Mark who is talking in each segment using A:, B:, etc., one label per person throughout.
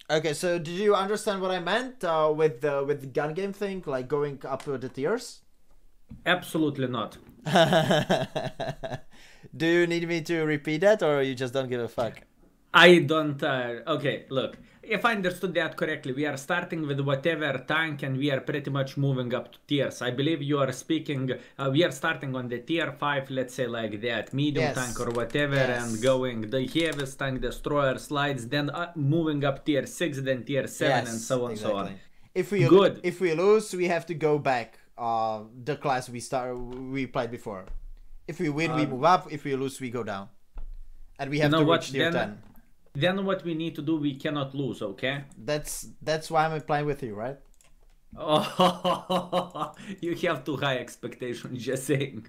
A: Okay, so did you understand what I meant with the gun game thing, like going up the tiers?
B: Absolutely not.
A: Do you need me to repeat that, or you just don't give a fuck?
B: I don't. Okay, look. If I understood that correctly, we are starting with whatever tank and we are pretty much moving up to tiers. I believe you are speaking, we are starting on the tier 5, let's say like that, medium tank or whatever, and going the heaviest tank, destroyer, slides, then moving up tier 6, then tier 7, and so on and so on.
A: If we lose, we have to go back the class we played before. If we win, we move up. If we lose, we go down. And we have to reach tier 10.
B: Then what we need to do, we cannot lose, okay?
A: That's why I'm playing with you, right?
B: Oh, you have too high expectations, just saying.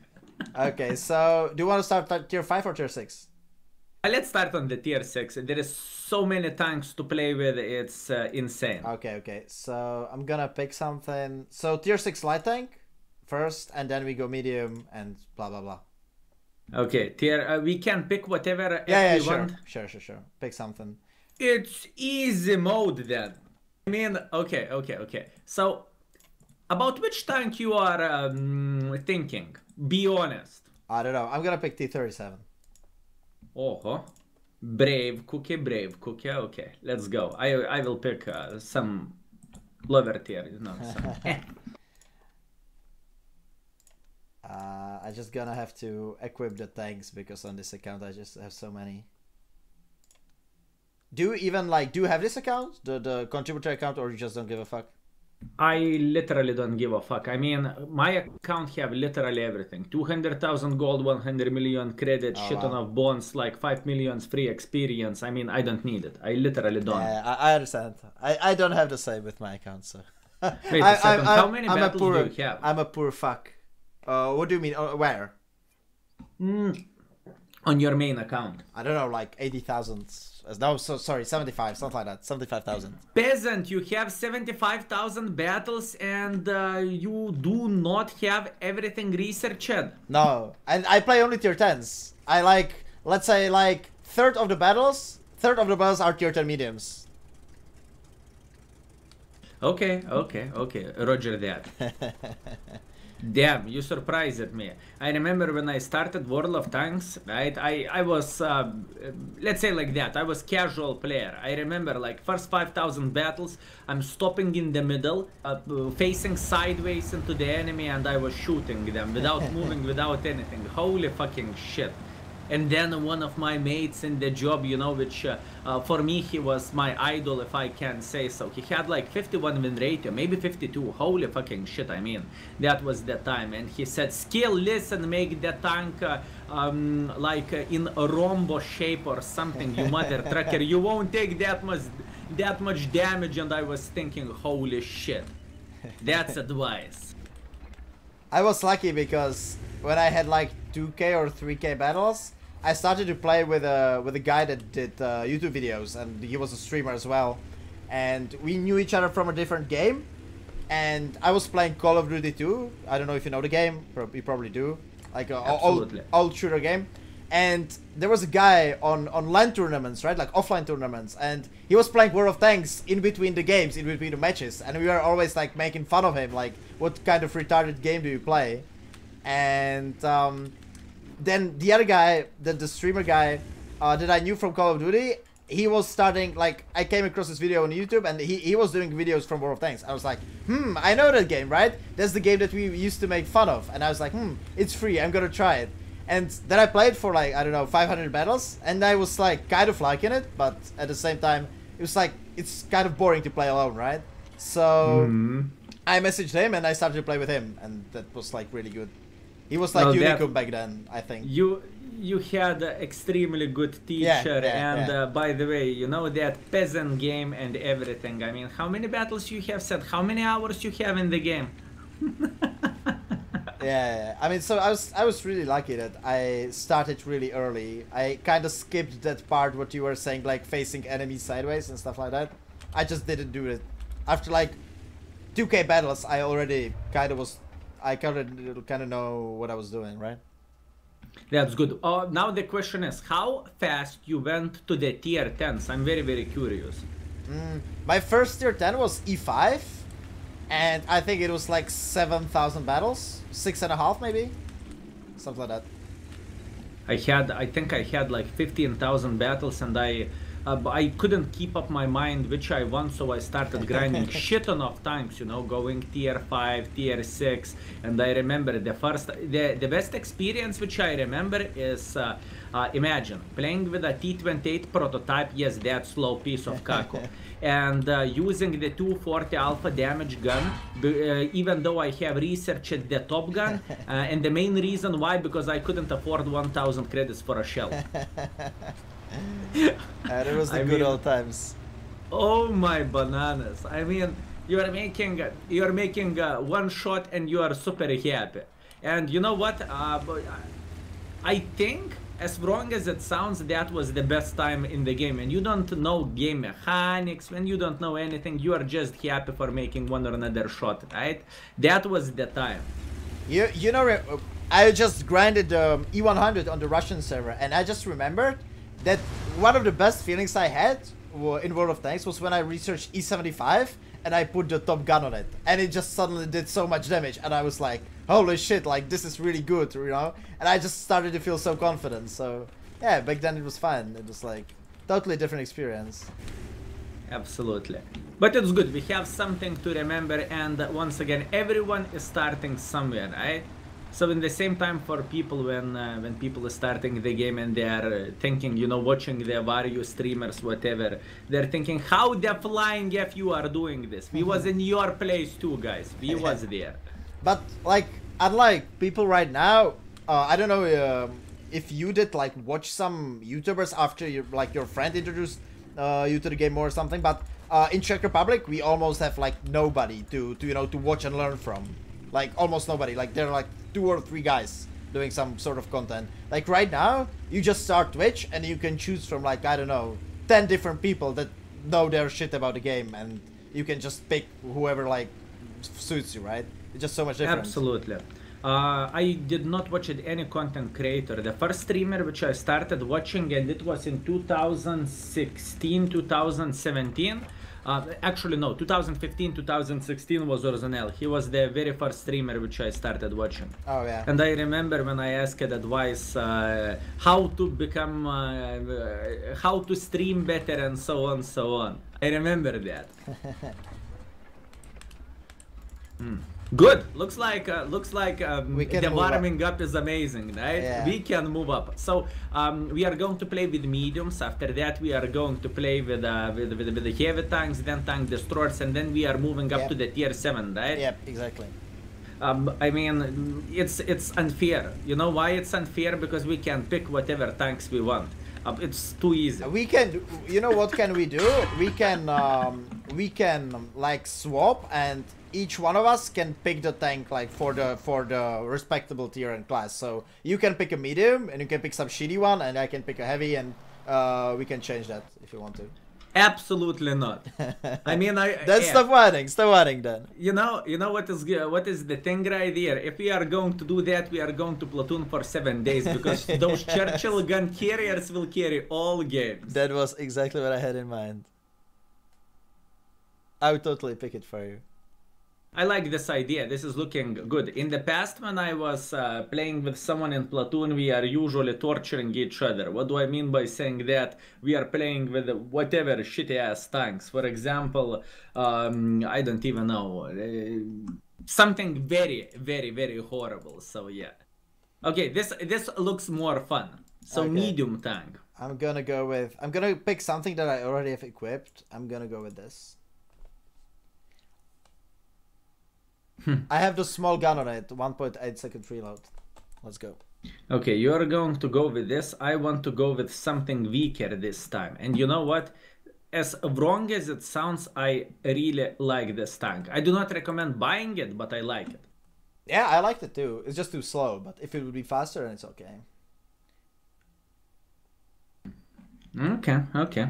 A: Okay, so do you want to start at tier 5 or tier 6?
B: Let's start on the tier 6. There is so many tanks to play with, it's insane.
A: Okay, so I'm gonna pick something. So tier 6 light tank first, and then we go medium and blah blah blah.
B: Okay, tier. We can pick whatever
A: we
B: want.
A: Sure. Pick something.
B: It's easy mode then. I mean, okay. So, about which tank you are thinking? Be honest.
A: I don't know. I'm gonna pick T37.
B: Oh, brave cookie. Okay, let's go. I will pick some lower tier. You know.
A: I just gonna have to equip the tanks because on this account I just have so many. Do you have this account, the contributor account, or you just don't give a fuck?
B: I literally don't give a fuck. I mean, my account have literally everything: 200,000 gold, 100 million credit, shit ton of bonds, like 5 million free experience. I mean, I don't need it. I literally don't.
A: Yeah, I understand. I don't have the same with my account, so.
B: Wait a second. How many battles do you have?
A: I'm a poor fuck. What do you mean? Where?
B: On your main account.
A: I don't know, like 80,000. No, so sorry, 75, something like that. 75,000.
B: Peasant, you have 75,000 battles and you do not have everything researched.
A: No, and I play only tier 10s. I let's say third of the battles are tier 10 mediums.
B: Okay. Roger that. Damn, you surprised me. I remember when I started World of Tanks, right? I was, let's say like that, I was casual player. I remember like first 5,000 battles, I'm stopping in the middle, facing sideways into the enemy, and I was shooting them without moving, without anything. Holy fucking shit. And then one of my mates in the job, you know, which for me he was my idol, if I can say so. He had like 51 win ratio, maybe 52. Holy fucking shit, I mean, that was the time. And he said, Skill, listen, make the tank like in a rhombo shape or something, you mother trucker. You won't take that much damage. And I was thinking, holy shit, that's advice.
A: I was lucky because when I had like 2K or 3K battles, I started to play with a guy that did YouTube videos, and he was a streamer as well, and we knew each other from a different game. And I was playing Call of Duty 2. I don't know if you know the game. You probably do. Like a old shooter game. And there was a guy on LAN tournaments, right? Like offline tournaments, and he was playing World of Tanks in between the games, in between the matches, and we were always like making fun of him, like, what kind of retarded game do you play? And then the other guy, the streamer guy that I knew from Call of Duty, he was starting, like, I came across this video on YouTube, and he was doing videos from World of Tanks. I was like, I know that game, right? That's the game that we used to make fun of. And I was like, it's free, I'm gonna try it. And then I played for like, I don't know, 500 battles, and I was like kind of liking it, but at the same time, it was like, it's kind of boring to play alone, right? So I messaged him and I started to play with him, and that was like really good. He was like Unicorn back then, I think.
B: You had an extremely good teacher, and by the way, you know that peasant game and everything. I mean, how many battles you have set? How many hours you have in the game?
A: Yeah, I mean, so I was really lucky that I started really early. I kind of skipped that part what you were saying, like facing enemies sideways and stuff like that. I just didn't do it. After like 2K battles, I already kind of know what I was doing, right?
B: That's good. Now the question is, how fast you went to the tier 10s? I'm very, very curious.
A: My first tier 10 was E5, and I think it was like 7,000 battles, 6.5 maybe, something like that.
B: I think I had like 15,000 battles, and I couldn't keep up my mind which I won, so I started grinding shit ton of times, you know, going tier 5, tier 6, and I remember the best experience which I remember is, imagine, playing with a T28 prototype, yes, that slow piece of caco, and using the 240 alpha damage gun, even though I have researched the top gun, and the main reason why, because I couldn't afford 1,000 credits for a shell.
A: And it was the good old times.
B: Oh my bananas! I mean, you're making one shot and you are super happy. And you know what? I think, as wrong as it sounds, that was the best time in the game. And you don't know game mechanics, when you don't know anything, you are just happy for making one or another shot, right? That was the time.
A: You know, I just grinded E100 on the Russian server, and I just remembered that one of the best feelings I had in World of Tanks was when I researched E75 and I put the top gun on it, and it just suddenly did so much damage, and I was like, holy shit, like this is really good, you know? And I just started to feel so confident. So yeah, back then it was fun. It was like totally different experience.
B: Absolutely. But it's good, we have something to remember, and once again, everyone is starting somewhere, right? So in the same time, for people, when people are starting the game and they are thinking, you know, watching the various streamers, whatever, they're thinking, how the flying F you are doing this? We was in your place too, guys. We was there.
A: But like, unlike people right now, I don't know if you did like watch some YouTubers after your friend introduced you to the game or something. But in Czech Republic, we almost have like nobody to you know, to watch and learn from. Like almost nobody. Like there are like 2 or 3 guys doing some sort of content. Like right now, you just start Twitch and you can choose from like, I don't know, 10 different people that know their shit about the game, and you can just pick whoever like suits you, right? It's just so much different.
B: Absolutely. I did not watch any content creator. The first streamer which I started watching, and it was in 2016, 2017. Actually, no, 2015, 2016 was Orzanel. He was the very first streamer which I started watching.
A: Oh, yeah.
B: And I remember when I asked advice, how to become, how to stream better and so on, so on. I remember that. Good. Looks like the warming up is amazing, right?
A: Yeah.
B: We can move up. So we are going to play with mediums. After that, we are going to play with the heavy tanks, then tank destroyers, and then we are moving up to the tier 7, right?
A: Yep, exactly.
B: I mean, it's unfair. You know why it's unfair? Because we can pick whatever tanks we want. It's too easy.
A: We can, you know what can we do? We can like swap, and each one of us can pick the tank like for the respectable tier and class. So you can pick a medium, and you can pick some shitty one, and I can pick a heavy, and we can change that if you want to.
B: Absolutely not. I mean,
A: That's stop whining then.
B: You know what is the thing right here? If we are going to do that, we are going to platoon for 7 days, because those Churchill gun carriers will carry all games.
A: That was exactly what I had in mind. I would totally pick it for you.
B: I like this idea. This is looking good. In the past, when I was playing with someone in platoon, we are usually torturing each other. What do I mean by saying that? We are playing with whatever shitty ass tanks. For example, I don't even know. Something very, very, very horrible. So yeah. Okay, this looks more fun. So okay. Medium tank.
A: I'm gonna pick something that I already have equipped. I'm gonna go with this. I have the small gun on it, 1.8 second reload. Let's go.
B: Okay, you're going to go with this. I want to go with something weaker this time. And you know what? As wrong as it sounds, I really like this tank. I do not recommend buying it, but I like it.
A: Yeah, I liked it too. It's just too slow, but if it would be faster, then it's okay.
B: Okay.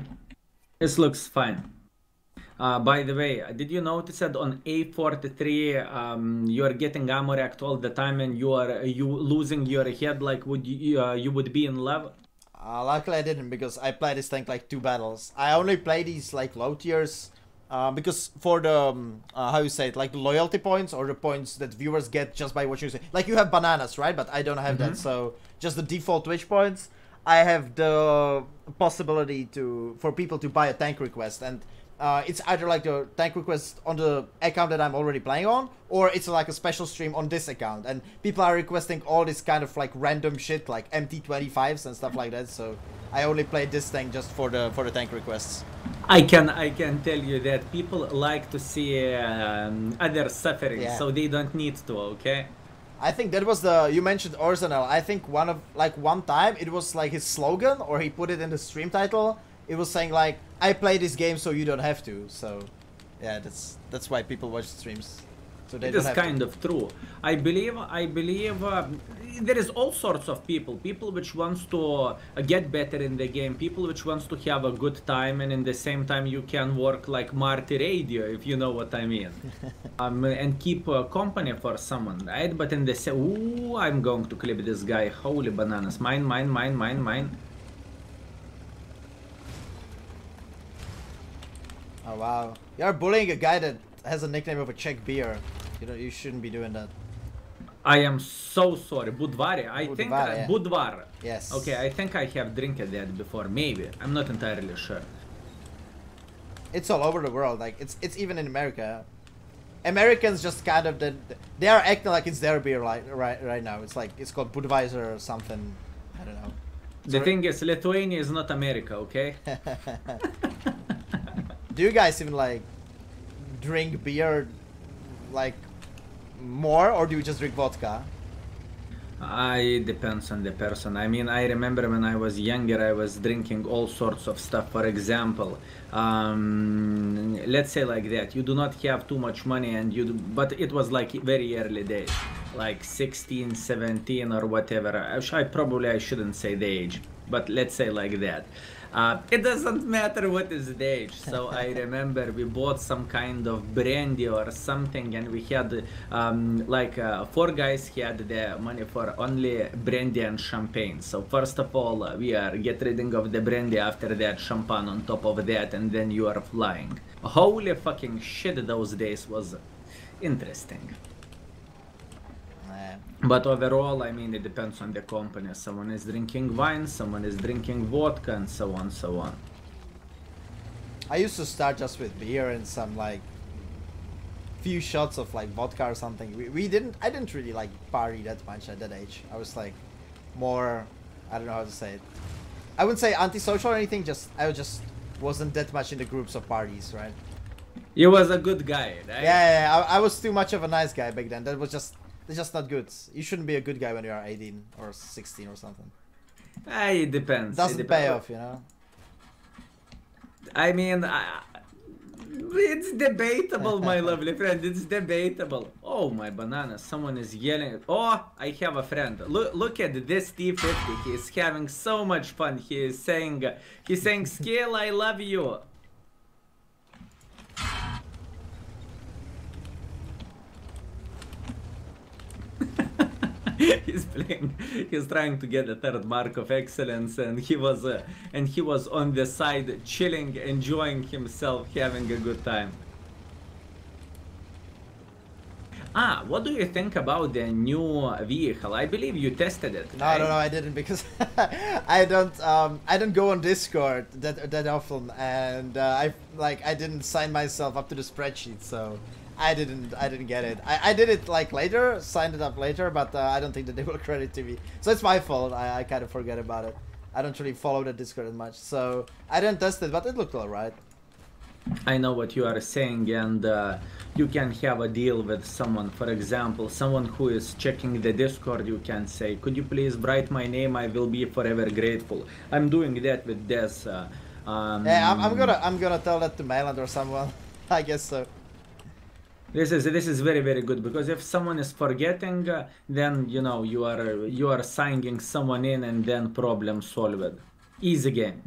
B: This looks fine. By the way, did you notice that on A43 you are getting ammo racked all the time, and you losing your head like you would be in love?
A: Luckily I didn't, because I played this tank like 2 battles. I only play these like low tiers because for the how you say it, like the loyalty points or the points that viewers get just by watching. Like you have bananas, right? But I don't have that, so just the default Twitch points. I have the possibility for people to buy a tank request, and it's either like the tank request on the account that I'm already playing on, or it's like a special stream on this account, and people are requesting all this kind of like random shit like MT25s and stuff like that. So I only played this tank just for the tank requests.
B: I can tell you that people like to see others suffering, so they don't need to. Okay.
A: I think that was you mentioned Arsenal. I think one time it was like his slogan, or he put it in the stream title. It was saying like, I play this game so you don't have to. So yeah, that's why people watch streams. So they
B: it is kind of true. I believe there is all sorts of people which wants to get better in the game, people which wants to have a good time, and in the same time you can work like Marty Radio, if you know what I mean. And keep company for someone, right? But in the same, ooh, I'm going to clip this guy. Holy bananas. Mine.
A: Oh wow, you're bullying a guy that has a nickname of a Czech beer. You shouldn't be doing that.
B: I am so sorry. Budvar. I think
A: yeah.
B: Budvar.
A: Yes.
B: Okay, I think I have drank that before. Maybe. I'm not entirely sure.
A: It's all over the world. Like it's even in America. Americans just kind of they are acting like it's their beer right now. It's like it's called Budweiser or something. I don't know.
B: The thing is, Lithuania is not America, okay?
A: Do you guys even like drink beer like more, or do you just drink vodka?
B: It depends on the person. I mean, I remember when I was younger, I was drinking all sorts of stuff. For example, let's say like that, you do not have too much money, and but it was like very early days, like 16, 17 or whatever. I shouldn't say the age, but let's say like that. It doesn't matter what is the age. So I remember we bought some kind of brandy or something, and we had 4 guys had the money for only brandy and champagne. So first of all, we are get rid of the brandy, after that champagne on top of that, and then you are flying. Holy fucking shit, those days was interesting. But overall, I mean, it depends on the company. Someone is drinking wine, someone is drinking vodka, and so on, so on.
A: I used to start just with beer and some like few shots of like vodka or something. I didn't really like party that much at that age. I was like more, I don't know how to say it. I wouldn't say antisocial or anything, I just wasn't that much in the groups of parties, right?
B: You was a good guy, right?
A: Yeah, I was too much of a nice guy back then. It's just not good. You shouldn't be a good guy when you are 18 or 16 or something.
B: It depends.
A: Doesn't pay off, you know?
B: I mean, it's debatable, my lovely friend. It's debatable. Oh, my banana. Someone is yelling. Oh, I have a friend. Look at this T50. He is having so much fun. He's saying, Skill, I love you. He's trying to get a 3rd mark of excellence, and he was on the side chilling, enjoying himself, having a good time. What do you think about the new vehicle? I believe you tested it.
A: No,
B: right?
A: no, I didn't, because I don't go on Discord that often, and I didn't sign myself up to the spreadsheet, so I didn't get it. I did it like later, signed it up later, but I don't think that they will credit to me. So it's my fault. I kind of forget about it. I don't really follow the Discord as much, so I didn't test it, but it looked alright.
B: I know what you are saying, and you can have a deal with someone. For example, someone who is checking the Discord, you can say, could you please write my name? I will be forever grateful. I'm doing that with Des.
A: Yeah, I'm gonna tell that to Mainland or someone. I guess so.
B: This is very, very good, because if someone is forgetting, then you know you are signing someone in, and then problem solved. Easy game.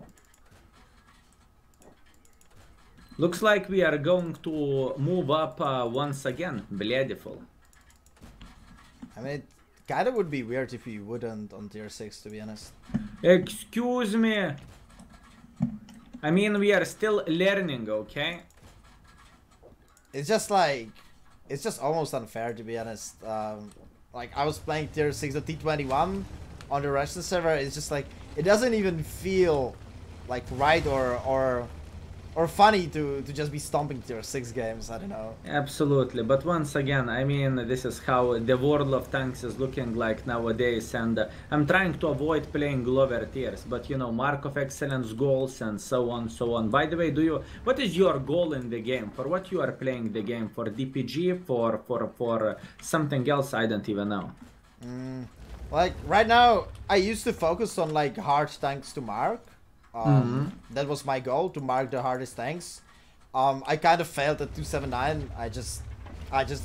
B: Looks like we are going to move up once again. Beautiful.
A: I mean, it kind of would be weird if you wouldn't on tier 6, to be honest.
B: Excuse me. I mean, we are still learning, okay?
A: It's just like, it's just almost unfair, to be honest. Like, I was playing tier 6 of T21 on the Russian server. It's just like, it doesn't even feel like right or funny to just be stomping tier 6 games. I don't know.
B: Absolutely, but once again, I mean, this is how the world of tanks is looking like nowadays, and I'm trying to avoid playing lower tiers, but you know, mark of excellence goals and so on, so on. By the way, what is your goal in the game? For what you are playing the game? For DPG? For something else? I don't even know.
A: Like, right now, I used to focus on like hard tanks to mark. That was my goal, to mark the hardest tanks. I kind of failed at 279. I just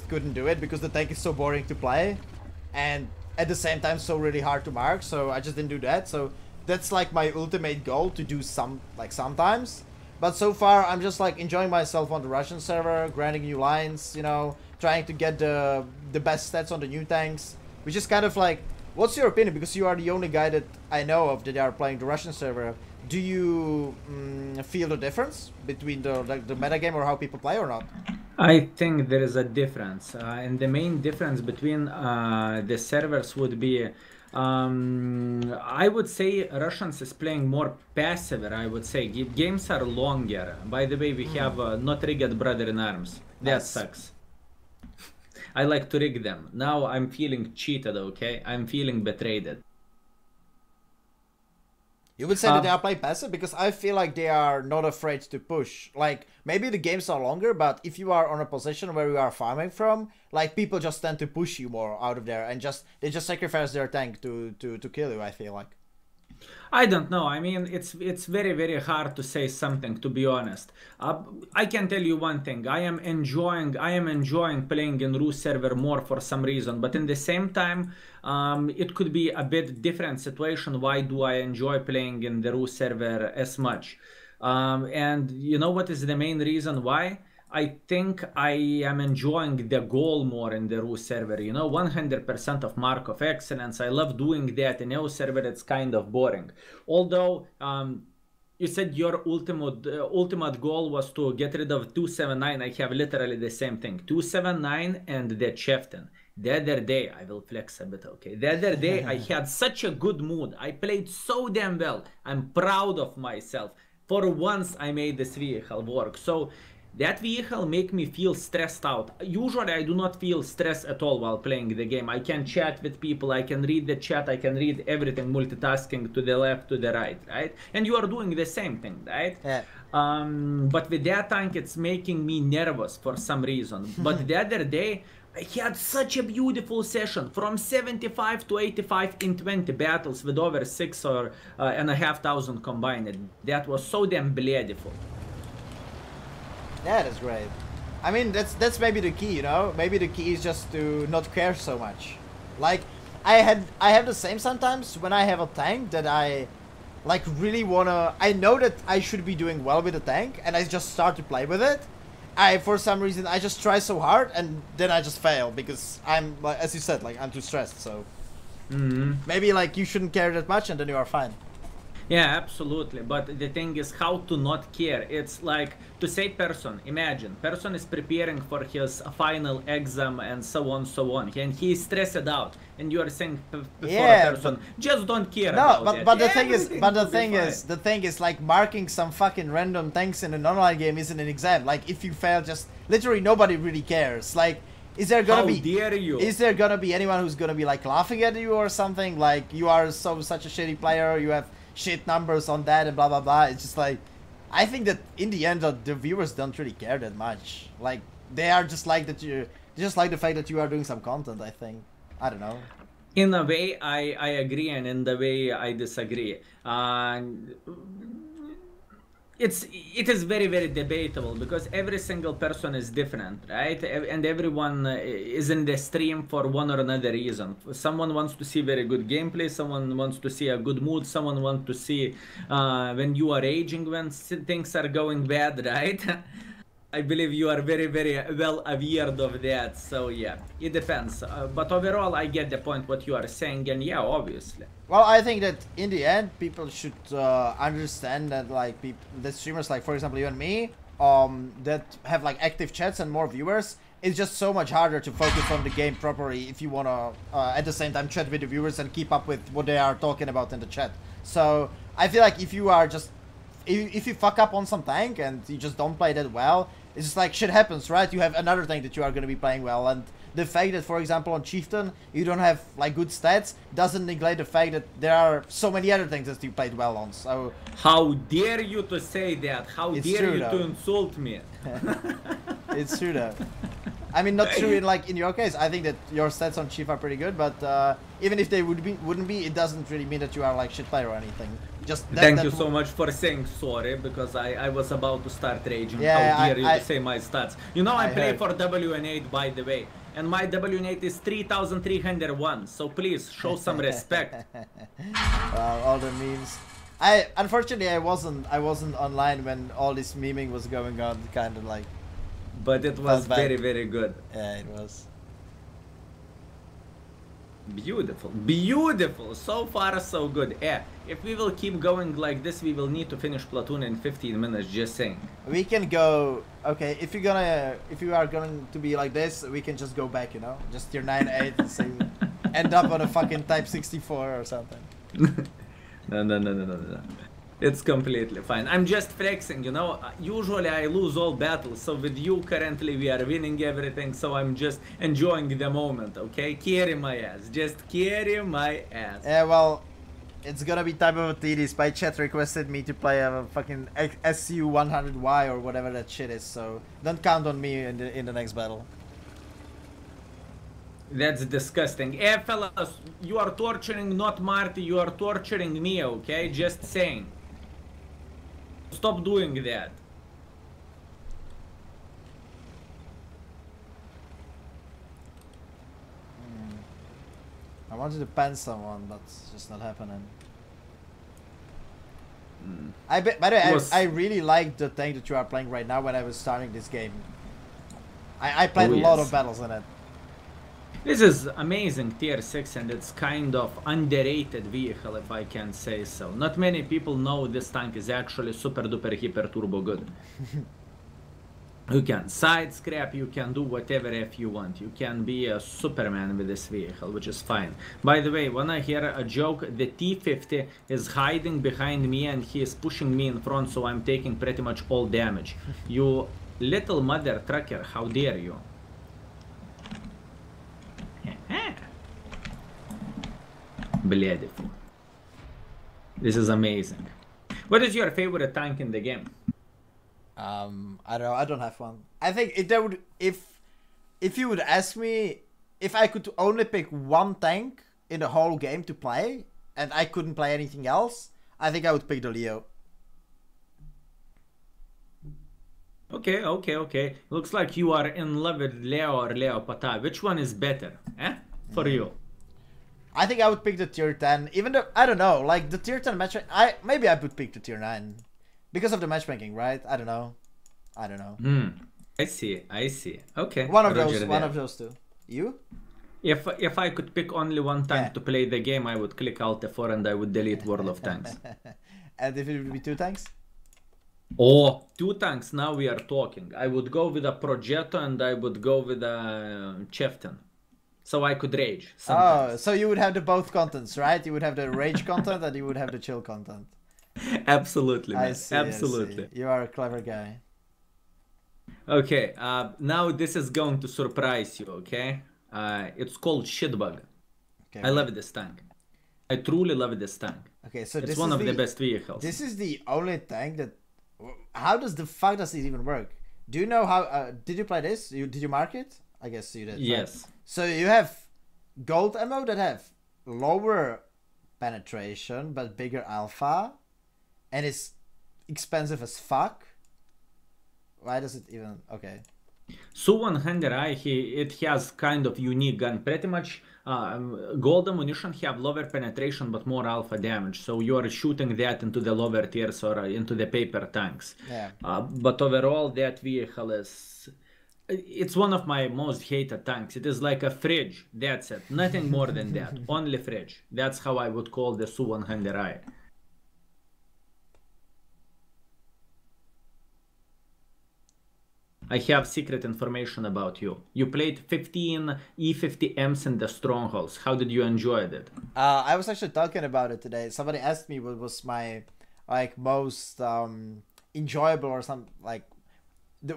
A: couldn't do it because the tank is so boring to play, and at the same time so really hard to mark. So I just didn't do that. So that's like my ultimate goal, to do sometimes. But so far I'm just like enjoying myself on the Russian server, grinding new lines, you know, trying to get the best stats on the new tanks, which is kind of like, what's your opinion? Because you are the only guy that I know of that are playing the Russian server. Do you feel the difference between the metagame or how people play or not?
B: I think there is a difference, and the main difference between the servers would be, I would say Russians is playing more passive. I would say games are longer. By the way, we have not rigged brother in arms. That sucks. I like to rig them. Now I'm feeling cheated, okay? I'm feeling betrayed.
A: You would say that they are playing passive? Because I feel like they are not afraid to push. Like, maybe the games are longer, but if you are on a position where you are farming from, like, people just tend to push you more out of there, and they just sacrifice their tank to kill you, I feel like.
B: I don't know. I mean, it's very, very hard to say something, to be honest. I can tell you one thing. I am enjoying playing in Rus server more for some reason, but in the same time, it could be a bit different situation. Why do I enjoy playing in the Rus server as much? And you know what is the main reason why? I think I am enjoying the goal more in the Rus server, you know, 100% of mark of excellence. I love doing that. In EO server, it's kind of boring. Although, you said your ultimate goal was to get rid of 279. I have literally the same thing. 279 and the chieftain. The other day, I will flex a bit, okay? The other day, I had such a good mood. I played so damn well. I'm proud of myself. For once, I made this vehicle work. So that vehicle make me feel stressed out. Usually I do not feel stressed at all while playing the game. I can chat with people, I can read the chat, I can read everything, multitasking to the left, to the right, right? And you are doing the same thing, right?
A: Yeah.
B: But with that tank, it's making me nervous for some reason. But the other day, I had such a beautiful session, from 75 to 85 in 20 battles with over 6,500 combined. That was so damn beautiful.
A: Yeah, that's great. I mean, that's maybe the key, you know? Maybe the key is just to not care so much. Like, I have the same sometimes when I have a tank that I like really wanna, I know that I should be doing well with the tank, and I just start to play with it. For some reason, I just try so hard, and then I just fail because I'm, like, as you said, like, I'm too stressed, so maybe like you shouldn't care that much and then you are fine.
B: Yeah, absolutely. But the thing is how to not care. It's like, to say person, imagine, person is preparing for his final exam and so on, and he is stressed out. And you are saying before a person, just don't care about that.
A: But the thing is, like, marking some fucking random tanks in an online game isn't an exam. Like, if you fail, just literally nobody really cares. Like, is there gonna Is there gonna be anyone who's gonna be like laughing at you or something? Like, you are such a shitty player, you have shit numbers on that and blah blah blah. It's just like, I think that in the end the viewers don't really care that much. Like, they are just like that you just like the fact that you are doing some content, I think. I don't know.
B: In a way I agree, and in the way I disagree. It is very, very debatable because every single person is different, right? And everyone is in the stream for one or another reason. Someone wants to see very good gameplay, someone wants to see a good mood, someone wants to see when you are aging, when things are going bad, right? I believe you are very, very well aware of that. So yeah, it depends. But overall, I get the point what you are saying, and yeah, obviously.
A: Well, I think that in the end, people should understand that, like, the streamers, like for example you and me, that have like active chats and more viewers, it's just so much harder to focus on the game properly if you wanna at the same time chat with the viewers and keep up with what they are talking about in the chat. So I feel like if you are just if you fuck up on some tank and you just don't play that well, it's just like shit happens, right? You have another tank that you are gonna be playing well, and the fact that, for example, on Chieftain you don't have like good stats doesn't neglect the fact that there are so many other things that you played well on. So
B: how dare you to say that? How dare you to insult me?
A: It's true though. I mean, not true in like in your case. I think that your stats on Chief are pretty good, but even if they wouldn't be, it doesn't really mean that you are like shit player or anything. Just
B: thank you so much for saying sorry, because I was about to start raging.
A: Yeah,
B: how dare you to say my stats? You know I play for WN8, by the way, and my WN8 is 3,301. So please show some respect.
A: All the memes. Unfortunately I wasn't online when all this memeing was going on. Kind of like.
B: But it was very, very good.
A: Yeah, it was.
B: Beautiful. Beautiful. So far, so good. Yeah, if we will keep going like this, we will need to finish Platoon in 15 minutes, just saying.
A: We can go... Okay, if you are going to be like this, we can just go back, you know? Just tier 9, 8, and say, end up on a fucking type 64 or something.
B: No. It's completely fine. I'm just flexing, you know. Usually I lose all battles, so with you currently we are winning everything, so I'm just enjoying the moment, okay? Carry my ass. Just carry my ass.
A: Yeah, well, it's gonna be time of a TD. My chat requested me to play a fucking SU100Y or whatever that shit is, so don't count on me in the next battle.
B: That's disgusting. Eh, fellas, you are torturing not Marty, you are torturing me, okay? Just saying. Stop doing that.
A: I wanted to pen someone, but it's just not happening. By the way, I really like the tank that you are playing right now when I was starting this game. I played a lot of battles in it.
B: This is amazing tier 6, and it's kind of underrated vehicle, if I can say so. Not many people know this tank is actually super duper hyper turbo good. You can side scrap, you can do whatever if you want. You can be a Superman with this vehicle, which is fine. By the way, when I hear a joke, the T50 is hiding behind me and he is pushing me in front, so I'm taking pretty much all damage. You little mother trucker, how dare you? Beautiful. This is amazing. What is your favorite tank in the game?
A: I don't know. I don't have one. I think if you would ask me if I could only pick one tank in the whole game to play and I couldn't play anything else, I think I would pick the Leo.
B: Okay. Looks like you are in love with Leo or Leo Pata. Which one is better, for you?
A: I think I would pick the tier 10, even though, I don't know, like the tier 10 match, maybe I would pick the tier 9. Because of the matchmaking, right? I don't know.
B: I see. Okay.
A: One of those two. You?
B: If I could pick only one tank to play the game, I would click Alt F4 and I would delete World of Tanks.
A: And if it would be 2 tanks?
B: Oh, 2 tanks, now we are talking. I would go with a Progetto and I would go with a Chieftain. So I could rage sometimes.
A: Oh, so you would have the both contents, right? You would have the rage content and you would have the chill content.
B: Absolutely, man.
A: I see. You are a clever guy.
B: Okay, now this is going to surprise you, okay? It's called Shitbug. Okay, I love this tank. I truly love this tank.
A: Okay, so
B: it's one of the best vehicles.
A: This is the only tank that... How does the fuck does it even work? Do you know how... did you play this? Did you mark it? I guess you did.
B: Yes.
A: Right? So you have gold ammo that have lower penetration but bigger alpha, and it's expensive as fuck. Why does it even... Okay.
B: Su-100i, it has kind of unique gun. Pretty much gold ammunition have lower penetration but more alpha damage. So you are shooting that into the lower tiers or into the paper tanks.
A: Yeah.
B: But overall, that vehicle is... It's one of my most hated tanks. It is like a fridge. That's it. Nothing more than that. Only fridge. That's how I would call the Su-100i. I have secret information about you. You played 15 E50Ms in the strongholds. How did you enjoy it?
A: I was actually talking about it today. Somebody asked me what was my most enjoyable or something like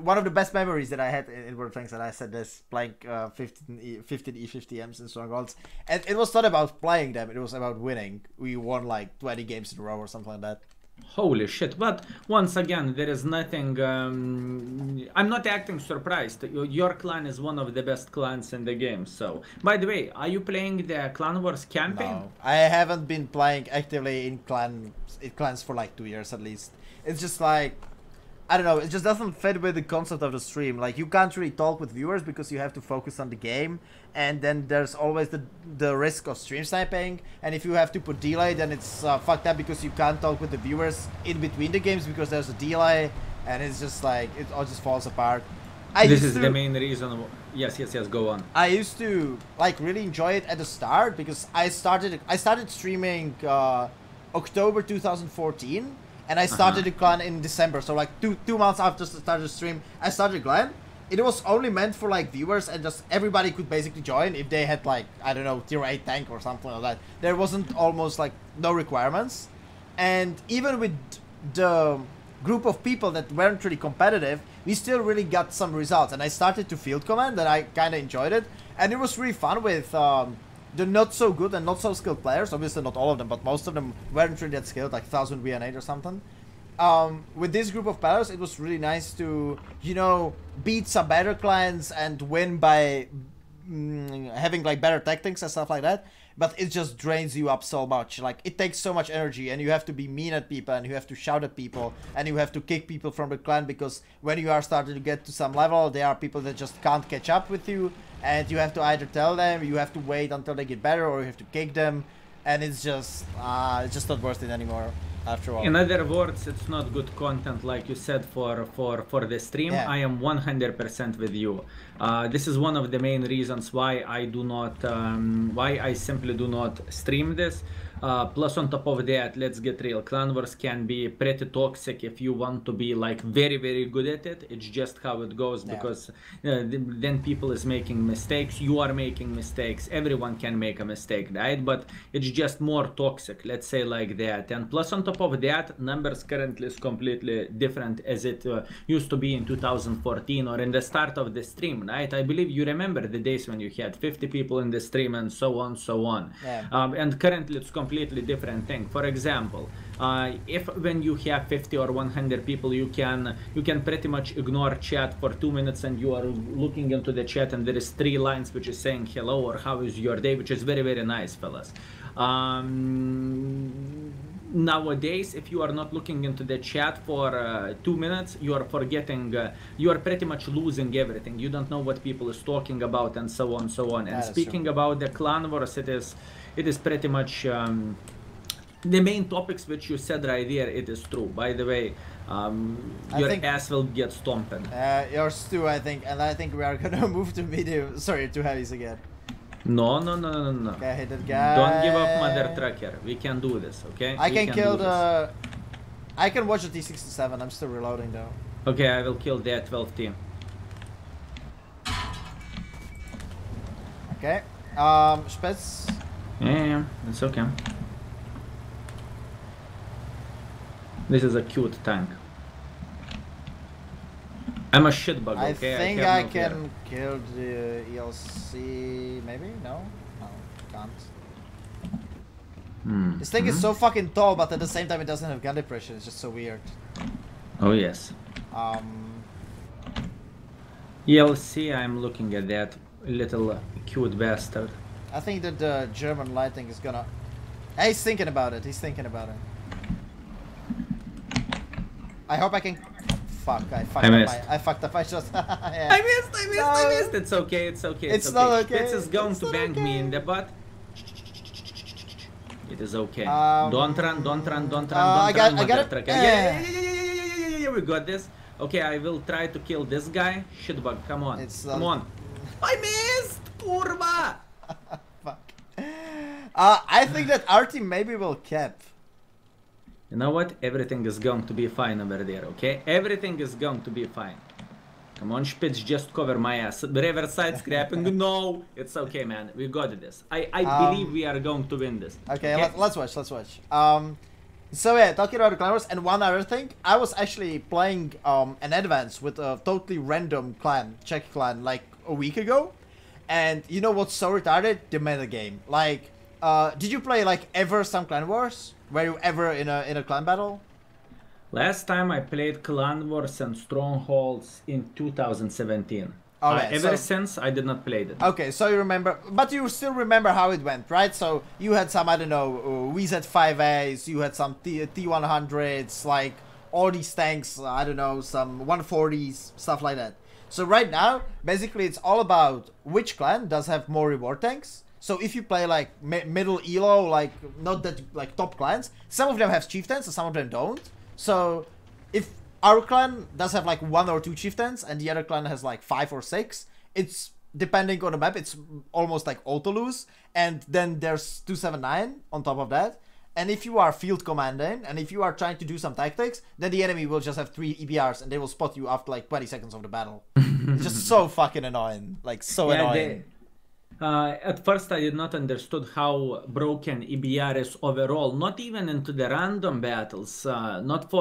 A: one of the best memories that I had in World of Tanks, and I said this playing 15 E50Ms in strongholds, and it was not about playing them. It was about winning. We won like 20 games in a row or something like that.
B: Holy shit. But once again, there is nothing... I'm not acting surprised. Your clan is one of the best clans in the game. So, by the way, are you playing the Clan Wars campaign?
A: No, I haven't been playing actively in clans for like 2 years at least. It's just like, I don't know, it just doesn't fit with the concept of the stream. Like, you can't really talk with viewers because you have to focus on the game, and then there's always the risk of stream sniping, and if you have to put delay, then it's fucked up because you can't talk with the viewers in between the games because there's a delay, and it's just like, it all just falls apart.
B: This is the main reason. Yes, go on.
A: I used to like really enjoy it at the start because I started streaming October 2014. And I started the clan in December, so like two months after I started the stream, I started clan. It was only meant for like viewers, and just everybody could basically join if they had like, I don't know, tier 8 tank or something like that. There wasn't almost like no requirements. And even with the group of people that weren't really competitive, we still really got some results. And I started to field command, and I kind of enjoyed it. And it was really fun with the not so good and not so skilled players. Obviously not all of them, but most of them weren't really that skilled, like 1000 VN8 or something. With this group of players, it was really nice to, you know, beat some better clans and win by having like better tactics and stuff like that. But it just drains you up so much. Like, it takes so much energy, and you have to be mean at people, and you have to shout at people, and you have to kick people from the clan, because when you are starting to get to some level, there are people that just can't catch up with you, and you have to either tell them, you have to wait until they get better, or you have to kick them, and it's just not worth it anymore after all.
B: In other words, it's not good content, like you said, for the stream.
A: Yeah.
B: I am 100% with you. This is one of the main reasons why I do not, why I simply do not stream this. Plus, on top of that, let's get real, Clan Wars can be pretty toxic if you want to be like very, very good at it. It's just how it goes, because then people is making mistakes, you are making mistakes, everyone can make a mistake, right? But it's just more toxic, let's say like that. And plus, on top of that, numbers currently is completely different as it used to be in 2014 or in the start of the stream, right? I believe you remember the days when you had 50 people in the stream and so on, so on. And currently it's completely different thing. For example, if when you have 50 or 100 people, you can pretty much ignore chat for 2 minutes, and you are looking into the chat, and there is 3 lines which is saying hello or how is your day, which is very, very nice, fellas. Nowadays, if you are not looking into the chat for 2 minutes, you are forgetting, you are pretty much losing everything. You don't know what people is talking about, and so on, so on. And speaking about the Clan Wars, it is pretty much the main topics which you said right there. It is true. By the way, your ass will get stomped.
A: Yours too, I think. And I think we are gonna move to medium. Sorry, to heavies again.
B: No.
A: Okay, hit that guy.
B: Don't give up, mother trucker. We can do this, okay?
A: I can kill the... I can watch the T67. I'm still reloading though.
B: Okay, I will kill the 12T.
A: Okay. Spets.
B: Yeah, it's okay. This is a cute tank. I'm a shitbug, okay?
A: I think I can kill the ELC, maybe? No? No, can't. This thing is so fucking tall, but at the same time it doesn't have gun depression. It's just so weird.
B: Oh, yes. ELC, I'm looking at that little cute bastard.
A: I think that the German lighting is gonna... He's thinking about it, he's thinking about it. I hope I can fuck, I fucked up, I just... yeah.
B: I missed, it's okay, it's okay,
A: it's not okay.
B: This is going to bang me in the butt. It is okay. Don't run, don't run.
A: I got it.
B: Yeah, we got this. Okay, I will try to kill this guy. Shitbug, come on. Come on. I missed! Kurva!
A: Fuck. I think that our team maybe will cap.
B: You know what? Everything is going to be fine over there, okay? Everything is going to be fine. Come on, Spitz, just cover my ass. Reverse side scrapping. No, it's okay, man. We got this. I believe we are going to win this.
A: Okay, let's watch. So yeah, talking about the clan wars, and one other thing, I was actually playing an advance with a totally random clan, Czech clan, like a week ago, and you know what's so retarded? The meta game. Like, did you play like ever some clan wars? Were you ever in a clan battle?
B: Last time I played Clan Wars and Strongholds in 2017.
A: Okay,
B: ever since, I did not play it.
A: Okay, so you remember, but you still remember how it went, right? So you had some, I don't know, WZ5As, you had some T100s, like all these tanks, I don't know, some 140s, stuff like that. So right now, basically it's all about which clan does have more reward tanks. So if you play like middle elo, like not that like top clans, some of them have chieftains and some of them don't. So if our clan does have like 1 or 2 chieftains and the other clan has like 5 or 6, it's depending on the map, it's almost like auto lose. And then there's 279 on top of that. And if you are field commanding and if you are trying to do some tactics, then the enemy will just have 3 EBRs and they will spot you after like 20 seconds of the battle. It's just so fucking annoying, like so annoying.
B: At first I did not understood how broken EBR is overall, not even into the random battles, not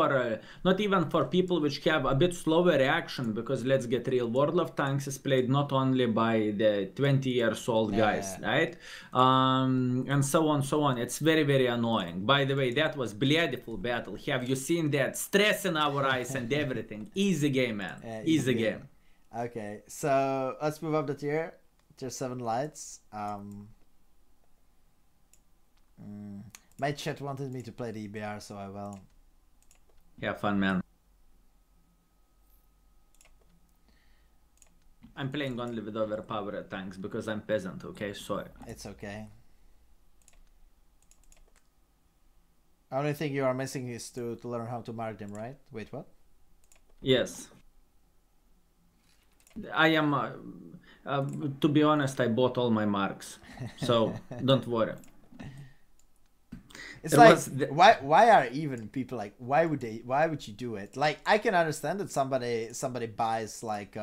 B: even for people which have a bit slower reaction, because let's get real, World of Tanks is played not only by the 20 years old guys, right? And so on. It's very, very annoying. By the way, that was beautiful battle. Have you seen that? Stress in our eyes and everything. Easy game, man. Yeah, easy game.
A: Okay, so let's move up the tier. Tier 7 lights. My chat wanted me to play the EBR, so I will.
B: Yeah, fun, man. I'm playing only with overpowered tanks because I'm peasant, okay? Sorry.
A: It's okay. Only thing you are missing is to learn how to mark them, right? Wait, what?
B: Yes. I am, to be honest, I bought all my marks, so don't worry.
A: It's like, why are even people like, why would you do it? Like, I can understand that somebody buys like,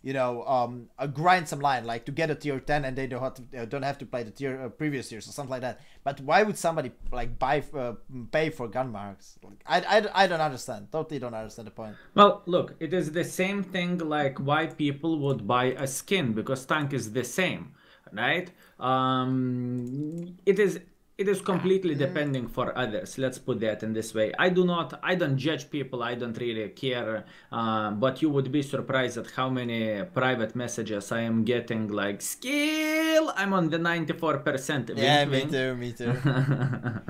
A: you know, grind some line, like to get a tier 10 and they don't have to play the tier previous years or something like that. But why would somebody like pay for gun marks? Like, I don't understand. Totally don't understand the point.
B: Well, look, it is the same thing like why people would buy a skin, because tank is the same, right? It is completely depending for others. Let's put that in this way. I don't judge people. I don't really care. But you would be surprised at how many private messages I am getting like, skill, I'm on the 94%.
A: Yeah, me too.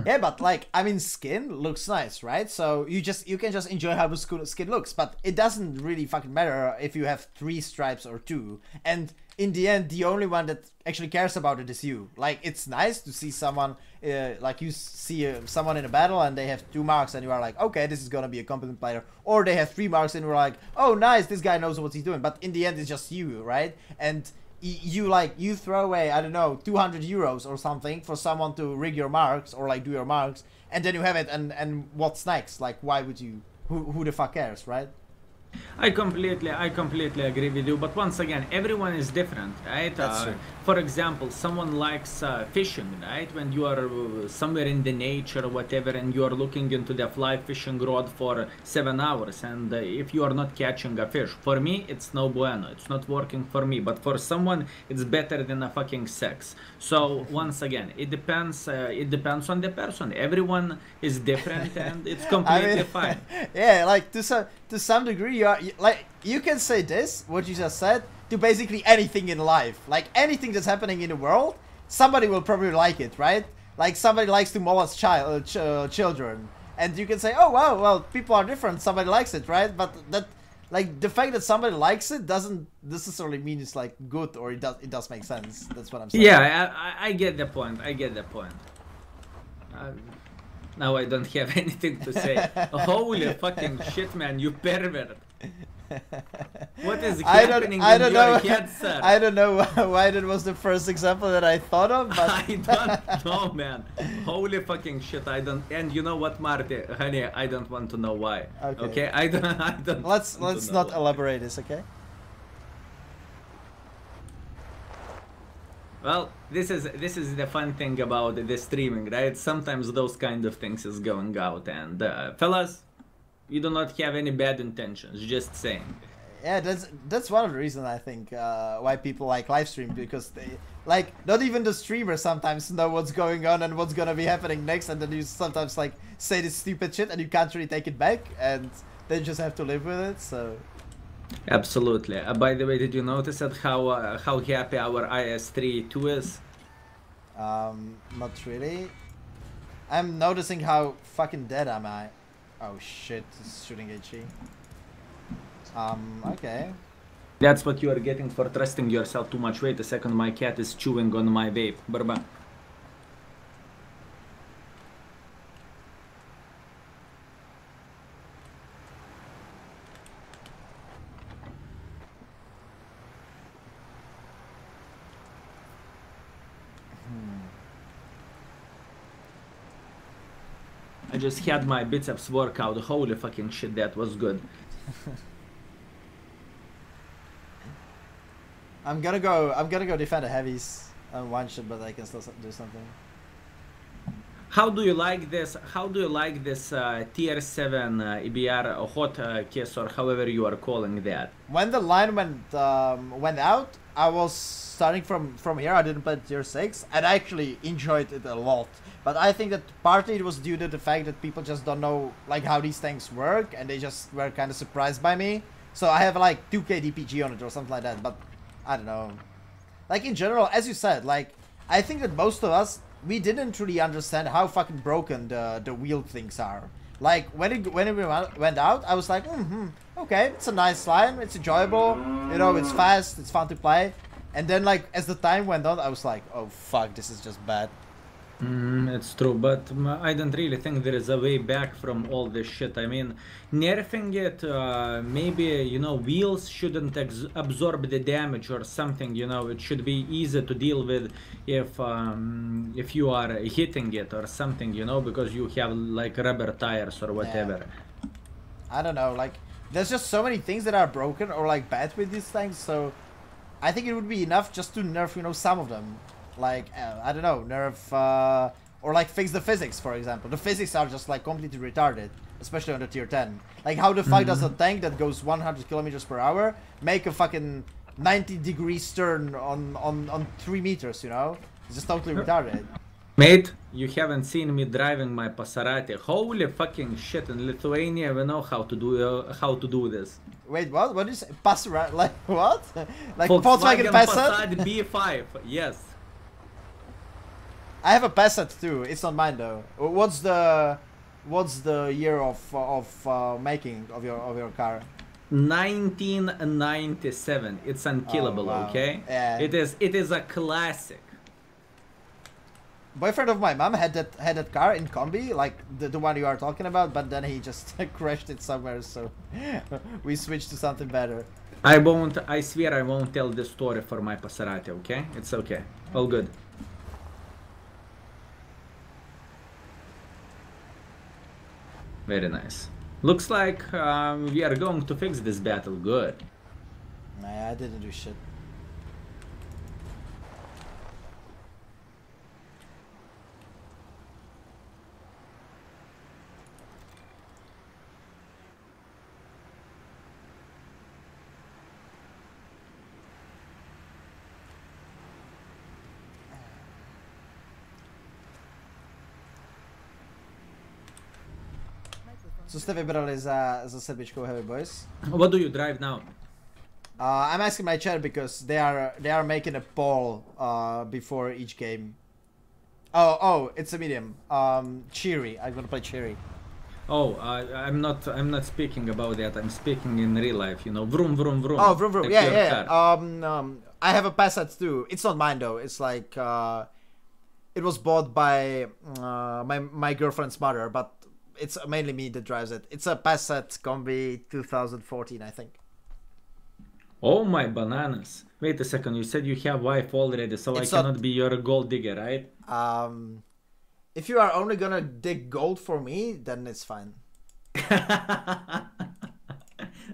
A: Yeah, but like, I mean, skin looks nice, right? So you can just enjoy how the skin looks, but it doesn't really fucking matter if you have 3 stripes or 2. And in the end, the only one that actually cares about it is you. Like, it's nice to see someone, like you see someone in a battle and they have 2 marks and you are like, okay, this is gonna be a competent player. Or they have 3 marks and you're like, oh, nice, this guy knows what he's doing. But in the end, it's just you, right? And you throw away, I don't know, 200 euros or something for someone to rig your marks or like do your marks, and then you have it, and what's next? Like, why would you? Who the fuck cares, right?
B: I completely agree with you, but once again, everyone is different, right?
A: That's true.
B: For example, someone likes fishing, right? When you are somewhere in the nature or whatever, and you are looking into the fly fishing rod for 7 hours, and if you are not catching a fish, for me, it's no bueno. It's not working for me, but for someone, it's better than a fucking sex. So once again, it depends on the person. Everyone is different, and it's completely fine.
A: Yeah, like to some degree, you can say this, what you just said, to basically anything in life. Like, anything that's happening in the world, somebody will probably like it, right? Like, somebody likes to molest children, and you can say, oh wow, well, people are different, somebody likes it, right? But like the fact that somebody likes it doesn't necessarily mean it's like good or it does make sense. That's what I'm saying.
B: Yeah, I get the point. I get the point. Now I don't have anything to say. Holy fucking shit, man! You pervert. What is happening in your head, sir?
A: I don't know why that was the first example that I thought of, but
B: I don't know, man. Holy fucking shit! I don't. And you know what, Marty, honey, I don't want to know why. Okay? I don't.
A: Let's not elaborate this, okay?
B: Well, this is the fun thing about the streaming, right? Sometimes those kind of things is going out, and fellas, you do not have any bad intentions. Just saying.
A: Yeah, that's one of the reasons I think why people like live stream, because they like not even the streamers sometimes know what's going on and what's gonna be happening next, and then you sometimes like say this stupid shit and you can't really take it back, and they just have to live with it. So.
B: Absolutely. By the way, did you notice that how happy our IS-3-2 is?
A: Not really. I'm noticing how fucking dead am I. Oh shit, it's shooting HE. Okay.
B: That's what you are getting for trusting yourself too much. Wait a second, my cat is chewing on my vape. Barba. I just had my biceps workout. Holy fucking shit, that was good.
A: I'm gonna go defend the heavies on one shot, but I can still do something.
B: How do you like this? How do you like this tier 7 EBR hot kiss, or however you are calling that?
A: When the line went out, I was starting from here. I didn't play tier 6, and I actually enjoyed it a lot. But I think that partly it was due to the fact that people just don't know like how these things work, and they just were kind of surprised by me. So I have like 2k DPG on it or something like that. But I don't know. Like in general, as you said, like I think that most of us, we didn't really understand how fucking broken the wheel things are. Like when it went out, I was like, okay, it's a nice line, it's enjoyable, you know, it's fast, it's fun to play. And then like as the time went on, I was like, oh fuck, this is just bad.
B: It's true, but I don't really think there is a way back from all this shit. I mean, nerfing it, maybe, you know, wheels shouldn't absorb the damage or something, you know, it should be easy to deal with if you are hitting it or something, you know, because you have like rubber tires or whatever.
A: Yeah. I don't know, like, there's just so many things that are broken or like bad with these things, so I think it would be enough just to nerf, you know, some of them. Like, I don't know, nerf, or like fix the physics, for example. The physics are just like completely retarded, especially on the tier 10. Like, how the fuck does a tank that goes 100 kilometers per hour make a fucking 90-degree turn on 3 meters, you know? It's just totally retarded.
B: Mate, you haven't seen me driving my Passerati. Holy fucking shit, in Lithuania we know how to do this.
A: Wait, what? What is Passerati? Like, what? Like
B: Volkswagen
A: Passat?
B: B5, yes.
A: I have a Passat too. It's not mine though. What's the year of making of your car?
B: 1997. It's unkillable.
A: Oh, wow.
B: Okay.
A: Yeah.
B: It is a classic.
A: Boyfriend of my mom had that car in combi, like the one you are talking about, but then he just crashed it somewhere, so we switched to something better.
B: I swear I won't tell this story for my Passerati. Okay, it's okay. All good. Very nice. Looks like we are going to fix this battle. Good.
A: Nah, I didn't do shit. Co jste vybrali za sedmičkou Heavy Boys?
B: What do you drive now?
A: I'm asking my chat because they are making a poll before each game. Oh, it's a medium. Cheery. I'm gonna play Cheery.
B: Oh, I'm not speaking about that. I'm speaking in real life. You know, vroom vroom vroom.
A: Oh, vroom vroom.
B: Like
A: Yeah,
B: your
A: yeah.
B: car.
A: I have a Passat too. It's not mine though. It's like it was bought by my girlfriend's mother, but it's mainly me that drives it. It's a Passat Combi 2014, I think.
B: Oh my bananas! Wait a second. You said you have wife already, so
A: It's
B: I cannot be your gold digger, right?
A: If you are only gonna dig gold for me, then it's fine.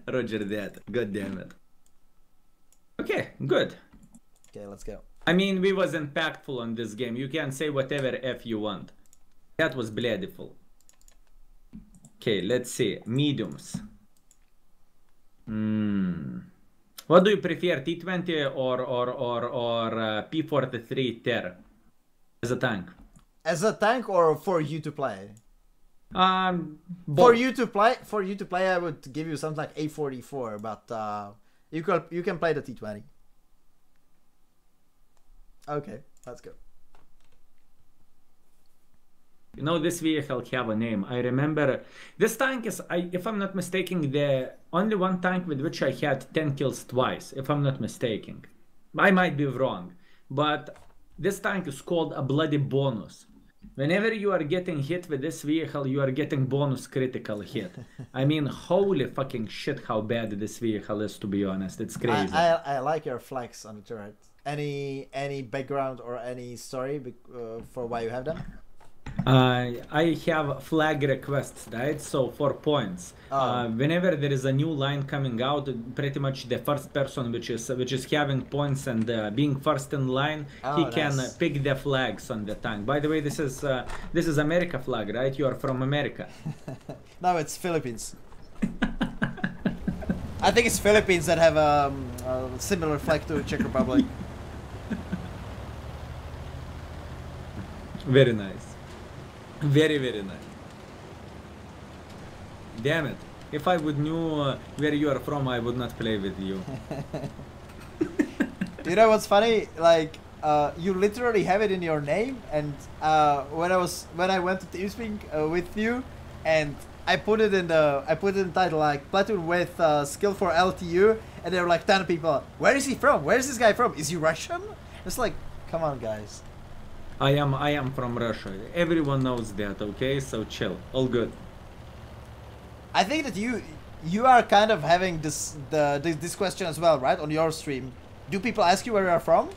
B: Roger that. God damn it. Okay, good.
A: Okay, let's go.
B: I mean, we was impactful on this game. You can say whatever F you want. That was bladyful. Okay, let's see. Mediums. What do you prefer, T20 or P43 Ter as a tank?
A: As a tank or for you to play?
B: Both.
A: For you to play, I would give you something like A44, but you can play the T20. Okay, let's go.
B: You know, this vehicle have a name. I remember this tank is, if I'm not mistaken, the only one tank with which I had 10 kills twice, if I'm not mistaken. I might be wrong, but this tank is called a bloody bonus. Whenever you are getting hit with this vehicle, you are getting bonus critical hit. I mean, holy fucking shit, how bad this vehicle is, to be honest. It's crazy.
A: I like your flags on the turret. Any background or any story for why you have them?
B: I have flag requests, right? So 4 points. Whenever there is a new line coming out, pretty much the first person which is having points and being first in line, he can pick the flags on the tank. By the way, this is America flag, right? You are from America.
A: No, it's Philippines. I think it's Philippines that have a similar flag to Czech Republic.
B: Very nice. Very, very nice. Damn it. If I would knew where you are from, I would not play with you.
A: You know what's funny? Like, you literally have it in your name, and when I went to TeamSpeak with you, and I put it in the title like platoon with skill4ltu, and there were like 10 people. Where is he from? Where is this guy from? Is he Russian? It's like, come on, guys.
B: I am from Russia. Everyone knows that, okay? So chill. All good.
A: I think that you are kind of having this question as well, right? On your stream. Do people ask you where you are from?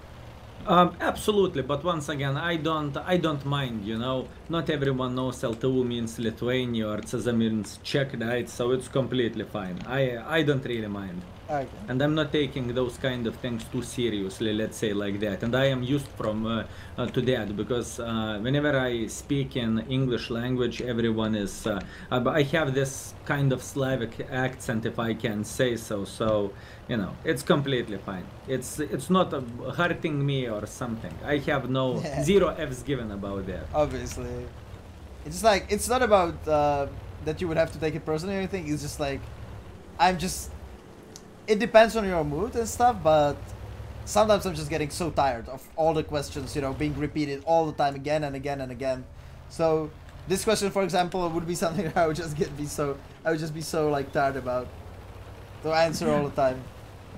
B: Absolutely, but once again, I don't mind, you know. Not everyone knows LTU means Lithuania or CZ means Czech, right? So it's completely fine. I don't really mind.
A: Okay.
B: And I'm not taking those kind of things too seriously, let's say like that. And I am used to that, because whenever I speak in English language, everyone is... I have this kind of Slavic accent, if I can say so. So, you know, it's completely fine. It's not hurting me or something. I have no zero F's given about that.
A: Obviously. It's just like, it's not about that you would have to take it personally or anything. It's just like, it depends on your mood and stuff, but sometimes I'm just getting so tired of all the questions, you know, being repeated all the time again and again and again. So this question, for example, would be something I would just be so like tired about to answer all the time.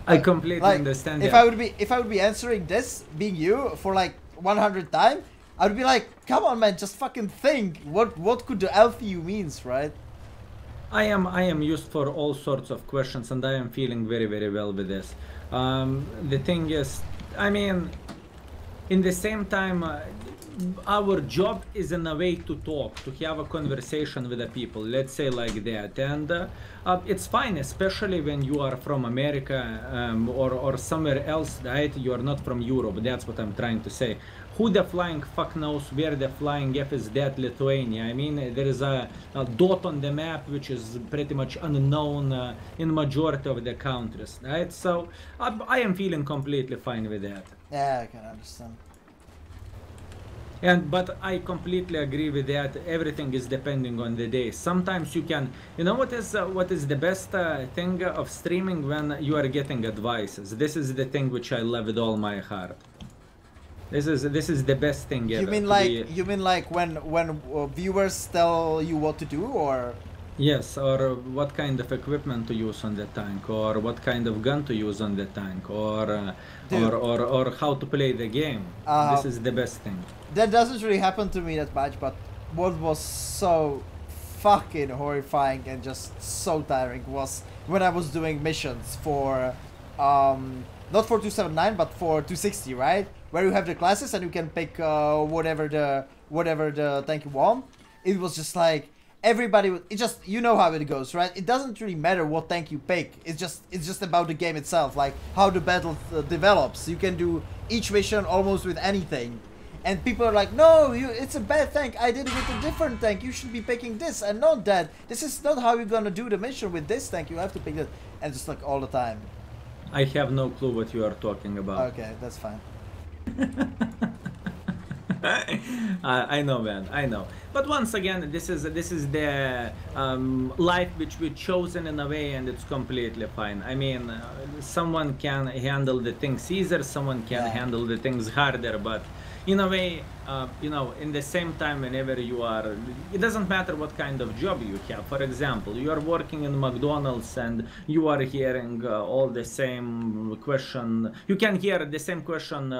B: I completely understand.
A: If I would be answering this, being you, for like 100 times, I would be like, come on, man, just fucking think. What could the LTU means, right?
B: I am used for all sorts of questions, and I am feeling very, very well with this. The thing is, I mean, in the same time, our job is in a way to talk, to have a conversation with the people, let's say like that. And it's fine, especially when you are from America or somewhere else, right? You are not from Europe, that's what I'm trying to say. Who the flying fuck knows where the flying F is that Lithuania? I mean, there is a dot on the map which is pretty much unknown in majority of the countries, right? So I am feeling completely fine with that.
A: Yeah, I can understand.
B: But I completely agree with that. Everything is depending on the day. Sometimes you can, you know what is the best thing of streaming? When you are getting advices. This is the thing which I love with all my heart. This is the best thing ever.
A: You mean like when viewers tell you what to do, or?
B: Yes, or what kind of equipment to use on the tank, or what kind of gun to use on the tank, or how to play the game. This is the best thing.
A: That doesn't really happen to me that much, but what was so fucking horrifying and just so tiring was when I was doing missions for not for 279 but for 260, right? Where you have the classes and you can pick whatever the tank you want. It was just like everybody, it just, you know how it goes, right? It doesn't really matter what tank you pick. It's just about the game itself, like how the battle develops. You can do each mission almost with anything. And people are like, no, it's a bad tank. I did it with a different tank. You should be picking this and not that. This is not how you're gonna do the mission with this tank. You have to pick it. And just like all the time.
B: I have no clue what you are talking about.
A: Okay, that's fine.
B: I know, man. I know. But once again, this is the life which we've chosen in a way, and it's completely fine. I mean, someone can handle the things easier, someone can handle the things harder, but in a way, you know, in the same time, whenever you are, it doesn't matter what kind of job you have. For example, you are working in McDonald's and you are hearing all the same question. You can hear the same question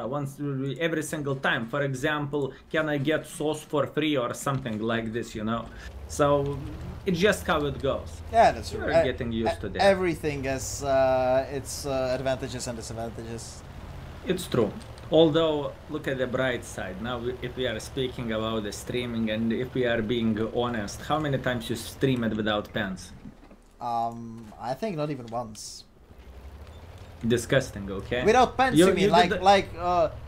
B: every single time. For example, can I get sauce for free or something like this, you know? So it's just how it goes.
A: Yeah, that's true.
B: You're getting used to that.
A: Everything has its advantages and disadvantages.
B: It's true. Although, look at the bright side. Now, if we are speaking about the streaming and if we are being honest, how many times you streamed without pants?
A: I think not even once.
B: Disgusting, okay?
A: Without pants, you mean?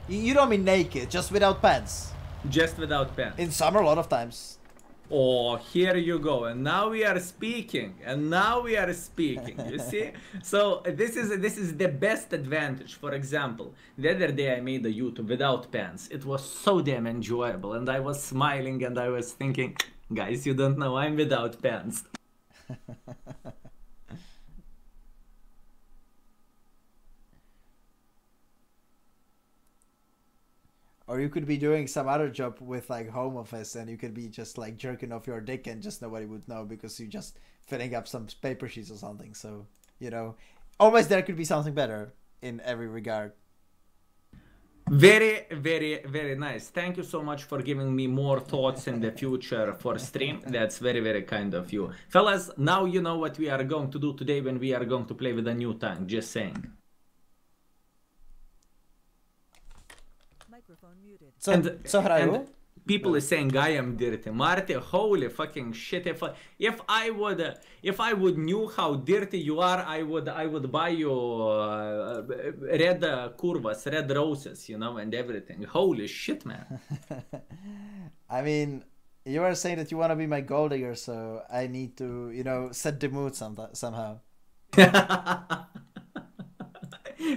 A: You don't mean naked, just without pants.
B: Just without pants.
A: In summer, a lot of times.
B: Oh, here you go, and now we are speaking, you see? So this is the best advantage. For example, the other day I made a YouTube without pants. It was so damn enjoyable, and I was smiling and I was thinking, guys, you don't know, I'm without pants.
A: Or you could be doing some other job with like home office and you could be just like jerking off your dick and just nobody would know because you just filling up some paper sheets or something. So, you know, always there could be something better in every regard.
B: Very, very, very nice. Thank you so much for giving me more thoughts in the future for stream. That's very, very kind of you. Fellas, now you know what we are going to do today when we are going to play with a new tank. Just saying.
A: So
B: people is saying I am dirty. Marty, holy fucking shit! If I would knew how dirty you are, I would buy you red curvas, red roses, you know, and everything. Holy shit, man!
A: I mean, you are saying that you want to be my gold digger, so I need to, you know, set the mood somehow.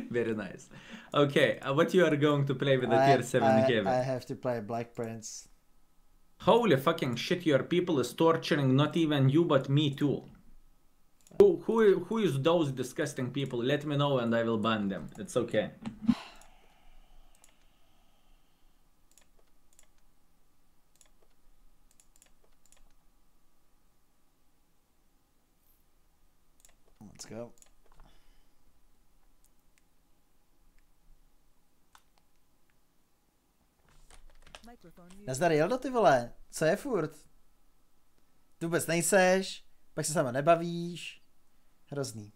B: Very nice. Okay, what you are going to play with the tier 7 Kevin?
A: I have to play Black Prince.
B: Holy fucking shit, your people is torturing not even you but me too. Who is those disgusting people? Let me know and I will ban them. It's okay.
A: Let's go. Nazdar Jeldo, ty vole, co je furt? Tu vůbec nejseš, pak se sama nebavíš. Hrozný.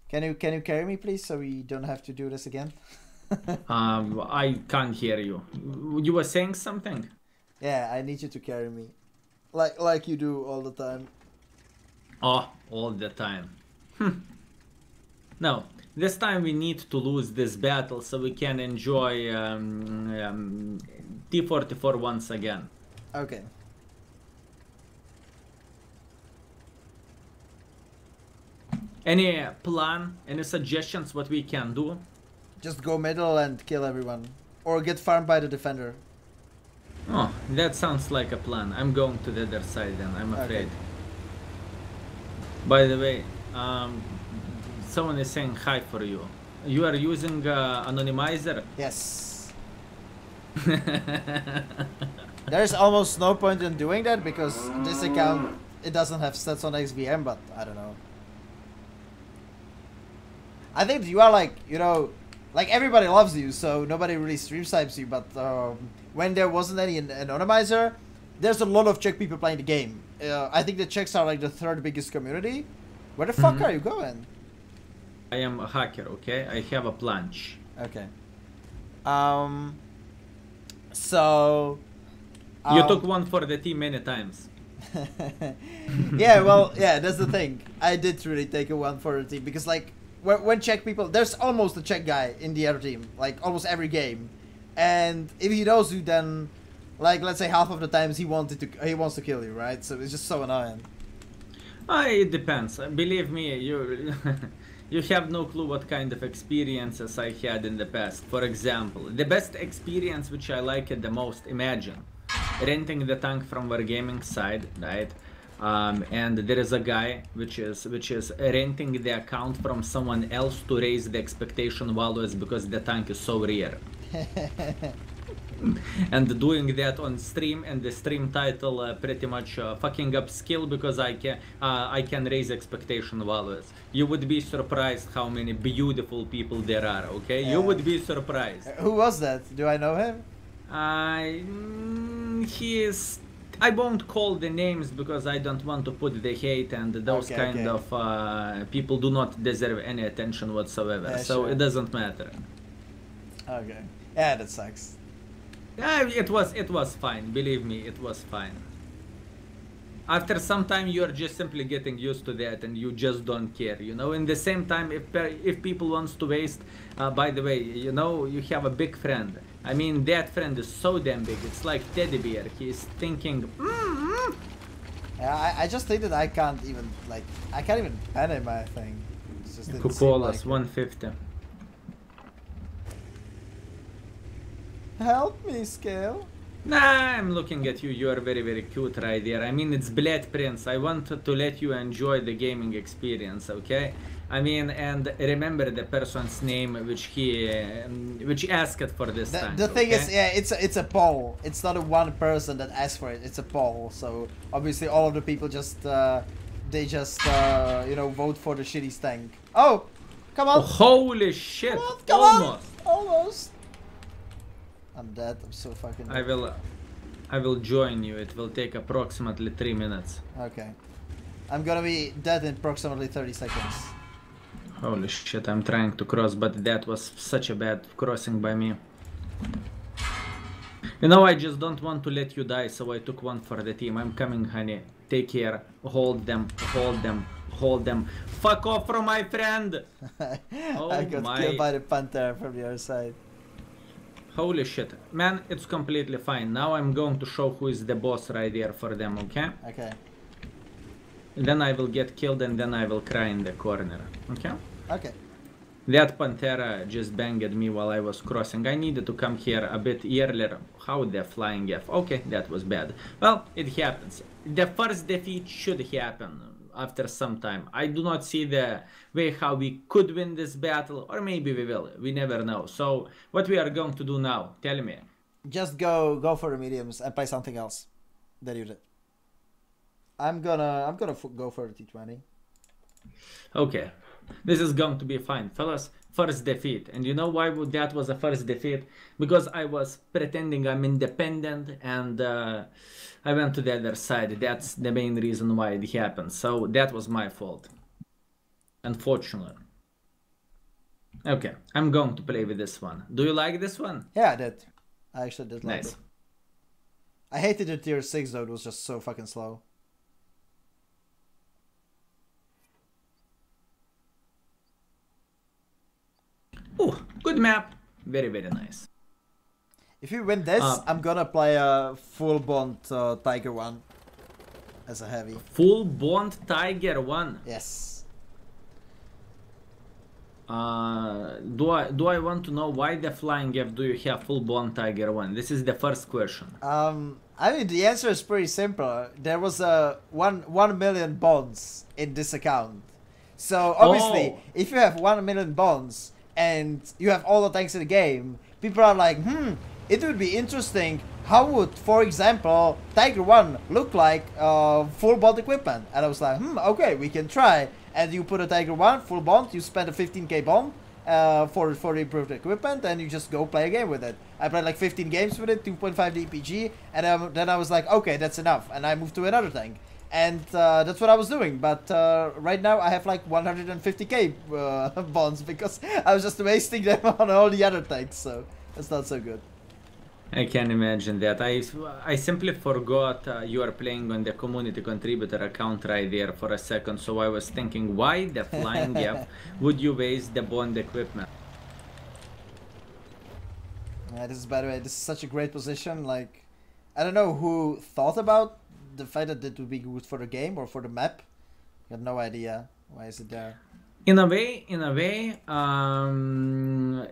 A: Can you carry me please so we don't have to do this again?
B: I can't hear you. You were saying something?
A: Yeah, I need you to carry me. Like you do all the time.
B: Oh, all the time. No. This time we need to lose this battle so we can enjoy T44 once again.
A: Okay.
B: Any plan? Any suggestions what we can do?
A: Just go middle and kill everyone. Or get farmed by the defender.
B: Oh, that sounds like a plan. I'm going to the other side then, I'm afraid.
A: Okay.
B: By the way, someone is saying hi for you. You are using anonymizer?
A: Yes. There's almost no point in doing that because this account it doesn't have stats on XVM, but I don't know. I think you are like, you know, like everybody loves you, so nobody really stream snipes you, but when there wasn't any anonymizer, there's a lot of Czech people playing the game. I think the Czechs are like the third biggest community. Where the fuck are you going?
B: I am a hacker, okay? I have a plunge.
A: Okay. So...
B: you took one for the team many times.
A: Yeah, well, yeah, that's the thing. I did really take a one for the team, because like, when Czech people... There's almost a Czech guy in the other team, like almost every game. And if he knows you, then... Like, let's say half of the times he wants to kill you, right? So it's just so annoying.
B: It depends. Believe me, you you have no clue what kind of experiences I had in the past. For example, the best experience which I like it the most, imagine renting the tank from Wargaming side, right? And there is a guy which is renting the account from someone else to raise the expectation values because the tank is so rare. And doing that on stream, and the stream title pretty much fucking up skill because I can raise expectation values. You would be surprised how many beautiful people there are, okay? You would be surprised.
A: Who was that? Do I know him?
B: He is... I won't call the names because I don't want to put the hate, and those kind of people do not deserve any attention whatsoever, so
A: sure.
B: It doesn't matter.
A: Okay. Yeah, that sucks.
B: It was fine, believe me, it was fine. After some time you're just simply getting used to that and you just don't care, you know. In the same time, if people wants to waste, by the way, you know, you have a big friend. I mean, that friend is so damn big, it's like teddy bear. He's thinking,
A: Yeah, I just think that I can't even pen in my thing. It's just
B: Cupolas, 150.
A: Help me, Scale.
B: Nah, I'm looking at you. You are very, very cute right there. I mean, it's Blade Prince. I want to let you enjoy the gaming experience, okay? I mean, and remember the person's name which asked for this time.
A: The thing is, yeah, it's a poll. It's not a one person that asked for it. It's a poll. So obviously, all of the people just you know, vote for the shitty stank. Oh, come on!
B: Oh, holy shit!
A: Come
B: Almost.
A: on. Almost. I'm dead. I'm so fucking dead.
B: I will join you. It will take approximately 3 minutes.
A: Okay. I'm gonna be dead in approximately 30 seconds.
B: Holy shit, I'm trying to cross, but that was such a bad crossing by me. You know, I just don't want to let you die, so I took one for the team. I'm coming, honey. Take care. Hold them. Hold them. Hold them. Fuck off from my friend! Oh,
A: I got killed by the Panther from the other side.
B: Holy shit. Man, it's completely fine. Now I'm going to show who is the boss right there for them, okay?
A: Okay.
B: And then I will get killed and then I will cry in the corner, okay?
A: Okay.
B: That Pantera just banged me while I was crossing. I needed to come here a bit earlier. How the flying F? Okay, that was bad. Well, it happens. The first defeat should happen after some time. I do not see the way how we could win this battle, or maybe we will. We never know. So, what we are going to do now? Tell me.
A: Just go for the mediums and play something else that you did. I'm gonna go for the T20.
B: Okay, this is going to be fine, fellas. First defeat, and you know why that was a first defeat? Because I was pretending I'm independent, and I went to the other side. That's the main reason why it happened. So that was my fault, unfortunately. Okay, I'm going to play with this one. Do you like this one?
A: Yeah, I did. I actually did like
B: Nice.
A: it. I hated the tier 6 though. It was just so fucking slow.
B: Oh, good map. Very, very nice.
A: If you win this, I'm gonna play a full bond Tiger 1 as a heavy.
B: Full Bond Tiger 1.
A: Yes.
B: Do I want to know why the flying F do you have Full Bond Tiger 1? This is the first question.
A: I mean, the answer is pretty simple. There was a 1 million bonds in this account. So obviously, if you have 1 million bonds and you have all the tanks in the game, people are like, it would be interesting. How would, for example, Tiger 1 look like full bond equipment? And I was like, okay, we can try. And you put a Tiger 1 full bond, you spend a 15k bond for the improved equipment, and you just go play a game with it. I played like 15 games with it, 2.5 DPG, and then I was like, okay, that's enough, and I moved to another tank. And that's what I was doing, but right now I have like 150k bonds because I was just wasting them on all the other tanks, so that's not so good.
B: I can imagine that. I simply forgot you are playing on the community contributor account right there for a second, so I was thinking, why the flying gap would you waste the bond equipment?
A: Yeah, this is, by the way, this is such a great position. Like, I don't know who thought about the fact that it would be good for the game or for the map. I have no idea. Why is it there?
B: In a way,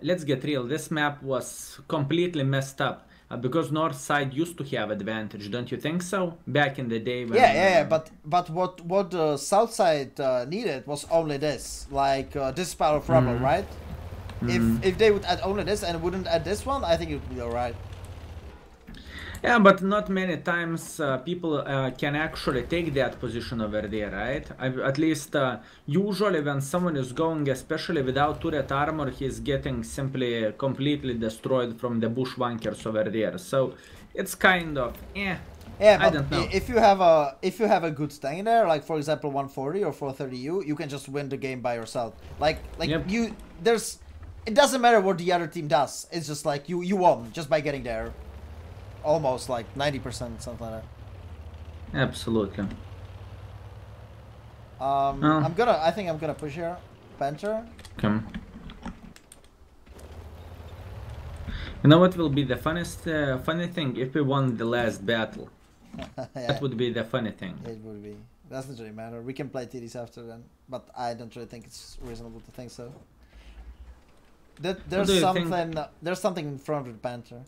B: let's get real. This map was completely messed up because north side used to have advantage, don't you think so? Back in the day. When,
A: yeah. But what the south side needed was only this, like this pile of rubble, right? If they would add only this and wouldn't add this one, I think it would be alright.
B: Yeah, but not many times people can actually take that position over there, right? At least usually when someone is going, especially without turret armor, he's getting simply completely destroyed from the bushwankers over there. So it's kind of, yeah, but I don't know.
A: If you have a good tank there, like for example 140 or 430U, you can just win the game by yourself. Like
B: yep.
A: It doesn't matter what the other team does. It's just like you won just by getting there. Almost like 90%, something like that.
B: Absolutely.
A: I think I'm gonna push here, Panther.
B: Come. You know what will be the funny thing if we won the last battle?
A: Yeah.
B: That would be the funny thing.
A: It would be. Doesn't really matter. We can play TDs after then, but I don't really think it's reasonable to think so. There's something in front of the Panther.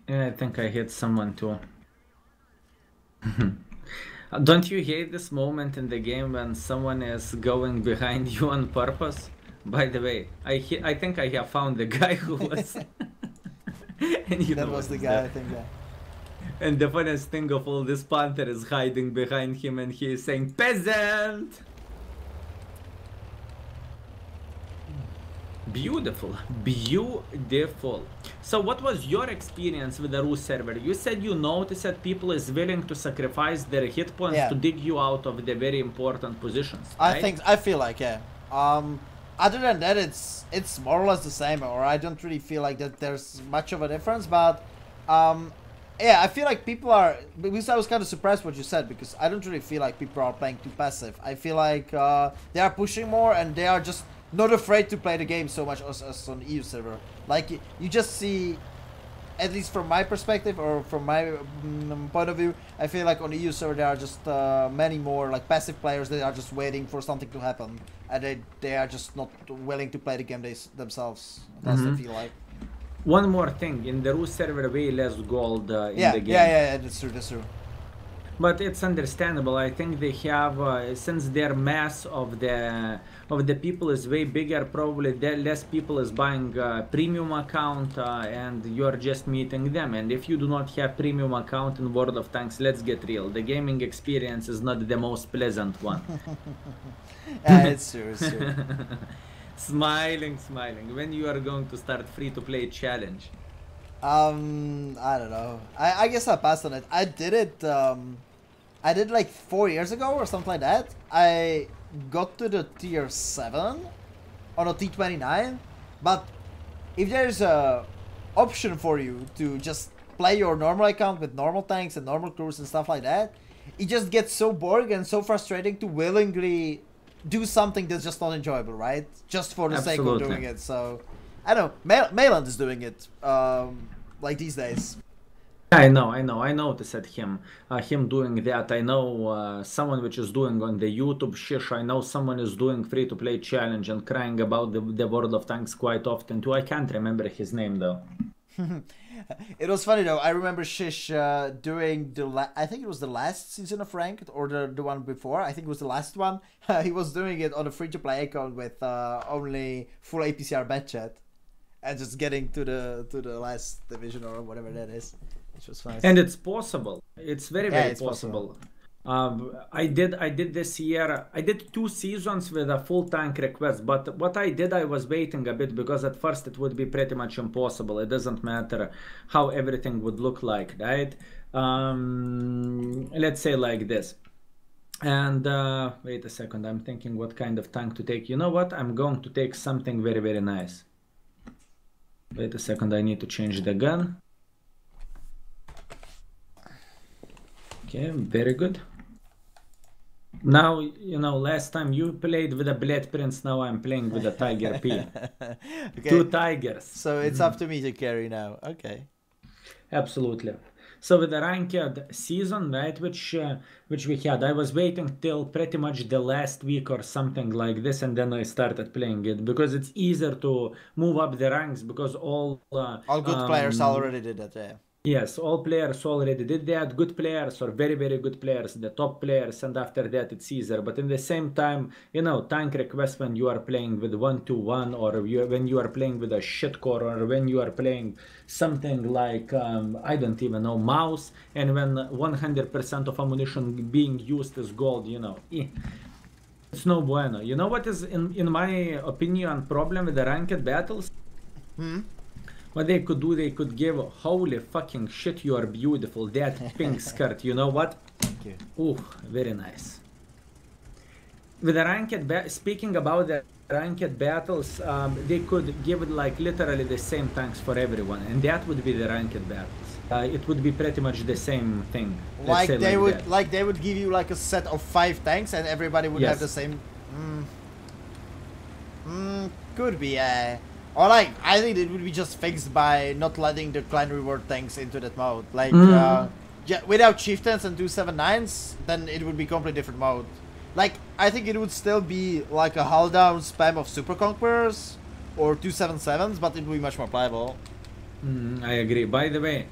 B: Yeah, I think I hit someone too. Don't you hate this moment in the game when someone is going behind you on purpose? By the way, I think I have found the guy who was... and
A: that was the guy, I think, yeah.
B: And the funniest thing of all, this Panther is hiding behind him and he is saying, "Peasant!" Beautiful, beautiful. So what was your experience with the Rus server? You said you noticed that people is willing to sacrifice their hit points to dig you out of the very important positions, right?
A: I feel like, yeah. Other than that, it's more or less the same, or I don't really feel like that there's much of a difference, but yeah, I feel like people are, because I was kind of surprised what you said, because I don't really feel like people are playing too passive. I feel like they are pushing more and they are just not afraid to play the game so much as on EU server. Like, you just see, at least from my perspective or from my point of view, I feel like on the EU server there are just many more like passive players that are just waiting for something to happen, and they are just not willing to play the game themselves. That's what I feel like.
B: One more thing, in the Rus server way less gold in the game.
A: Yeah, that's true.
B: But it's understandable. I think they have, since their mass of the people is way bigger, probably less people is buying premium account, and you're just meeting them. And if you do not have premium account in World of Tanks, let's get real, the gaming experience is not the most pleasant one.
A: Yeah, it's true.
B: Smiling. When you are going to start free-to-play challenge?
A: I don't know. I guess I passed on it. I did it. I did like 4 years ago or something like that. I got to the tier 7 on a T29, but if there's a option for you to just play your normal account with normal tanks and normal crews and stuff like that, it just gets so boring and so frustrating to willingly do something that's just not enjoyable, right? Just for the sake of doing it. So I don't know. Mayland is doing it like these days.
B: I know. I noticed him doing that. I know someone which is doing on the YouTube shish. I know someone is doing free-to-play challenge and crying about the World of Tanks quite often too. I can't remember his name though.
A: It was funny though. I remember Shish doing I think it was the last season of Ranked or the one before. I think it was the last one. He was doing it on a free-to-play account with only full APCR bed chat. and just getting to the last division or whatever that is, which was fun.
B: And it's possible. It's very
A: it's
B: possible. I did this year. I did 2 seasons with a full tank request, but what I did, I was waiting a bit because at first it would be pretty much impossible. It doesn't matter how everything would look like, right? Let's say like this. And wait a second, I'm thinking what kind of tank to take. You know what? I'm going to take something very, very nice. Wait a second, I need to change the gun. Okay, very good. Now, you know, last time you played with a Blade Prince, now I'm playing with a Tiger P.
A: Okay.
B: 2 tigers.
A: So it's up to me to carry now. Okay.
B: Absolutely. So with the ranked season, right, which we had, I was waiting till pretty much the last week or something like this, and then I started playing it because it's easier to move up the ranks because all
A: good players already did that. Yeah.
B: Yes, all players already did that. Good players or very, very good players, the top players, and after that it's easier. But in the same time, you know, tank requests when you are playing with 1-2-1 or when you are playing with a shitcore or when you are playing something like, I don't even know, mouse, and when 100% of ammunition being used is gold, you know. It's no bueno. You know what is, in my opinion, problem with the ranked battles? What they could do, they could give, holy fucking shit, you are beautiful, that pink skirt, you know what?
A: Thank you.
B: Ooh, very nice. With the ranked, speaking about the ranked battles, they could give like literally the same tanks for everyone, and that would be the ranked battles. It would be pretty much the same thing.
A: Like they would give you like a set of 5 tanks, and everybody would have the same. Could be. Or like, I think it would be just fixed by not letting the clan reward tanks into that mode. Like, without chieftains and 279s, then it would be completely different mode. Like, I think it would still be like a hull down spam of super conquerors or 277s, but it would be much more playable.
B: I agree. By the way,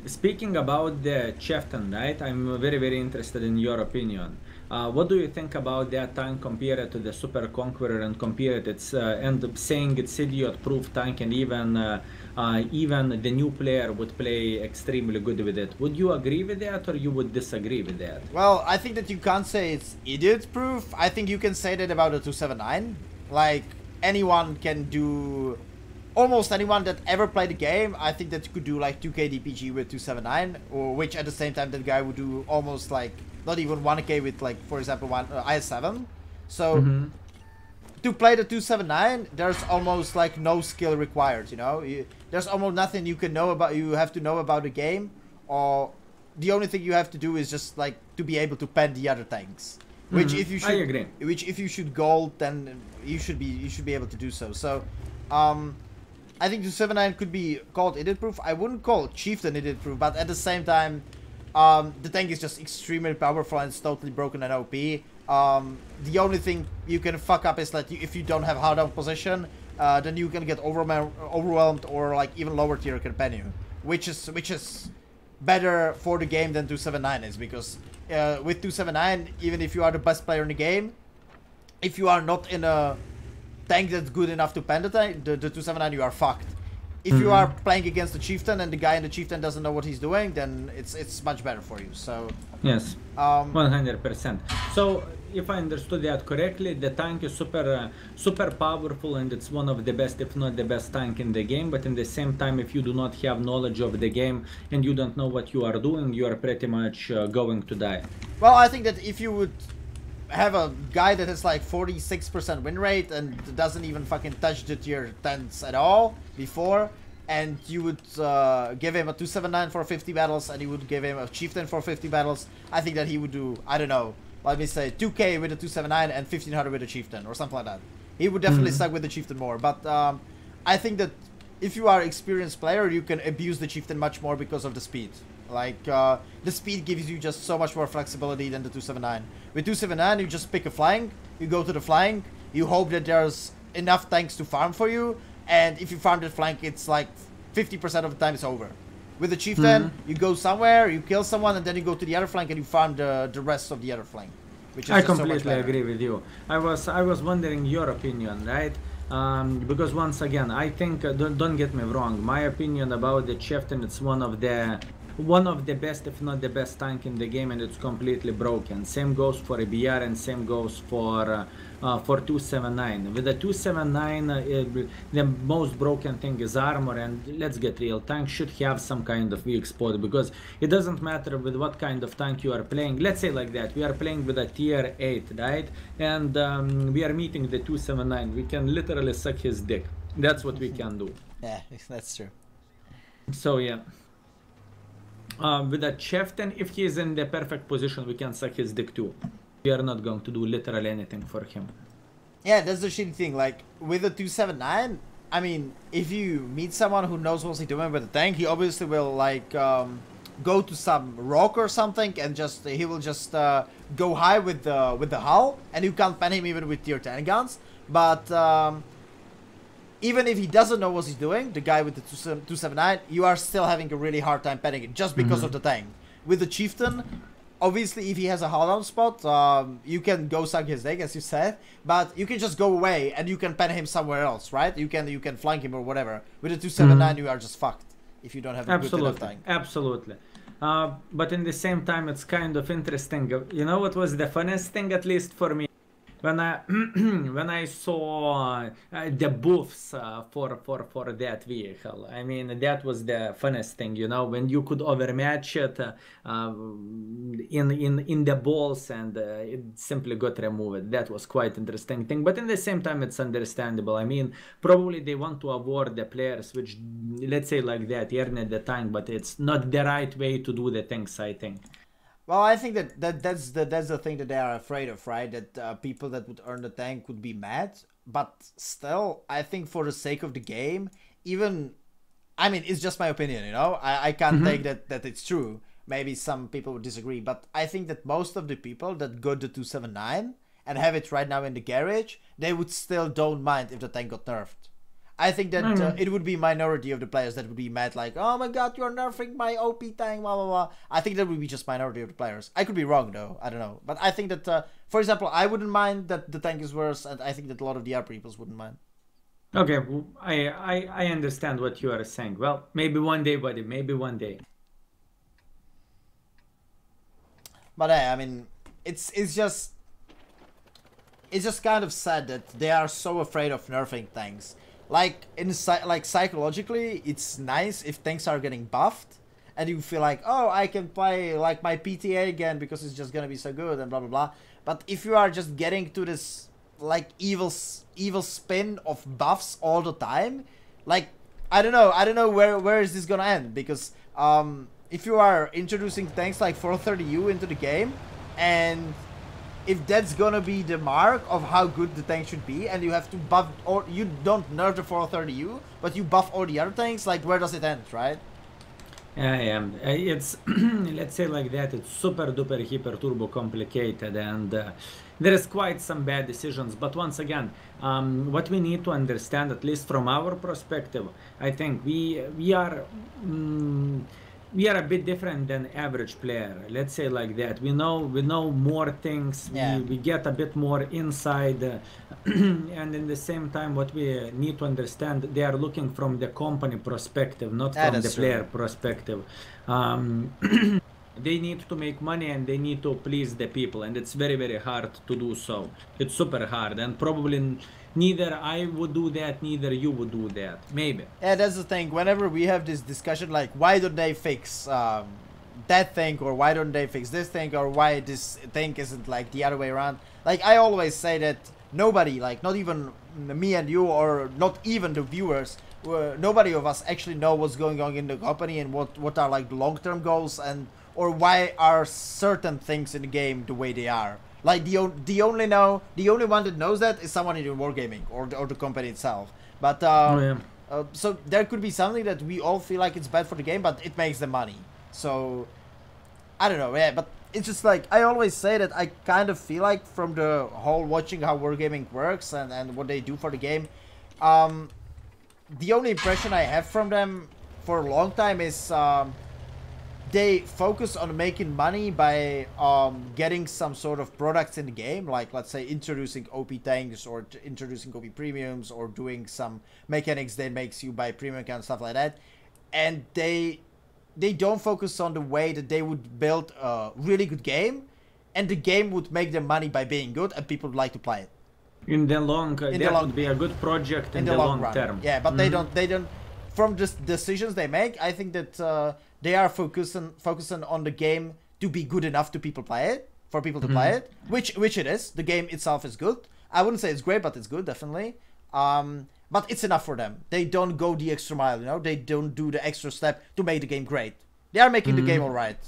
B: speaking about the chieftain, right? I'm very, very interested in your opinion. What do you think about that tank compared to the Super Conqueror and compared its and saying it's idiot-proof tank, and even the new player would play extremely good with it? Would you agree with that, or you would disagree with that?
A: Well, I think that you can't say it's idiot-proof. I think you can say that about the 279. Like, anyone can do... Almost anyone that ever played the game, I think that you could do like 2k DPG with 279, or which at the same time that guy would do almost like not even 1k with, like, for example, IS7. So to play the 279, there's almost like no skill required, you know. There's almost nothing you can know about. You have to know about the game, or the only thing you have to do is just like to be able to pen the other tanks. Which if you should,
B: I agree.
A: Which if you shoot gold, then you should be able to do so. So, I think 279 could be called idiot-proof. I wouldn't call Chieftain idiot-proof, but at the same time, the tank is just extremely powerful and it's totally broken and OP. The only thing you can fuck up is that if you don't have hard down position, then you can get overwhelmed, or like even lower tier can pen you, which is better for the game than 279 is, because with 279, even if you are the best player in the game, if you are not in a tank that's good enough to pen the 279, you are fucked. If you are playing against the chieftain and the guy in the chieftain doesn't know what he's doing, then it's much better for you. So
B: yes, 100%. So if I understood that correctly, the tank is super powerful, and it's one of the best, if not the best tank in the game. But in the same time, if you do not have knowledge of the game and you don't know what you are doing, you are pretty much going to die.
A: Well, I think that if you would have a guy that has like 46% win rate and doesn't even fucking touch the tier 10s at all before, and you would give him a 279 for 50 battles, and you would give him a chieftain for 50 battles, I think that he would do, I don't know, let me say 2k with a 279 and 1500 with a chieftain or something like that. He would definitely suck with the chieftain more, but I think that if you are an experienced player, you can abuse the chieftain much more because of the speed. Like, the speed gives you just so much more flexibility than the 279. With 279, you just pick a flank, you go to the flank, you hope that there's enough tanks to farm for you, and if you farm that flank, it's like 50% of the time it's over. With the chieftain, you go somewhere, you kill someone, and then you go to the other flank and you farm the rest of the other flank. Which is
B: I completely agree with you. I was wondering your opinion, right? Because once again, I think don't get me wrong, my opinion about the chieftain, it's one of the best, if not the best tank in the game, and it's completely broken. Same goes for a BR and same goes for 279. With the 279, the most broken thing is armor, and let's get real, tank should have some kind of weak spot, because it doesn't matter with what kind of tank you are playing. Let's say like that, we are playing with a tier 8, right? And we are meeting the 279. We can literally suck his dick. That's what we can do.
A: Yeah, that's true.
B: So yeah. With a chieftain, if he is in the perfect position, we can suck his dick too. We are not going to do literally anything for him.
A: Yeah, that's the shitty thing. Like, with the 279, I mean, if you meet someone who knows what he's doing with the tank, he obviously will, like, go to some rock or something, and he will just go high with the hull, and you can't pen him even with tier 10 guns. But even if he doesn't know what he's doing, the guy with the 279, you are still having a really hard time penning it just because of the tank. With the chieftain, obviously if he has a hull down spot, you can go suck his dick, as you said, but you can just go away and you can pen him somewhere else, right? You can flank him or whatever. With the 279, you are just fucked if you don't have a good enough tank.
B: Absolutely. But in the same time, it's kind of interesting. You know what was the funniest thing, at least for me? When I saw the buffs for that vehicle, I mean, that was the funniest thing, you know, when you could overmatch it in the balls, and it simply got removed. That was quite interesting thing, but in the same time, it's understandable. I mean, probably they want to award the players which, let's say like that, earned the tank, but it's not the right way to do the things, I think.
A: Well, I think that's the thing that they are afraid of, right? That people that would earn the tank would be mad. But still, I think for the sake of the game, even, I mean, it's just my opinion, you know? I can't take that it's true. Maybe some people would disagree. But I think that most of the people that got the 279 and have it right now in the garage, they would still don't mind if the tank got nerfed. I think that it would be minority of the players that would be mad, like, oh my god, you're nerfing my OP tank, blah, blah, blah. I think that would be just minority of the players. I could be wrong, though. I don't know. But I think that, for example, I wouldn't mind that the tank is worse, and I think that a lot of the other peoples wouldn't mind.
B: Okay, I understand what you are saying. Well, maybe one day, buddy. Maybe one day.
A: But I mean, it's just kind of sad that they are so afraid of nerfing tanks. Like psychologically, it's nice if tanks are getting buffed, and you feel like, oh, I can play like my PTA again because it's just gonna be so good and blah blah blah. But if you are just getting to this like evil spin of buffs all the time, like I don't know where is this gonna end, because if you are introducing tanks like 430U into the game, and if that's gonna be the mark of how good the tank should be, and you have to buff, or you don't nerf the 430U, but you buff all the other tanks, like where does it end, right?
B: Yeah, it's let's say like that, it's super duper hyper turbo complicated, and there is quite some bad decisions. But once again, what we need to understand, at least from our perspective, I think we are a bit different than average player, let's say like that. We know more things, we get a bit more inside, and in the same time, what we need to understand, they are looking from the company perspective, not from the player perspective. They need to make money and they need to please the people, and it's very, very hard to do so. It's super hard, and probably neither I would do that, neither you would do that. Maybe. Yeah,
A: that's the thing. Whenever we have this discussion, like, why don't they fix that thing, or why don't they fix this thing, or why this thing isn't like the other way around? Like, I always say that nobody, like, not even me and you, or not even the viewers, nobody of us actually know what's going on in the company, and what are like the long-term goals, and or why are certain things in the game the way they are. Like, the only one that knows that is someone in Wargaming or the company itself. But so there could be something that we all feel like it's bad for the game, but it makes them money. So I don't know, yeah. But it's just like, I always say that I kind of feel like, from the whole watching how Wargaming works and what they do for the game, the only impression I have from them for a long time is they focus on making money by getting some sort of products in the game, like let's say introducing OP tanks or introducing OP premiums or doing some mechanics that makes you buy premium and stuff like that, and they don't focus on the way that they would build a really good game, and the game would make them money by being good and people would like to play it.
B: In the long, that would be a good project in the long term.
A: Yeah, but they don't. From the decisions they make, I think that they are focusing on the game to be good enough to people play it, for people to play it, which it is. The game itself is good. I wouldn't say it's great, but it's good, definitely. But it's enough for them. They don't go the extra mile, you know. They don't do the extra step to make the game great. They are making the game all right.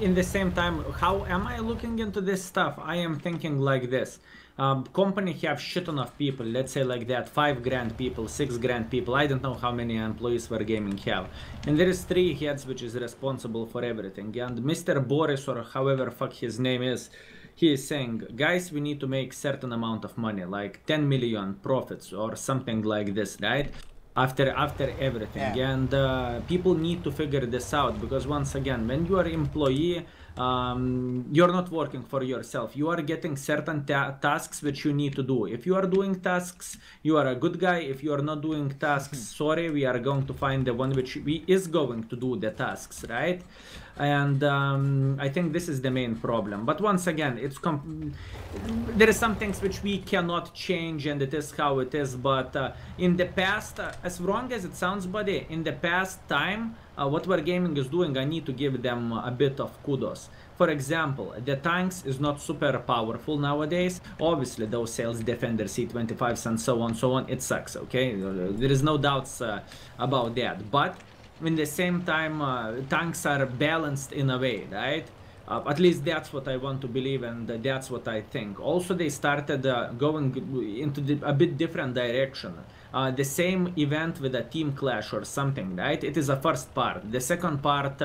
B: In the same time, how am I looking into this stuff? I am thinking like this. Company have shit ton of people, let's say like that, 5 grand people, 6 grand people, I don't know how many employees Wargaming have. And there is 3 heads which is responsible for everything. And Mr. Boris, or however fuck his name is, he is saying, guys, we need to make certain amount of money, like 10 million profits or something like this, right? After everything.
A: Yeah.
B: And people need to figure this out, because once again, when you are employee, you're not working for yourself. You are getting certain tasks which you need to do. If you are doing tasks, you are a good guy. If you are not doing tasks, sorry, we are going to find the one which is going to do the tasks, right? And I think this is the main problem. But once again, it's there are some things which we cannot change, and it is how it is. But in the past, as wrong as it sounds, buddy, in the past time, what Wargaming is doing, I need to give them a bit of kudos. For example, the tanks is not super powerful nowadays. Obviously, those sales defender C25s and so on, it sucks, okay? There is no doubts about that. But in the same time, tanks are balanced in a way, right? At least that's what I want to believe, and that's what I think. Also, they started going into a bit different direction. The same event with a team clash or something, right? It is a first part. The second part,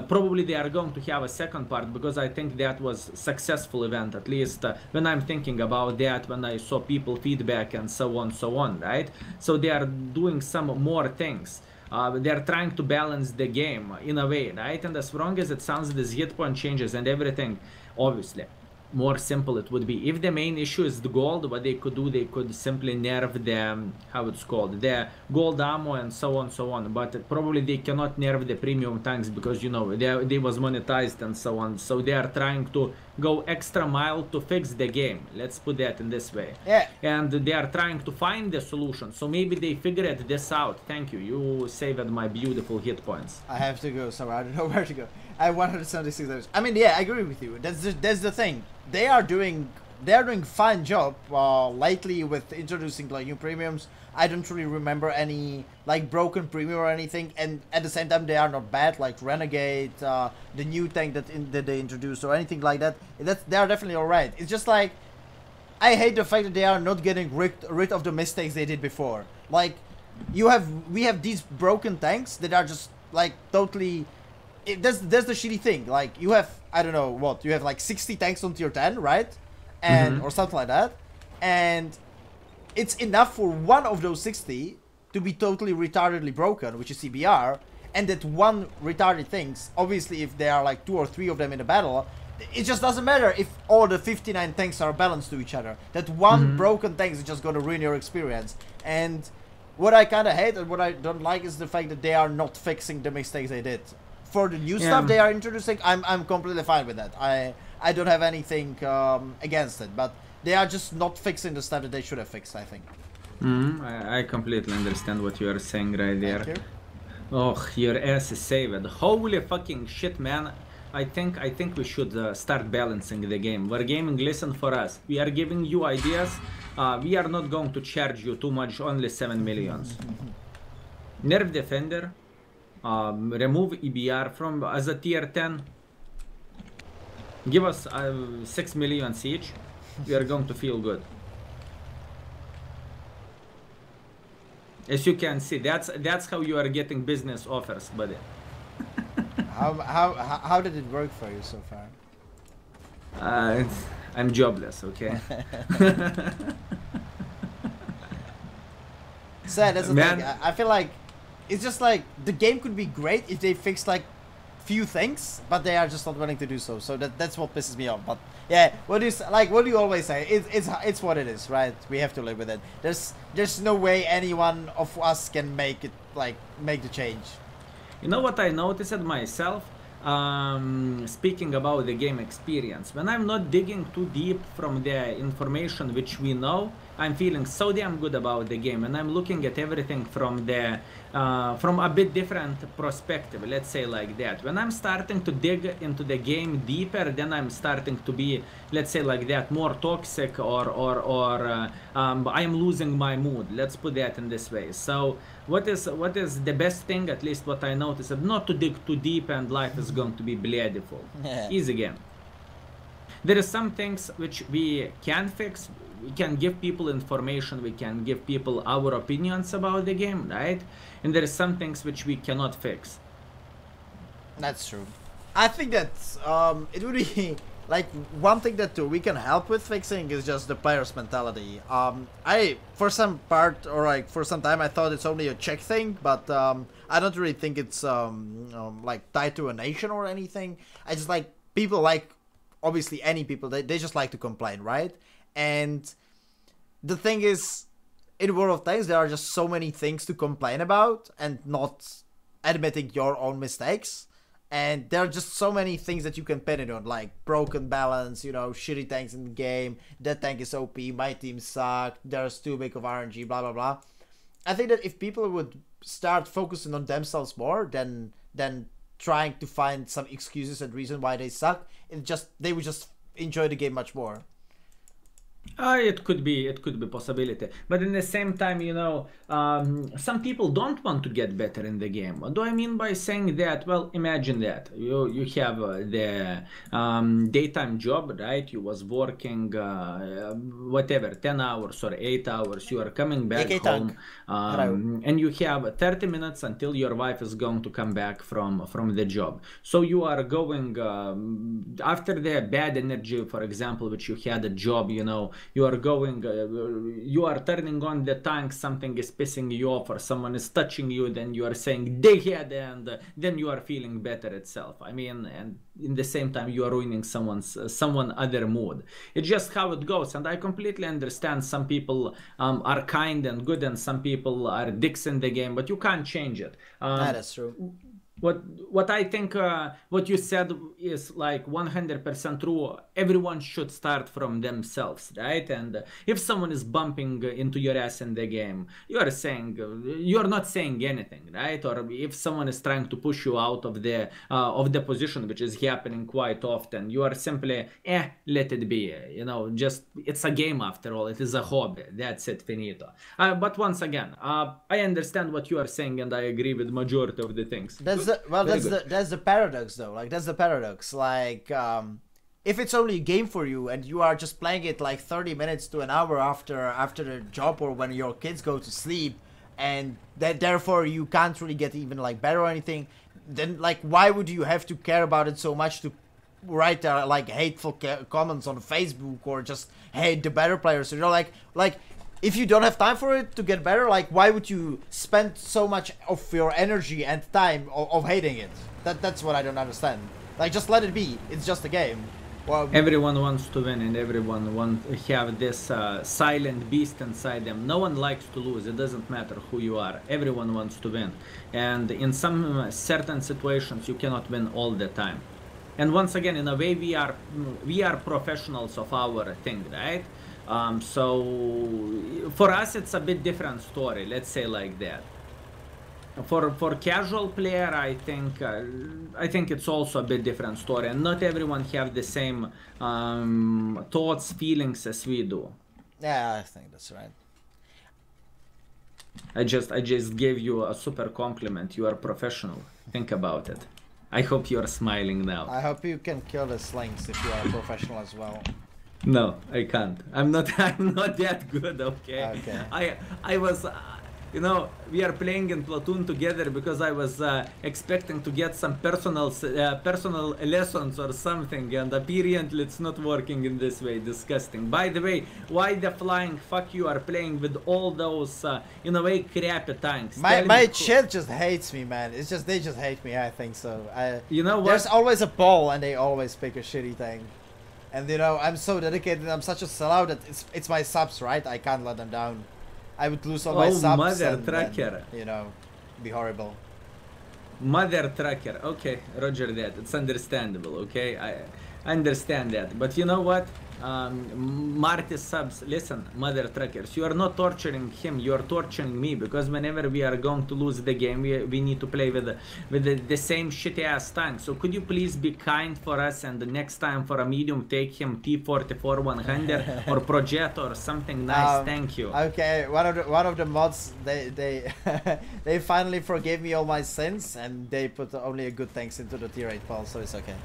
B: probably they are going to have a second part, because I think that was successful event, at least when I'm thinking about that, when I saw people feedback and so on, right? So they are doing some more things. They are trying to balance the game in a way, right? And as wrong as it sounds, this hit point changes and everything, obviously, more simple it would be. If the main issue is the gold, what they could do, they could simply nerf the, how it's called, the gold ammo and so on. But probably they cannot nerf the premium tanks, because, you know, they was monetized and so on. So they are trying to go extra mile to fix the game. Let's put that in this way.
A: Yeah.
B: And they are trying to find the solution. So maybe they figured this out. Thank you. You saved my beautiful hit points.
A: I have to go somewhere. I don't know where to go. I have 176. I mean, yeah, I agree with you. That's the thing. They are doing fine job lately with introducing like new premiums. I don't really remember any like broken premium or anything, and at the same time they are not bad, like Renegade, the new tank that they introduced or anything like that. They are definitely alright. It's just like I hate the fact that they are not getting rid of the mistakes they did before. Like we have these broken tanks that are just like totally. That's the shitty thing. Like you have, I don't know what, you have like 60 tanks on tier 10, right? And or something like that, and it's enough for one of those 60 to be totally retardedly broken, which is CBR, and that one retarded things, obviously if there are like 2 or 3 of them in a battle, it just doesn't matter if all the 59 tanks are balanced to each other. That one broken tank is just gonna ruin your experience. And what I kinda hate and what I don't like is the fact that they are not fixing the mistakes they did. For the new stuff they are introducing, I'm completely fine with that. I don't have anything against it, but they are just not fixing the stuff that they should have fixed, I think.
B: I completely understand what you are saying right there.
A: Thank you.
B: Oh, your ass is saved. Holy fucking shit, man. I think we should start balancing the game. Wargaming, listen for us. We are giving you ideas. We are not going to charge you too much, only 7 millions. Nerf Defender. Remove EBR from as a tier 10. Give us 6 million each. We are going to feel good. As you can see, that's how you are getting business offers, buddy.
A: How did it work for you so far?
B: I'm jobless, okay.
A: Sad, that's the thing. I feel like it's just like the game could be great if they fix like few things, but they are just not willing to do so. So that's what pisses me off. But yeah, what do you always say? It's what it is, right? We have to live with it. There's no way any one of us can make the change.
B: You know what I noticed myself? Speaking about the game experience, when I'm not digging too deep from the information which we know, I'm feeling so damn good about the game, and I'm looking at everything from the from a bit different perspective, let's say like that. When I'm starting to dig into the game deeper, then I'm starting to be, let's say like that, more toxic, or I'm losing my mood. Let's put that in this way. So what is the best thing, at least what I noticed, not to dig too deep and life is going to be beautiful.
A: Yeah.
B: Easy game. There is some things which we can fix. We can give people information, we can give people our opinions about the game, right? And there is some things which we cannot fix.
A: That's true. I think that it would be like one thing that we can help with fixing is just the player's mentality. For some part, or like for some time, I thought it's only a Czech thing, but I don't really think it's like tied to a nation or anything. I just like people, like obviously any people, they just like to complain, right? And the thing is, in World of Tanks, there are just so many things to complain about and not admitting your own mistakes. And there are just so many things that you can pin it on, like broken balance, you know, shitty tanks in the game, that tank is OP, my team sucked, there's too big of RNG, blah, blah, blah. I think that if people would start focusing on themselves more than trying to find some excuses and reason why they suck, they would just enjoy the game much more.
B: It could be possibility, but in the same time, you know, some people don't want to get better in the game. What do I mean by saying that? Well, imagine that you have the daytime job, right? You was working whatever, 10 hours or 8 hours. You are coming back home, and you have 30 minutes until your wife is going to come back from the job. So you are going after the bad energy, for example, which you had a job, you know. You are going, you are turning on the tank, something is pissing you off, or someone is touching you, then you are saying dickhead, and then you are feeling better itself. I mean, and in the same time you are ruining someone other mood. It's just how it goes, and I completely understand some people are kind and good, and some people are dicks in the game, but you can't change it.
A: That is true.
B: What I think what you said is like 100% true. Everyone should start from themselves, right? And if someone is bumping into your ass in the game, you are not saying anything, right? Or if someone is trying to push you out of the position, which is happening quite often, you are simply let it be. You know, just it's a game after all. It is a hobby. That's it, finito. But once again, I understand what you are saying, and I agree with majority of the things.
A: That's the paradox, though. Like, that's the paradox. Like, if it's only a game for you and you are just playing it like 30 minutes to an hour after the job or when your kids go to sleep, and that therefore you can't really get even like better or anything, then like why would you have to care about it so much to write like hateful comments on Facebook or just hate the better players? You know, like. If you don't have time for it to get better, like why would you spend so much of your energy and time of hating it? That's what I don't understand. Like, just let it be. It's just a game. Well,
B: everyone wants to win, and everyone wants to have this silent beast inside them. No one likes to lose. It doesn't matter who you are. Everyone wants to win, and in some certain situations you cannot win all the time. And once again, in a way, we are professionals of our thing, right? So for us it's a bit different story, let's say like that. For casual player, I think it's also a bit different story, and not everyone have the same thoughts, feelings as we do.
A: Yeah, I think that's right.
B: I just gave you a super compliment. You are professional. Think about it. I hope you are smiling now.
A: I hope you can kill the slings if you are a professional as well.
B: No, I can't. I'm not that good, okay?
A: Okay.
B: you know, we are playing in Platoon together because I was expecting to get some personal lessons or something, and apparently it's not working in this way. Disgusting. By the way, why the flying fuck you are playing with all those in a way crappy tanks?
A: My chat just hates me, man. It's just they just hate me. I think so.
B: You know what?
A: There's always a ball, and they always pick a shitty thing. And you know, I'm so dedicated. I'm such a sellout that it's my subs, right? I can't let them down. I would lose all my subs.
B: Mother trucker.
A: You know, be horrible.
B: Mother trucker. Okay, Roger that. It's understandable. Okay, I understand that. But you know what? Marty subs, listen, mother truckers, you are not torturing him, you are torturing me, because whenever we are going to lose the game, we need to play with the same shitty ass tank. So could you please be kind for us, and the next time for a medium take him T44-100 or Project or something nice. Thank you.
A: Okay, one of the mods, they they finally forgave me all my sins, and they put only a good thanks into the tier 8 poll, so it's okay.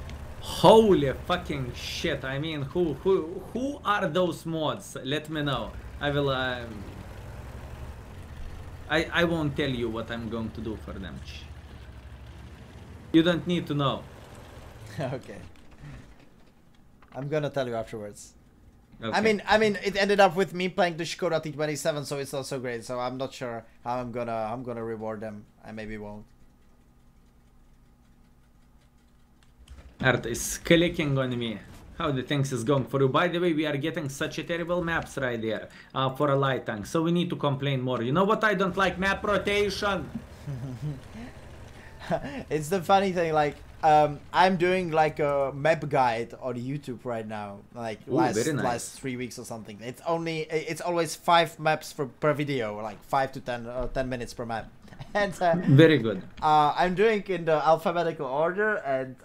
B: Holy fucking shit! I mean, who are those mods? Let me know. I will. I won't tell you what I'm going to do for them. You don't need to know.
A: Okay. I'm gonna tell you afterwards.
B: Okay.
A: I mean, it ended up with me playing the Skoda T27, so it's also great. So I'm not sure how I'm gonna reward them. I maybe won't.
B: Art is clicking on me. How the things is going for you. By the way, we are getting such a terrible maps right there for a light tank. So we need to complain more. You know what? I don't like map rotation.
A: It's the funny thing, like I'm doing like a map guide on YouTube right now, like last 3 weeks or something. It's always 5 maps per video, like 5 to 10 minutes per map. And
B: very good.
A: I'm doing in the alphabetical order, and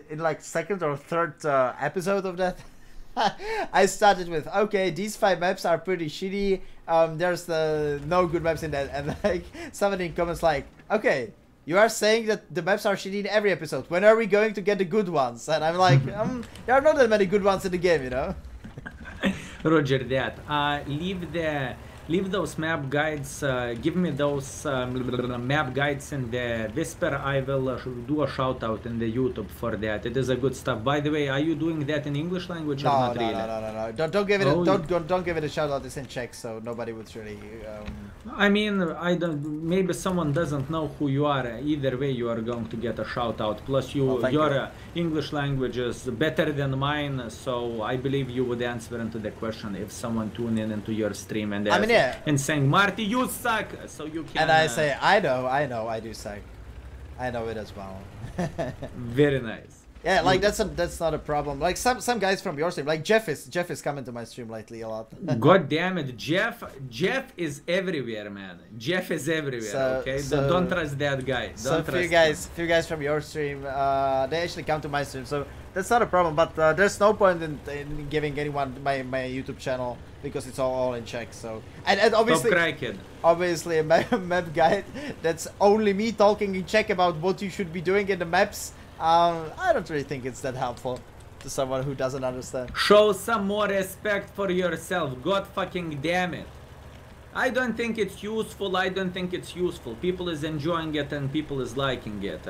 A: in like 2nd or 3rd episode of that, I started with, okay, these 5 maps are pretty shitty. There's no good maps in that, and like somebody in comments like, okay, you are saying that the maps are shitty in every episode. When are we going to get the good ones? And I'm like, there are not that many good ones in the game, you know.
B: Roger that. Leave those map guides, give me those map guides in the Whisper. I will do a shout out in the YouTube for that. It is a good stuff. By the way, are you doing that in English language or not really?
A: No. Don't give it don't give it a shout out. It's in Czech, so nobody would really.
B: I mean, I don't. Maybe someone doesn't know who you are. Either way, you are going to get a shout out. Plus, your English language is better than mine, so I believe you would answer into the question if someone tuned in into your stream and. And saying, Marty, you suck, so you can.
A: And I say, I know, I do suck. I know it as well.
B: Very nice.
A: Yeah, like that's not a problem. Like some guys from your stream, like Jeff is coming to my stream lately a lot.
B: God damn it, Jeff is everywhere, man. Jeff is everywhere. Okay, don't trust that guy. Don't trust
A: few guys from your stream, they actually come to my stream, so that's not a problem. But there's no point in giving anyone my YouTube channel because it's all in Czech. So and obviously a map guide that's only me talking in Czech about what you should be doing in the maps. I don't really think it's that helpful to someone who doesn't understand.
B: Show some more respect for yourself. God fucking damn it. I don't think it's useful. People is enjoying it and people is liking it.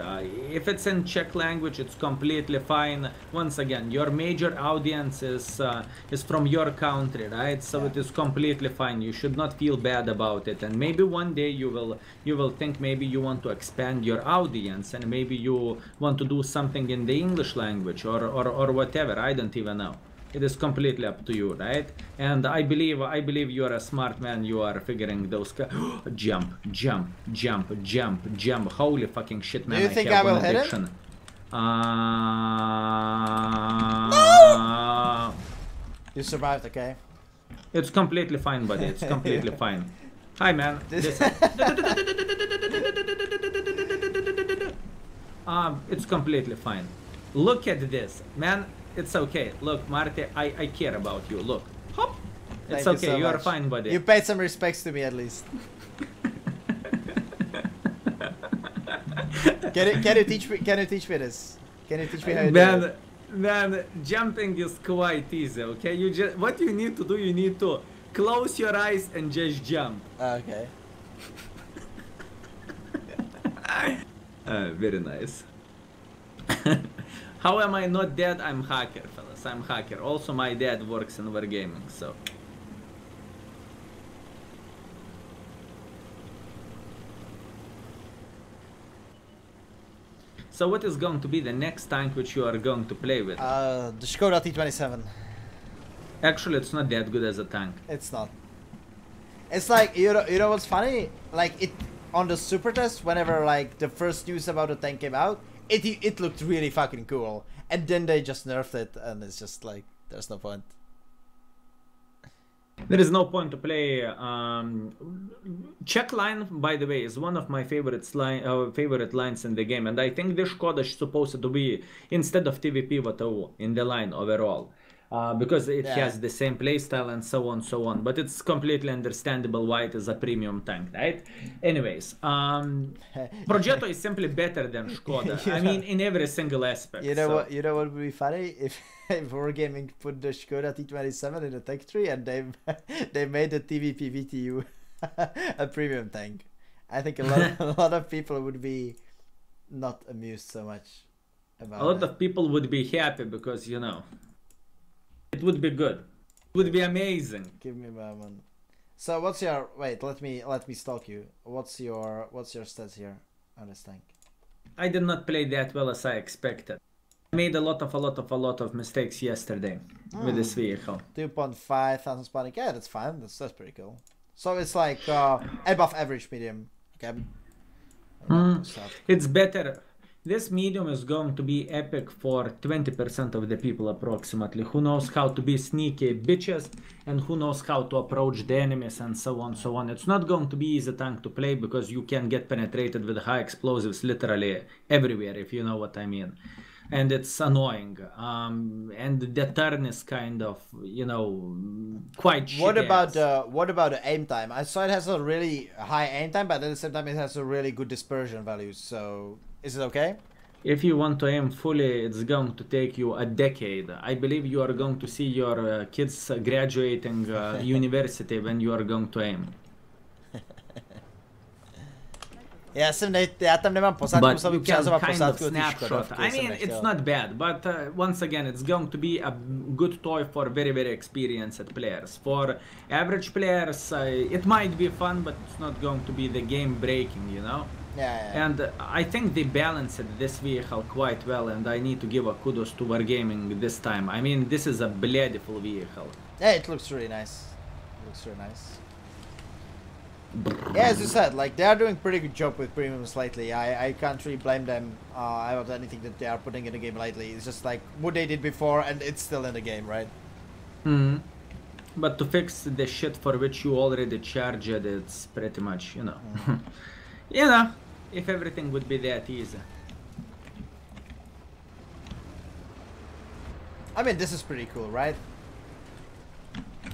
B: If it's in Czech language, it's completely fine. Once again, your major audience is from your country, right? So yeah. It is completely fine. You should not feel bad about it. And maybe one day you will think maybe you want to expand your audience and maybe you want to do something in the English language or whatever. I don't even know. It is completely up to you, right? And I believe you are a smart man. You are figuring those jump. Holy fucking shit, man!
A: Do you think I will hit it?
B: No!
A: You survived, okay?
B: It's completely fine, buddy. It's completely fine. Hi, man. It's completely fine. Look at this, man. It's okay. Look, Marty, I care about you. Look. Hop. It's okay. You are fine, buddy.
A: You paid some respects to me at least. Can you teach me this? Can you teach me how to do it?
B: Man, jumping is quite easy, okay? What you need to do, you need to close your eyes and just jump.
A: Okay.
B: Very nice. How am I not dead? I'm hacker, fellas. I'm hacker. Also, my dad works in wargaming, so. So what is going to be the next tank which you are going to play with?
A: The Skoda T27.
B: Actually, it's not that good as a tank.
A: It's not. It's like, you know what's funny? Like, it on the super test, whenever like the first news about the tank came out, it looked really fucking cool. And then they just nerfed it, and it's just like, there's no point.
B: There is no point to play. Check line, by the way, is one of my favorite lines in the game, and I think this Skoda is supposed to be instead of TVP VTU in the line overall, because it has the same playstyle and so on. But it's completely understandable why it is a premium tank, right? Anyways, Progetto is simply better than Skoda. I mean, in every single aspect.
A: You know what? You know what would be funny if Wargaming put the Skoda T27 in the tech tree and they made the TVP VTU a premium tank. I think a lot of people would be not amused so much about
B: a lot of people would be happy because, you know, it would be good. It would be amazing.
A: Give me a moment. So what's your let me stalk you. What's your stats here on this tank?
B: I did not play that well as I expected. I made a lot of mistakes yesterday with this vehicle.
A: 2.5 thousand spawning. Yeah, that's fine. That's pretty cool. So it's like above average medium. Okay.
B: It's better. This medium is going to be epic for 20% of the people approximately, who knows how to be sneaky bitches and who knows how to approach the enemies and so on. It's not going to be easy tank to play because you can get penetrated with high explosives literally everywhere, if you know what I mean. And it's annoying. And the turn is kind of, you know, quite shit.
A: What about the aim time? I saw it has a really high aim time, but at the same time it has a really good dispersion value. So is it okay?
B: If you want to aim fully, it's going to take you a decade. I believe you are going to see your kids graduating university when you are going to aim.
A: Já tam nemám posádku,
B: but you can kind of snapshot. I mean, it's not bad, but once again, it's going to be a good toy for very experienced players. For average players, it might be fun, but it's not going to be the game breaking, you know?
A: Yeah.
B: And I think they balanced this vehicle quite well, and I need to give a kudos to Wargaming this time. I mean, this is a beautiful vehicle.
A: Yeah, it looks really nice. Yeah, as you said, like, they are doing pretty good job with premiums lately. I can't really blame them about anything that they are putting in the game lately. It's just like what they did before, and it's still in the game, right?
B: But to fix the shit for which you already charged, it's pretty much, you know. You know, if everything would be that easy.
A: I mean, this is pretty cool, right?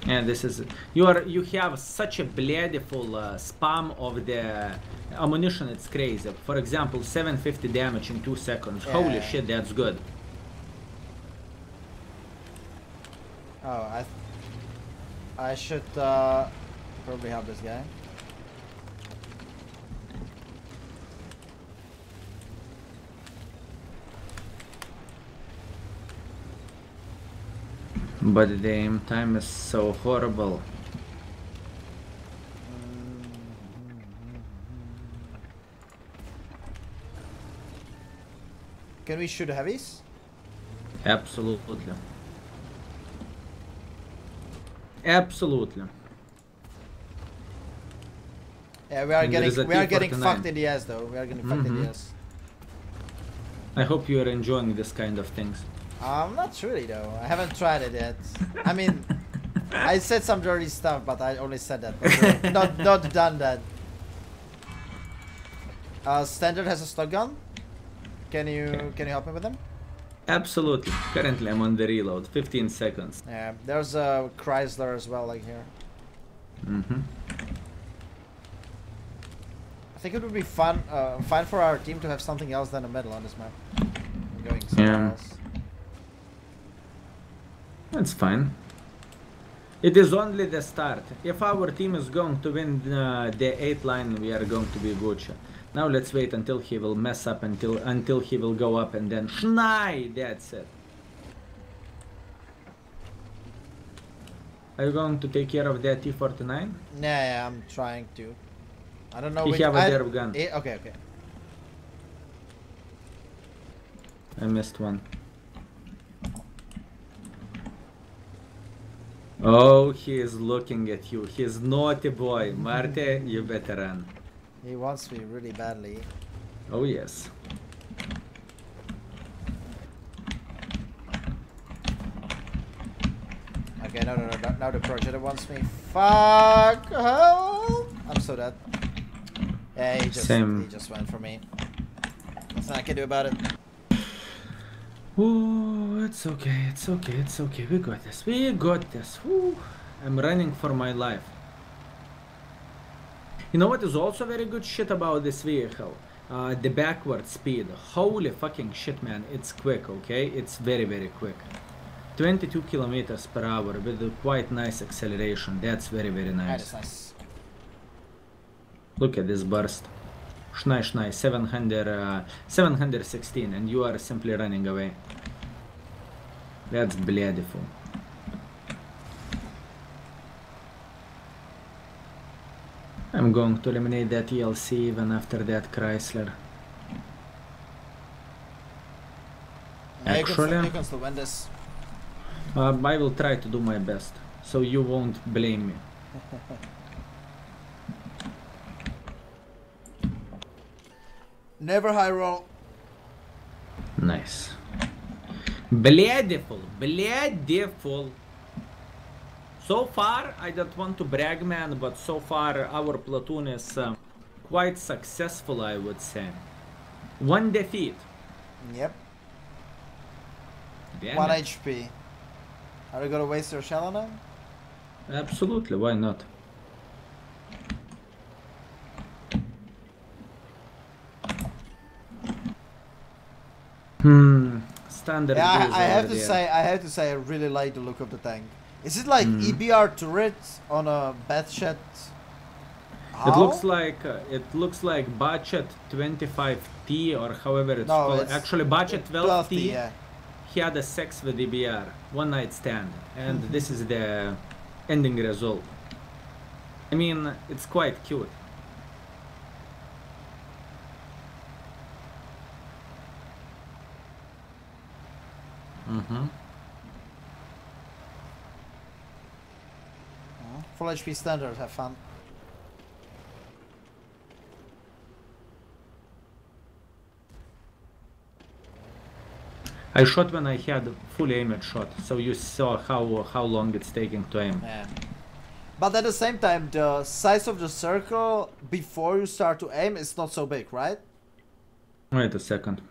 B: And this is you have such a beautiful spam of the ammunition. It's crazy. For example, 750 damage in 2 seconds. Yeah. Holy shit, that's good.
A: Oh, I should probably help this guy.
B: But the aim time is so horrible.
A: Can we shoot heavies?
B: Absolutely.
A: Yeah, we are getting fucked in the ass though. We are getting fucked in the ass.
B: I hope you are enjoying this kind of things.
A: Not really though. I haven't tried it yet. I mean, I said some dirty stuff, but I only said that. Not done that. Standard has a stock gun. Can you help me with them?
B: Absolutely. Currently I'm on the reload. 15 seconds.
A: Yeah, there's a Chrysler as well, like here. I think it would be fun for our team to have something else than a medal on this map. Going somewhere else.
B: That's fine. It is only the start. If our team is going to win the 8th line, we are going to be Gucci. Now let's wait until he will mess up, until he will go up, and then Schnei! That's it. Are you going to take care of that T-49?
A: Yeah, I'm trying to. I don't know
B: You
A: which...
B: have a derp gun.
A: Okay, okay.
B: I missed one. Oh, he is looking at you. He's naughty boy. Marte, you better run.
A: He wants me really badly.
B: Oh, yes.
A: Okay, no, now the projector wants me. Fuck! Help! I'm so dead. Yeah, he just went for me. Nothing I can do about it.
B: Oh, it's okay, it's okay, it's okay. We got this. We got this. Woo. I'm running for my life. You know what is also very good shit about this vehicle? The backward speed. Holy fucking shit, man. It's quick, okay? It's very, very quick. 22 kilometers per hour with a quite nice acceleration. That's very, very nice.
A: That is nice.
B: Look at this burst. Schnei, schnei, 716, and you are simply running away. That's beautiful. I'm going to eliminate that ELC even after that Chrysler. Actually,
A: you can still win this.
B: I will try to do my best, so you won't blame me.
A: Never high roll.
B: Nice. Beautiful, beautiful. So far, I don't want to brag, man, but so far our platoon is quite successful, I would say. One defeat.
A: Yep.
B: Damn
A: 1
B: it.
A: HP. Are you gonna waste your shell on him?
B: Absolutely, why not? Standard.
A: Yeah,
B: is
A: I have to
B: already-
A: say, I really like the look of the tank. Is it like EBR turret on a batchet?
B: It looks like budget 25T or however it's called.
A: It's
B: Actually, budget 12T.
A: yeah.
B: He had a sex with EBR, one night stand, and this is the ending result. I mean, it's quite cute.
A: Full HP standard, have fun.
B: I shot when I had full aim at shot, so you saw how long it's taking to aim.
A: Yeah. But at the same time, the size of the circle before you start to aim is not so big, right?
B: Wait a second.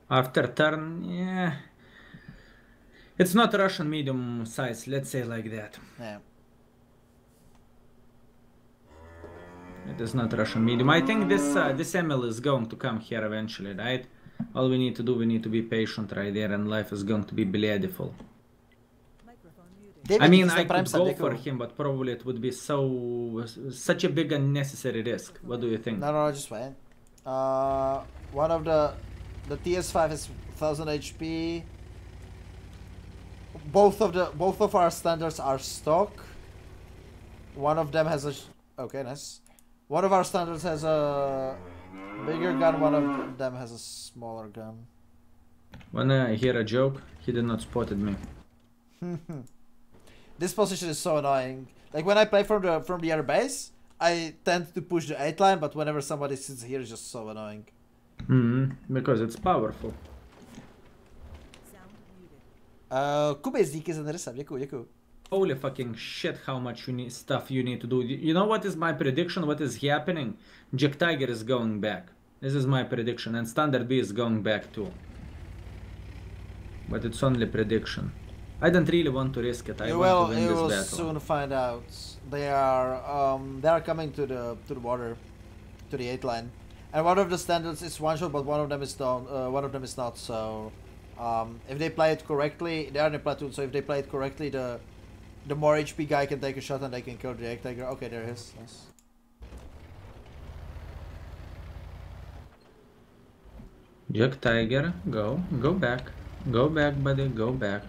B: After turn, yeah. It's not Russian medium size, let's say like that.
A: Yeah.
B: It is not Russian medium. I think this ML is going to come here eventually, right? All we need to do, we need to be patient right there, and life is going to be beautiful. I mean, I could go for him, but probably it would be such a big unnecessary risk. What do you think?
A: No, just wait. One of the TS5 is 1000 HP. Both of our standards are stock. One of them has a okay, nice. One of our standards has a bigger gun. One of them has a smaller gun.
B: When I hear a joke, he did not spotted me.
A: This position is so annoying. Like when I play from the air base, I tend to push the 8 line, but whenever somebody sits here, it's just so annoying.
B: Because it's powerful.
A: Kubis, díky za resub, děkuji.
B: Holy fucking shit, how much stuff you need to do. You know what is my prediction? What is happening? Jack Tiger is going back. This is my prediction, and Standard B is going back too. But it's only prediction. I don't really want to risk it. I want to win this battle.
A: You will soon find out. They are coming to the border, to the 8 line, and one of the standards is one shot, but one of them is down. One of them is not. So, if they play it correctly, they are in a platoon. So if they play it correctly, the more HP guy can take a shot and they can kill the egg tiger. Okay, there he is. Nice.
B: Jack Tiger, go back. Go back, buddy, go back.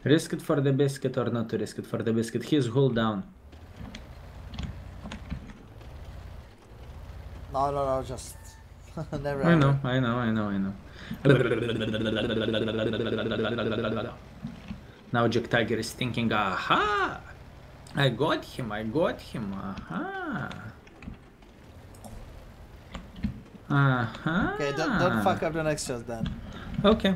B: Risk it for the biscuit or not to risk it for the biscuit. He's hull down.
A: No, just never.
B: I know. Now Jack Tiger is thinking, aha! I got him, aha! Aha!
A: Okay, don't fuck up the next shot then.
B: Okay.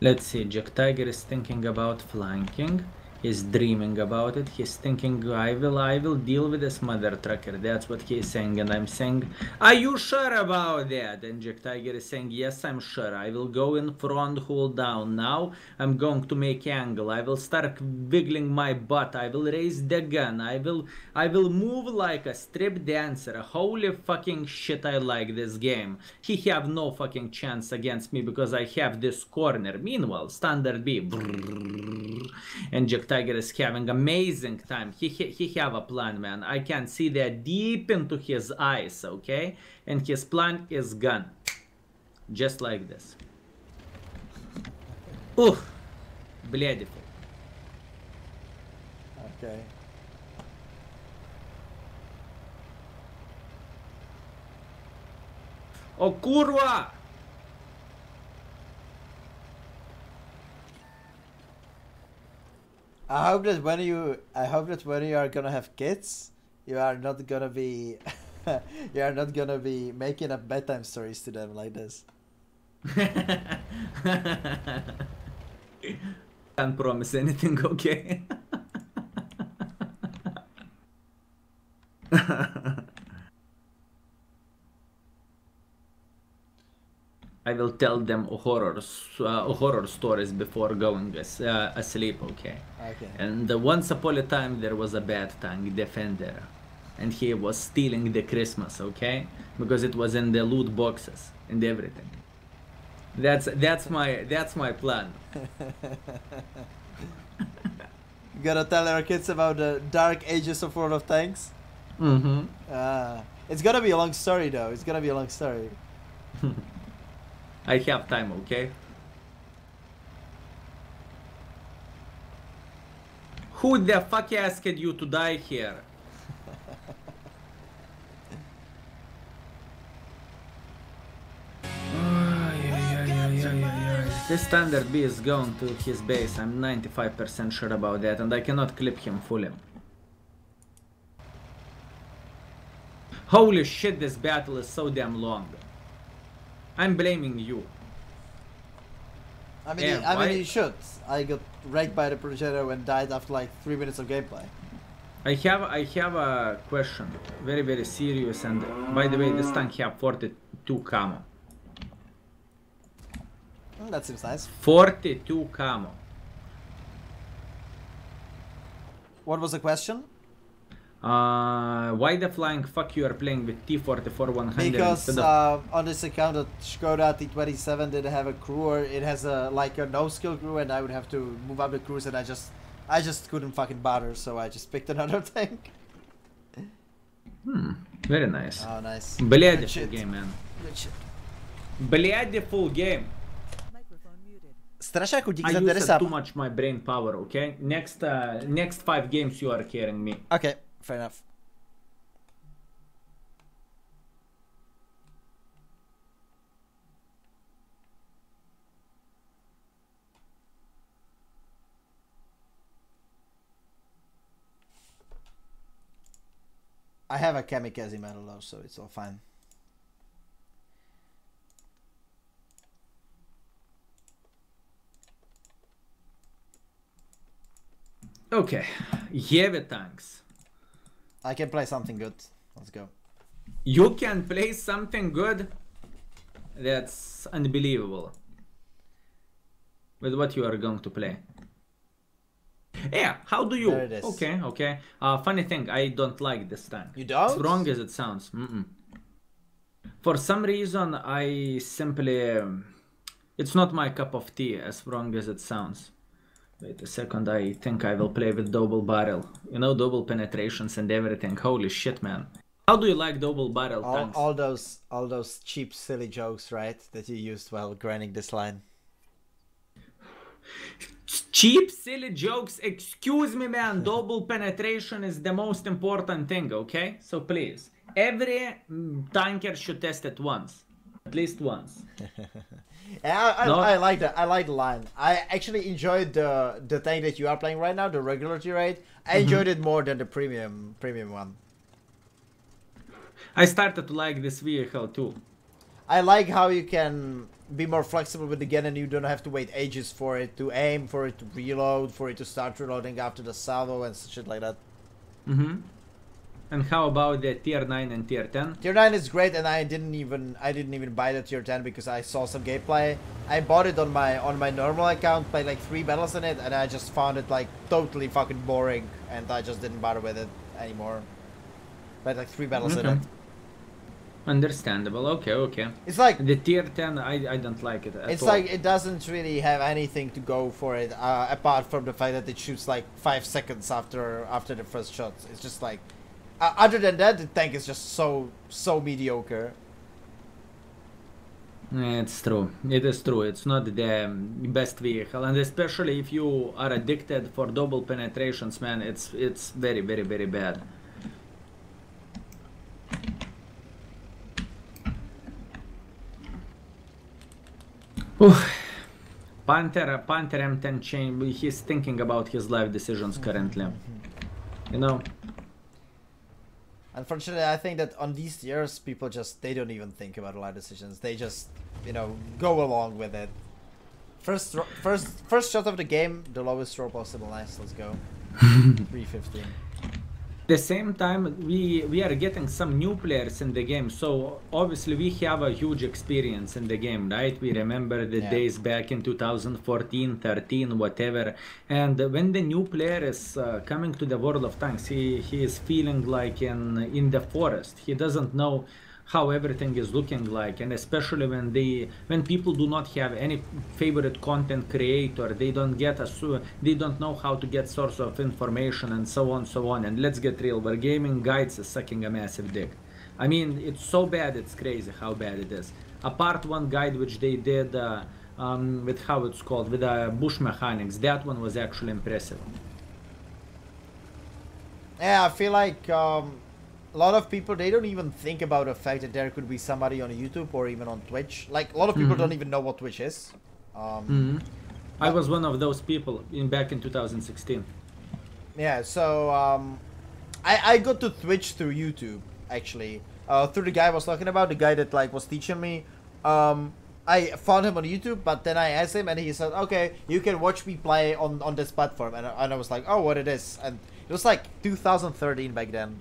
B: Let's see, Jack Tiger is thinking about flanking. He's dreaming about it. He's thinking, I will deal with this mother trucker. That's what he's saying, and I'm saying, are you sure about that? And Jack Tiger is saying, yes, I'm sure. I will go in front, hold down. Now I'm going to make angle. I will start wiggling my butt. I will raise the gun. I will move like a strip dancer. Holy fucking shit, I like this game. He have no fucking chance against me because I have this corner. Meanwhile, standard B. And Jack Tiger is having amazing time. He have a plan, man. I can see that deep into his eyes, okay? And his plan is gone. Just like this. Ooh, beautiful.
A: Okay.
B: Oh, kurwa!
A: I hope that when you are gonna have kids, you are not gonna be making up bedtime stories to them like this.
B: Can't promise anything, okay? I will tell them horror stories before going asleep, okay?
A: Okay.
B: And once upon a time there was a bad tank defender, and he was stealing the Christmas, okay? Because it was in the loot boxes and everything. That's my plan.
A: You gotta tell our kids about the dark ages of World of Tanks.
B: Mm-hmm.
A: It's gonna be a long story though. It's gonna be a long story.
B: I have time, okay? Who the fuck asked you to die here? This standard B is going to his base. I'm 95% sure about that, and I cannot clip him fully. Holy shit, this battle is so damn long. I'm blaming you.
A: I mean,
B: Yeah,
A: I mean, you should. I got wrecked by the projectile and died after like 3 minutes of gameplay.
B: I have a question, very serious, and by the way, this tank have 42 camo.
A: That seems nice.
B: 42 camo.
A: What was the question?
B: Why the flying fuck you are playing with T-44-100
A: Because
B: instead of...
A: on this account that Skoda T27 didn't have a crew, or it has a like a no skill crew, and I would have to move up the crews, and I just couldn't fucking bother, so I just picked another tank.
B: Very nice.
A: Oh, nice.
B: Beautiful game, man.
A: Good shit.
B: Beautiful game.
A: Strašáku, díky
B: I
A: za
B: used
A: 50.
B: too much my brain power, okay? Next 5 games you are carrying me.
A: Okay, fair enough. I have a kamikaze medal though, so it's all fine.
B: Okay, heavy tanks.
A: I can play something good. Let's go.
B: You can play something good? That's unbelievable. With what you are going to play? Yeah, how do you?
A: There it is.
B: Okay. Funny thing, I don't like this tank.
A: You don't?
B: As wrong as it sounds. For some reason, I simply... it's not my cup of tea, as wrong as it sounds. Wait a second, I think I will play with double barrel. You know, double penetrations and everything. Holy shit, man. How do you like double barrel tanks?
A: All those cheap, silly jokes, right? That you used while grinding this line.
B: Cheap, silly jokes. Excuse me, man. Double penetration is the most important thing, okay? So please, every tanker should test it once. At least once.
A: I like that. I like the line. I actually enjoyed the tank that you are playing right now, the regular G-Raid. I enjoyed it more than the premium one.
B: I started to like this vehicle too.
A: I like how you can be more flexible with the gun and you don't have to wait ages for it to aim, for it to reload, for it to start reloading after the salvo and shit like that.
B: And how about the tier 9 and tier 10?
A: Tier 9 is great, and I didn't even buy the tier 10 because I saw some gameplay. I bought it on my normal account, played like 3 battles in it, and I just found it like totally fucking boring, and I just didn't bother with it anymore. Played like 3 battles in it.
B: Understandable. Okay.
A: It's like
B: the tier 10. I don't like it at all.
A: It's like it doesn't really have anything to go for it apart from the fact that it shoots like 5 seconds after the first shot. It's just like. Other than that, the tank is just so mediocre.
B: It's true. It is true. It's not the best vehicle, and especially if you are addicted for double penetrations, man, it's very bad. Panther M10 chain. He's thinking about his life decisions currently. You know.
A: Unfortunately, I think that on these tiers, people they don't even think about life decisions. They just, go along with it. First shot of the game, the lowest roll possible. Nice, let's go. 315.
B: At the same time, we are getting some new players in the game, so obviously we have a huge experience in the game, right? We remember the days back in 2014, 13, whatever, and when the new player is coming to the World of Tanks, he is feeling like in the forest. He doesn't know how everything is looking like, and especially when people do not have any favorite content creator, they don't know how to get source of information and so on. And let's get real, where gaming guides is sucking a massive dick. I mean, it's so bad, it's crazy how bad it is. Apart one guide which they did with how it's called, with bush mechanics, that one was actually impressive.
A: Yeah, I feel like a lot of people, they don't even think about the fact that there could be somebody on YouTube or even on Twitch. Like, a lot of people don't even know what Twitch is.
B: I was one of those people back in 2016.
A: Yeah, so I got to Twitch through YouTube, actually. Through the guy I was talking about, the guy that was teaching me. I found him on YouTube, but then I asked him and he said, okay, you can watch me play on this platform. And I was like, oh, what it is? And it was like 2013 back then.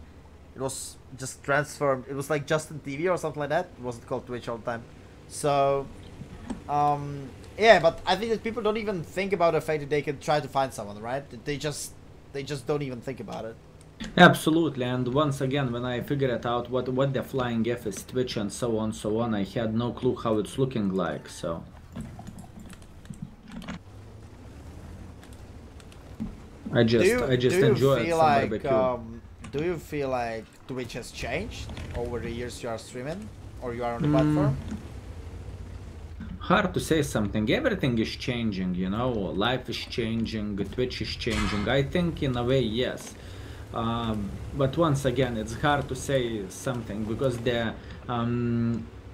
A: It was just transformed. It was like Justin TV or something like that. It wasn't called Twitch all the time. So, yeah, but I think that people don't even think about the fact that they can try to find someone, right? They just don't even think about it.
B: Absolutely, and once again, when I figured out what the flying F is, Twitch and so on, I had no clue how it's looking like, so. I just enjoy some barbecue.
A: Do you feel like Twitch has changed over the years you are streaming, or you are on the platform?
B: Hard to say something. Everything is changing, life is changing, Twitch is changing. I think in a way, yes. But once again, it's hard to say something because the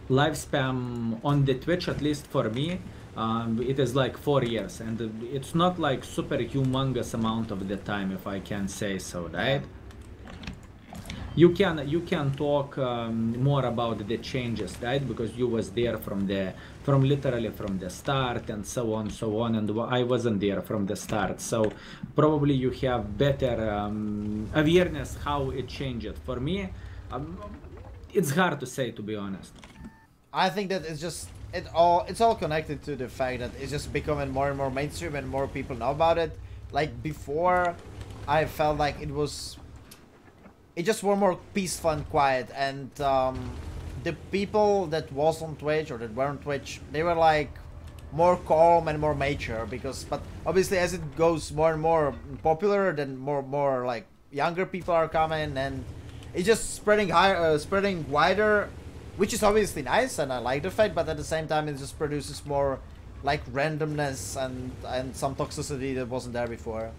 B: lifespan on the Twitch, at least for me, it is like 4 years, and it's not like super humongous amount of the time, if I can say so, right? You can talk more about the changes, right? Because you was there from literally from the start and so on, and I wasn't there from the start, so probably you have better awareness how it changed. For me, it's hard to say, to be honest.
A: I think that it's all connected to the fact that it's just becoming more and more mainstream and more people know about it. Like before, I felt like it just were more peaceful and quiet, and the people that was on Twitch or that were on Twitch, they were like more calm and more mature, but obviously as it goes more and more popular, then more like younger people are coming, and it's just spreading higher, spreading wider, which is obviously nice, and I like the fact. But at the same time, it just produces more like randomness and some toxicity that wasn't there before.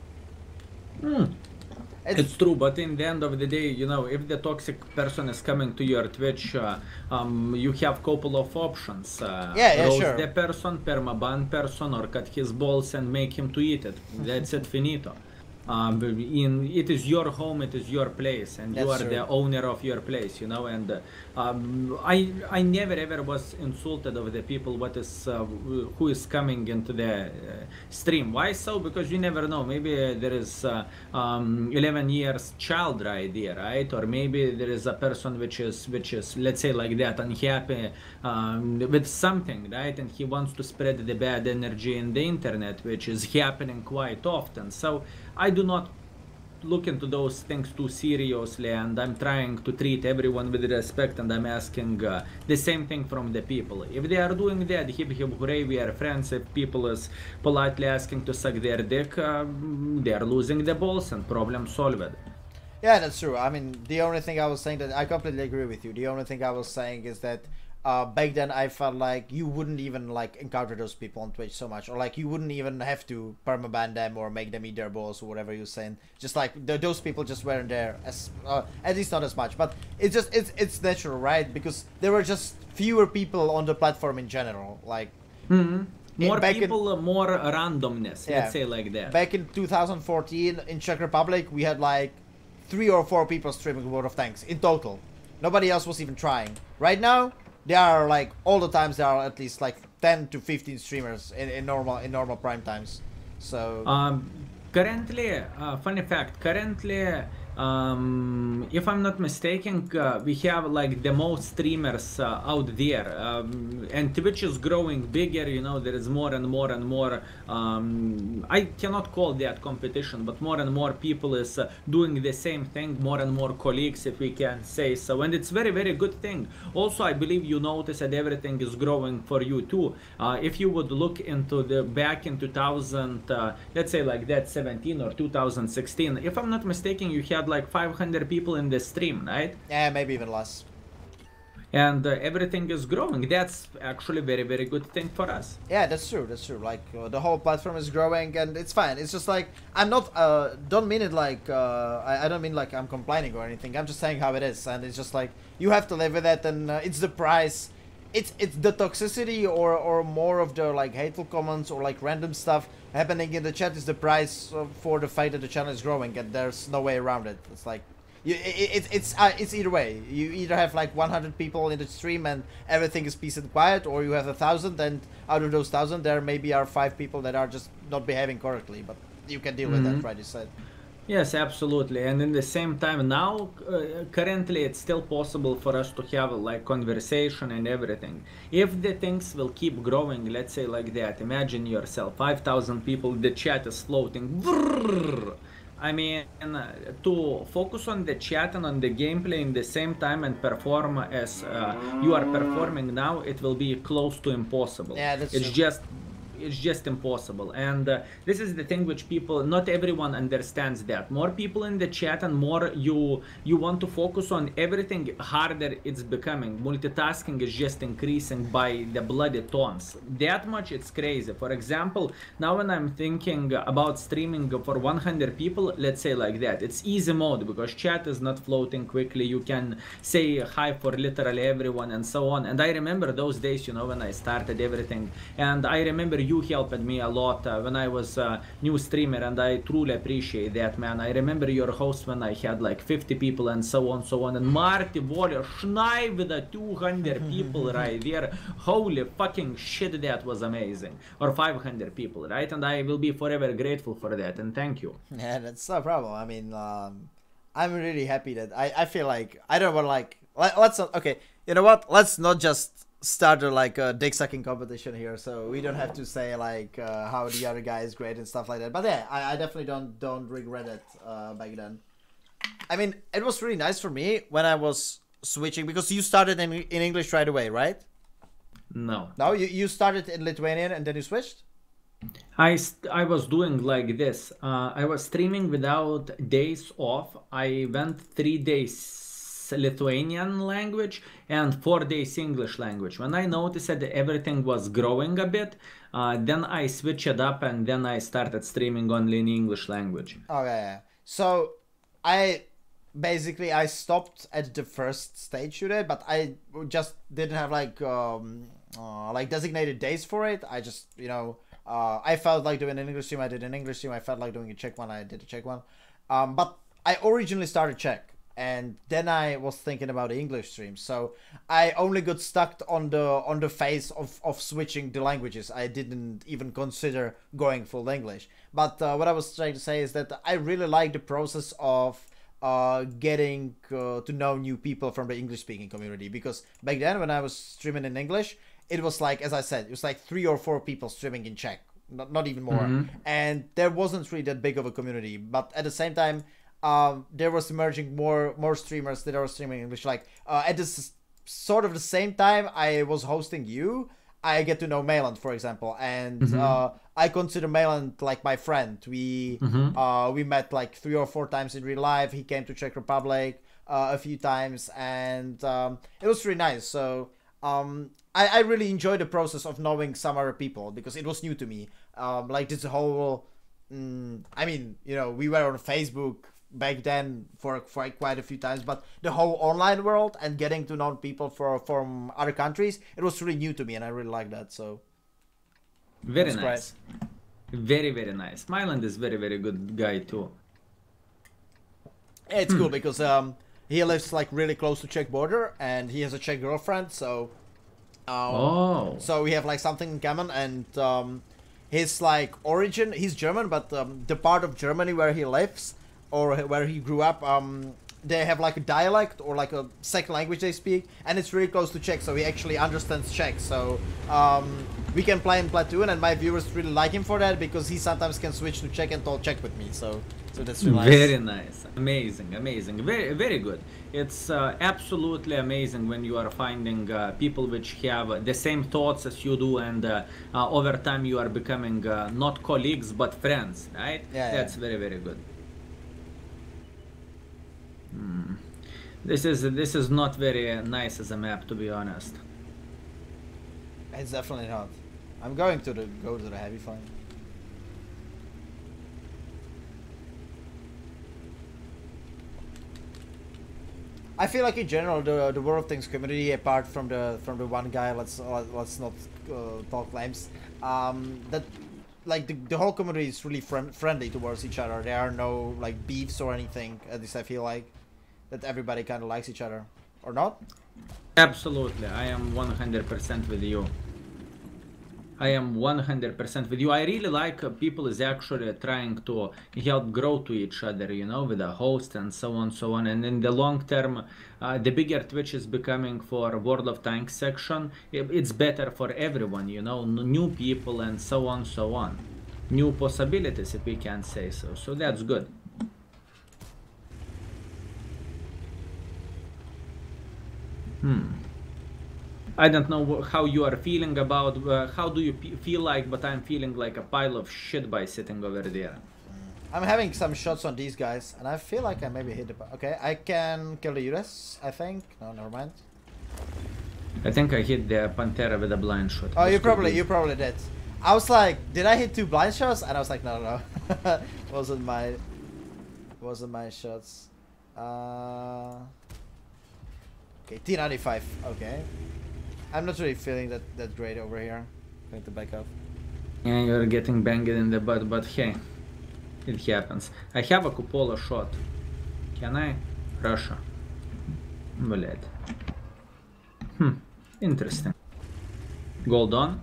B: It's true, but in the end of the day, you know, if the toxic person is coming to your Twitch, you have couple of options. Roast
A: sure.
B: the person, permaban person, or cut his balls and make him to eat it. That's it, finito. It is your home, it is your place, and you are the owner of your place, you know. And I never ever was insulted of the people who is coming into the stream. Why so? Because you never know. Maybe there is 11 years child right there, right? Or maybe there is a person which is let's say like that, unhappy with something, right? And he wants to spread the bad energy in the internet, which is happening quite often. So I do not look into those things too seriously, and I'm trying to treat everyone with respect, and I'm asking the same thing from the people. If they are doing that, hip hip hooray, we are friends. If people is politely asking to suck their dick, they are losing the balls, and problem solved.
A: Yeah, that's true. I mean, the only thing I was saying, that I completely agree with you. The only thing I was saying is that back then I felt like you wouldn't even like encounter those people on Twitch so much, or like you wouldn't even have to permaban them or make them eat their balls or whatever you're saying. Just like those people just weren't there as at least not as much. But it's just it's natural, right? Because there were just fewer people on the platform in general. Like
B: more people, more randomness. Let's say like that.
A: Back in 2014 in Czech Republic, we had like 3 or 4 people streaming World of Tanks in total. Nobody else was even trying. Right now, there are like all the times there are at least like 10 to 15 streamers in normal prime times. So
B: currently, funny fact, currently if I'm not mistaken, we have like the most streamers out there, and Twitch is growing bigger, you know. There is more and more and more, I cannot call that competition, but more and more people is doing the same thing, more and more colleagues, if we can say so, and it's very, very good thing. Also, I believe you notice that everything is growing for you too. If you would look into the back in 2000, let's say like that 17 or 2016, if I'm not mistaken, you had like 500 people in the stream, right?
A: Yeah, maybe even less.
B: And everything is growing. That's actually very, very good thing for us.
A: Yeah, that's true. That's true. Like the whole platform is growing, and it's fine. It's just like I'm not. Don't mean it like I don't mean like I'm complaining or anything. I'm just saying how it is, and it's just like you have to live with it, and it's the price. It's the toxicity or more of the like hateful comments or like random stuff happening in the chat is the price for the fact that the channel is growing, and there's no way around it. It's like it's either way. You either have like 100 people in the stream and everything is peace and quiet, or you have 1,000, and out of those 1,000 there maybe are 5 people that are just not behaving correctly, but you can deal with that, right? You said.
B: Yes, absolutely. And in the same time now, currently it's still possible for us to have like conversation and everything. If the things will keep growing, let's say like that, imagine yourself, 5,000 people, the chat is floating. I mean, to focus on the chat and on the gameplay in the same time and perform as you are performing now, it will be close to impossible.
A: Yeah, that's
B: true. It's just impossible. And this is the thing which people, not everyone understands that. More people in the chat and more you want to focus on everything, harder it's becoming. Multitasking is just increasing by the bloody tons. That much, it's crazy. For example, now when I'm thinking about streaming for 100 people, let's say like that, it's easy mode because chat is not floating quickly. You can say hi for literally everyone and so on. And I remember those days, you know, when I started everything. And I remember you helped me a lot when I was a new streamer, and I truly appreciate that, man. I remember your host when I had like 50 people and so on, and Marty Waller Schnei with the 200 people right there. Holy fucking shit, that was amazing. Or 500 people, right? And I will be forever grateful for that, and thank you.
A: Yeah, that's no problem. I mean, I'm really happy that I feel like I don't want to like let's not, okay, you know what, let's not just start like a dick sucking competition here, so we don't have to say like how the other guy is great and stuff like that. But yeah, I definitely don't regret it back then. I mean, it was really nice for me when I was switching, because you started in English right away, right?
B: No,
A: you started in Lithuanian and then you switched.
B: I was doing like this. I was streaming without days off. I went 3 days days Lithuanian language and 4 days English language. When I noticed that everything was growing a bit, then I switched it up and then I started streaming only in English language.
A: Okay, so I stopped at the first stage today, but I just didn't have like designated days for it. I just, you know, I felt like doing an English stream, I did an English stream. I felt like doing a Czech one, I did a Czech one. But I originally started Czech, and then I was thinking about the English stream. So I only got stuck on the phase of switching the languages. I didn't even consider going full English. But what I was trying to say is that I really like the process of getting to know new people from the English speaking community, because back then when I was streaming in English, it was like, as I said, it was like 3 or 4 people streaming in Czech, not even more. And there wasn't really that big of a community. But at the same time, there was emerging more streamers that are streaming English. Like at this sort of the same time I was hosting you, I get to know Mayland, for example, and I consider Mayland like my friend. We met like 3 or 4 times in real life. He came to Czech Republic a few times, and it was really nice. So I really enjoyed the process of knowing some other people, because it was new to me. Like this whole, I mean, you know, we were on Facebook back then for quite a few times, but the whole online world and getting to know people from other countries, it was really new to me, and I really like that. So
B: very nice, very nice. Myland is very good guy too.
A: Yeah, it's cool because he lives like really close to Czech border, and he has a Czech girlfriend, so so we have like something in common. And his like origin, he's German, but the part of Germany where he lives or where he grew up, they have like a dialect or like a second language they speak, and it's really close to Czech, so he actually understands Czech. So we can play in Platoon, and my viewers really like him for that, because he sometimes can switch to Czech and talk Czech with me. So that's really nice.
B: Very nice, amazing, very good. It's absolutely amazing when you are finding people which have the same thoughts as you do, and over time you are becoming not colleagues but friends, right?
A: Yeah,
B: that's very good. This is not very nice as a map, to be honest.
A: It's definitely not. I'm going to go to the heavy flank. I feel like in general the World of Tanks community, apart from the one guy, let's not talk names, that like the whole community is really friendly towards each other. There are no like beefs or anything. At least I feel like that everybody kind of likes each other, or not?
B: Absolutely, I am 100% with you. I am 100% with you. I really like people is actually trying to help grow to each other, you know, with a host and so on. And in the long term, the bigger Twitch is becoming for World of Tanks section, it's better for everyone, you know, new people and so on. New possibilities, if we can say so. So that's good. I don't know how you are feeling about, how do you feel like, but I'm feeling like a pile of shit by sitting over there.
A: I'm having some shots on these guys, and I feel like I maybe hit the... Okay, I can kill the US, I think. No, never mind.
B: I think I hit the Pantera with a blind shot.
A: Oh, you probably did. I was like, did I hit 2 blind shots? And I was like, no. wasn't my shots. Okay, T95. Okay. I'm not really feeling that great over here. Going to back up.
B: Yeah, you're getting banged in the butt, but hey, it happens. I have a cupola shot. Can I? Russia. Блядь. Interesting. Gold on?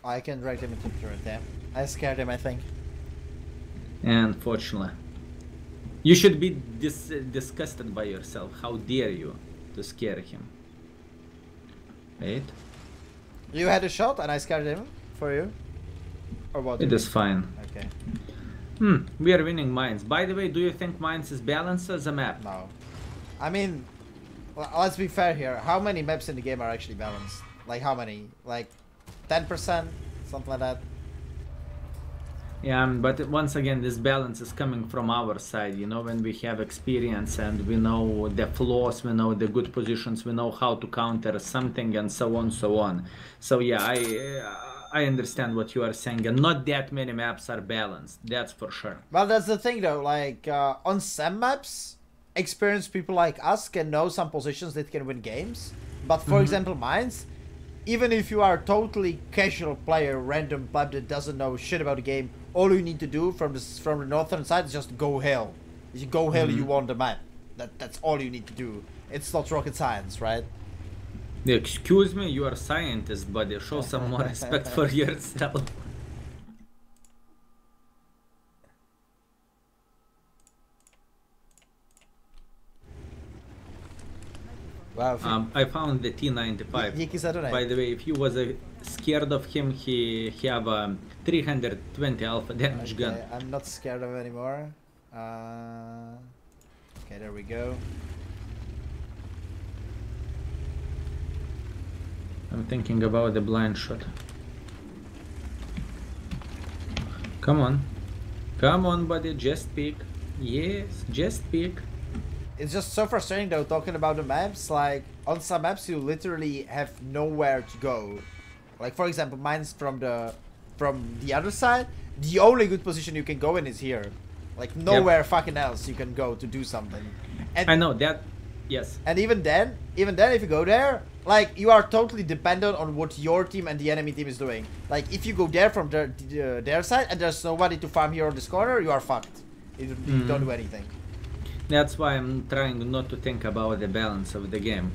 A: I can drag him into the turret, yeah. I scared him, I think.
B: Unfortunately. You should be disgusted by yourself. How dare you to scare him? Wait.
A: You had a shot and I scared him for you? Or what?
B: It is fine.
A: Okay.
B: We are winning mines. By the way, do you think mines is balanced as a map?
A: No. I mean, let's be fair here. How many maps in the game are actually balanced? Like how many? Like 10%? Something like that?
B: Yeah, but once again, this balance is coming from our side, you know, when we have experience and we know the flaws, we know the good positions, we know how to counter something and so on, so on. So yeah, I understand what you are saying, and not that many maps are balanced, that's for sure.
A: Well, that's the thing though, like on some maps, experienced people like us can know some positions that can win games. But for example, mines, even if you are a totally casual player, random pleb that doesn't know shit about the game, all you need to do from the northern side is just go hill. If you go hill, you won the map. That's all you need to do. It's not rocket science, right?
B: Excuse me, you are a scientist, buddy. Show some more respect for yourself.
A: Wow.
B: I found the T95. By the way, if you was scared of him, he have a 320 alpha damage gun.
A: I'm not scared of him anymore. Okay, there we go.
B: I'm thinking about the blind shot. Come on. Come on, buddy, just pick. Yes, just pick.
A: It's just so frustrating though, talking about the maps. Like, on some maps you literally have nowhere to go. Like, for example, mine's from the other side. The only good position you can go in is here. Like, nowhere fucking else you can go to do something. And
B: I know that, yes.
A: And even then, if you go there, like, you are totally dependent on what your team and the enemy team is doing. Like, if you go there from their side and there's nobody to farm here on this corner, you are fucked. You don't do anything.
B: That's why I'm trying not to think about the balance of the game.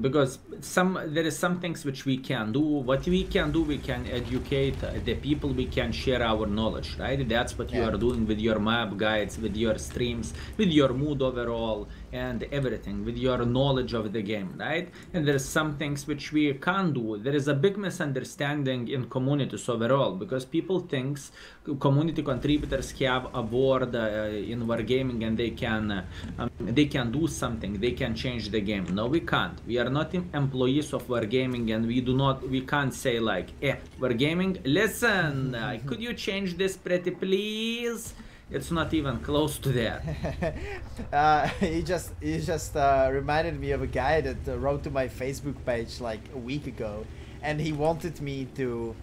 B: Because there is some things which we can do. What we can do, we can educate the people, we can share our knowledge, right? That's what you are doing with your map guides, with your streams, with your mood overall, and everything, with your knowledge of the game, right? And there's some things which we can't do. There is a big misunderstanding in communities overall, because people think community contributors have a board in Wargaming and they can do something, they can change the game. No, we can't. We are not employees of Wargaming, and we can't say like, Wargaming, listen, could you change this pretty please? It's not even close to that.
A: He just reminded me of a guy that wrote to my Facebook page like a week ago, and he wanted me to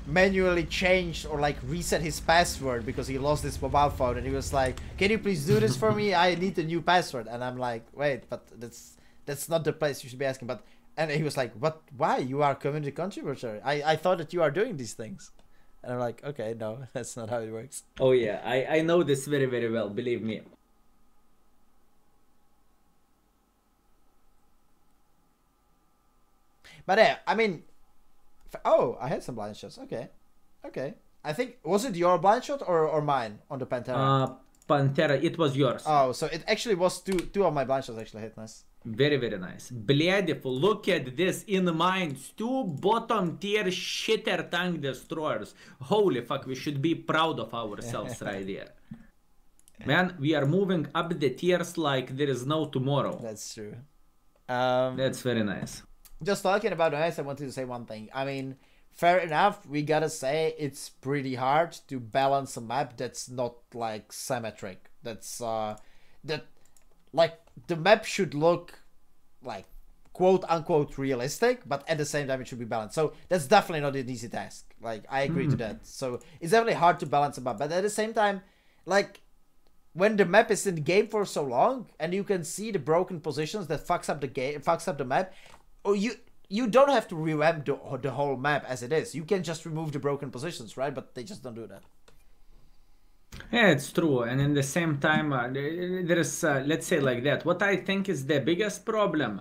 A: manually change or like reset his password because he lost his mobile phone, and he was like, can you please do this for me? I need a new password. And I'm like, wait, but that's not the place you should be asking. But and he was like, what, why? You are a community contributor. I thought that you are doing these things. And I'm like, okay, no, that's not how it works.
B: Oh yeah, I know this very, very well, believe me.
A: But yeah, I mean, oh, I had some blind shots. Okay. I think, was it your blind shot or mine on the Pantera?
B: Pantera, it was yours.
A: Oh, so it actually was two of my blind shots actually hit. Nice.
B: Very, very nice. Beautiful. Look at this in mines. 2 bottom tier shitter tank destroyers. Holy fuck, we should be proud of ourselves right there. Man, we are moving up the tiers like there is no tomorrow.
A: That's true.
B: That's very nice.
A: Just talking about ice, I wanted to say one thing. I mean, fair enough, we gotta say it's pretty hard to balance a map that's not like symmetric. That's like the map should look like quote unquote realistic, but at the same time it should be balanced. So that's definitely not an easy task. Like, I agree to that. So it's definitely hard to balance a map, but at the same time, like, when the map is in the game for so long and you can see the broken positions that fucks up the game, fucks up the map, or you don't have to revamp the whole map as it is. You can just remove the broken positions, right? But they just don't do that.
B: Yeah, it's true. And in the same time, there is, let's say like that, what I think is the biggest problem,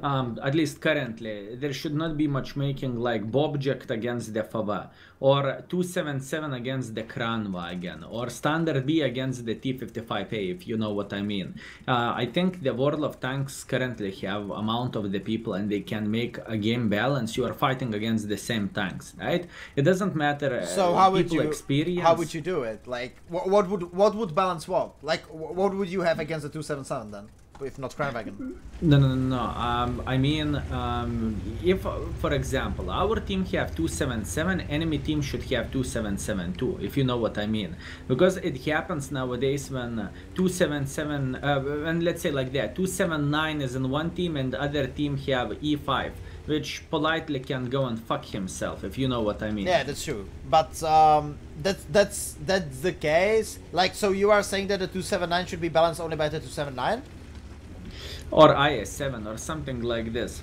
B: at least currently, there should not be matchmaking like Bobject against the Fava, or 277 against the Kranwagen, or Standard B against the T55A, if you know what I mean. I think the World of Tanks currently have amount of the people and they can make a game balance. You are fighting against the same tanks, right? It doesn't matter.
A: So how would you
B: experience.
A: How would you do it? Like, what would balance what? Like, what would you have against the 277 then? if not Kranwagen?
B: No. I mean, if, for example, our team have 277, enemy team should have 277 too, if you know what I mean. Because it happens nowadays when 277, when let's say like that, 279 is in one team and the other team have E5, which politely can go and fuck himself, if you know what I mean.
A: Yeah, that's true. But that's the case. Like, so you are saying that the 279 should be balanced only by the 279?
B: Or IS7 or something like this.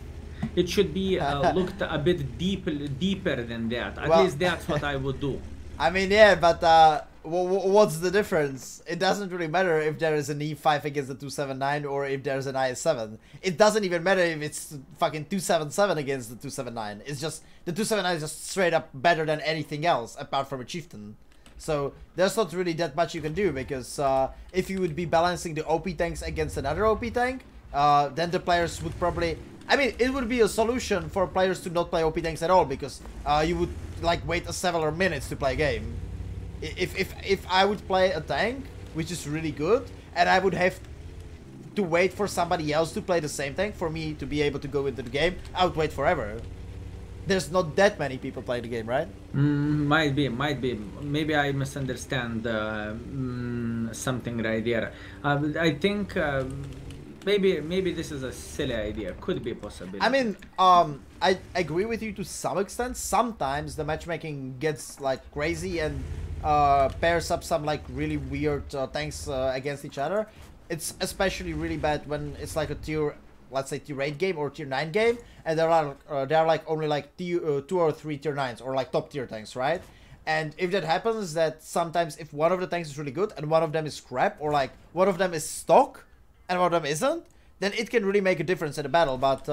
B: It should be looked a bit deeper than that. At least that's what I would do.
A: I mean, yeah, but what's the difference? It doesn't really matter if there is an E5 against the 279 or if there's an IS7. It doesn't even matter if it's fucking 277 against the 279. It's just, the 279 is just straight up better than anything else apart from a chieftain. So there's not really that much you can do, because if you would be balancing the OP tanks against another OP tank, then the players would probably... I mean, it would be a solution for players to not play OP tanks at all, because you would like wait several minutes to play a game. If I would play a tank, which is really good, and I would have to wait for somebody else to play the same tank for me to be able to go into the game, I would wait forever. There's not that many people playing the game, right?
B: Might be. Maybe I misunderstand something right there. I think maybe this is a silly idea. Could be possible.
A: I mean, I agree with you to some extent. Sometimes the matchmaking gets like crazy and pairs up some like really weird tanks against each other. It's especially really bad when it's like a tier, let's say tier 8 game or tier 9 game, and there are like only like 2 or 3 tier 9s or like top tier tanks, right? And if that happens, that sometimes if one of the tanks is really good and one of them is crap, or like one of them is stock and one of them isn't, then it can really make a difference in the battle. But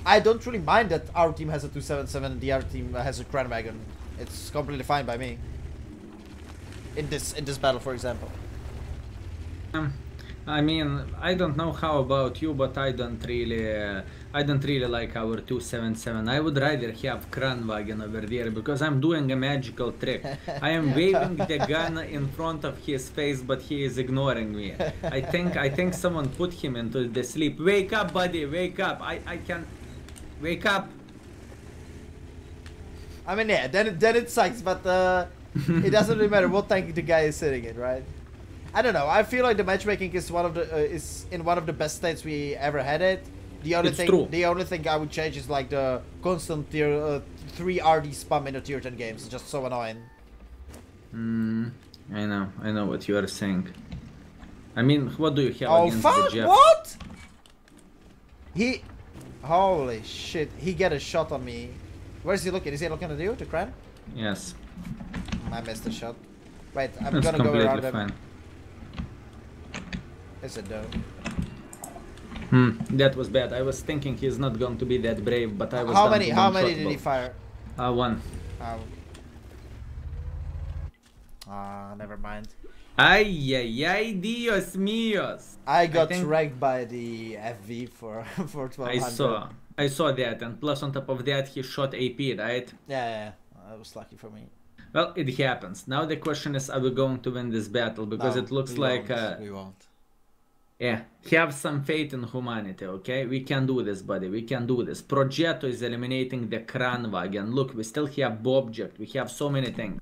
A: I don't really mind that our team has a 277 and the other team has a Kranwagen. It's completely fine by me. In this battle, for example.
B: I mean, I don't know how about you, but I don't really like our 277. I would rather have Kranwagen over there, because I'm doing a magical trick. I am waving the gun in front of his face, but he is ignoring me. I think someone put him into the sleep. Wake up, buddy, wake up. I can wake up.
A: I mean, yeah, then it sucks, but it doesn't really matter what tank the guy is sitting in, right? I don't know. I feel like the matchmaking is is in one of the best states we ever had it. The only thing I would change is like the constant tier 3 RD spam in the tier 10 games. It's just so annoying.
B: I know what you are saying. I mean, what do you have against
A: fuck,
B: the Jeff?
A: What? Holy shit! He get a shot on me. Where's he looking? Is he looking at you, to Kran?
B: Yes.
A: I missed the shot. Wait, I'm
B: That's
A: gonna go around him.
B: fine.
A: Is it though?
B: That was bad. I was thinking he's not going to be that brave, but I was.
A: How many did he fire?
B: One.
A: Never mind.
B: Ay, Dios míos.
A: I got wrecked by the FV for 1200.
B: I saw that, and plus on top of that he shot AP, right?
A: Yeah. That was lucky for me.
B: Well, it happens. Now the question is, are we going to win this battle? Because it looks like
A: we won't.
B: Yeah, have some faith in humanity, okay? We can do this, buddy. We can do this. Progetto is eliminating the Kranwagen. Look, we still have Bobject. We have so many things.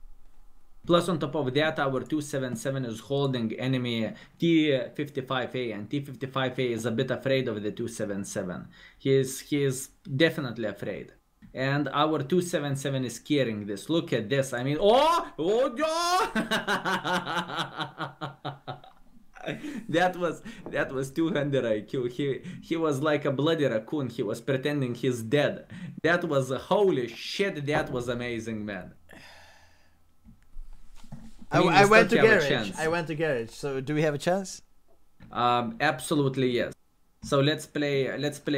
B: Plus, on top of that, our 277 is holding enemy T55A, and T55A is a bit afraid of the 277. He is definitely afraid. And our 277 is carrying this. Look at this. I mean, oh That was 200 IQ. He was like a bloody raccoon. He was pretending he's dead. That was holy shit. That was amazing, man.
A: I went to garage. So do we have a chance?
B: Absolutely yes. So let's play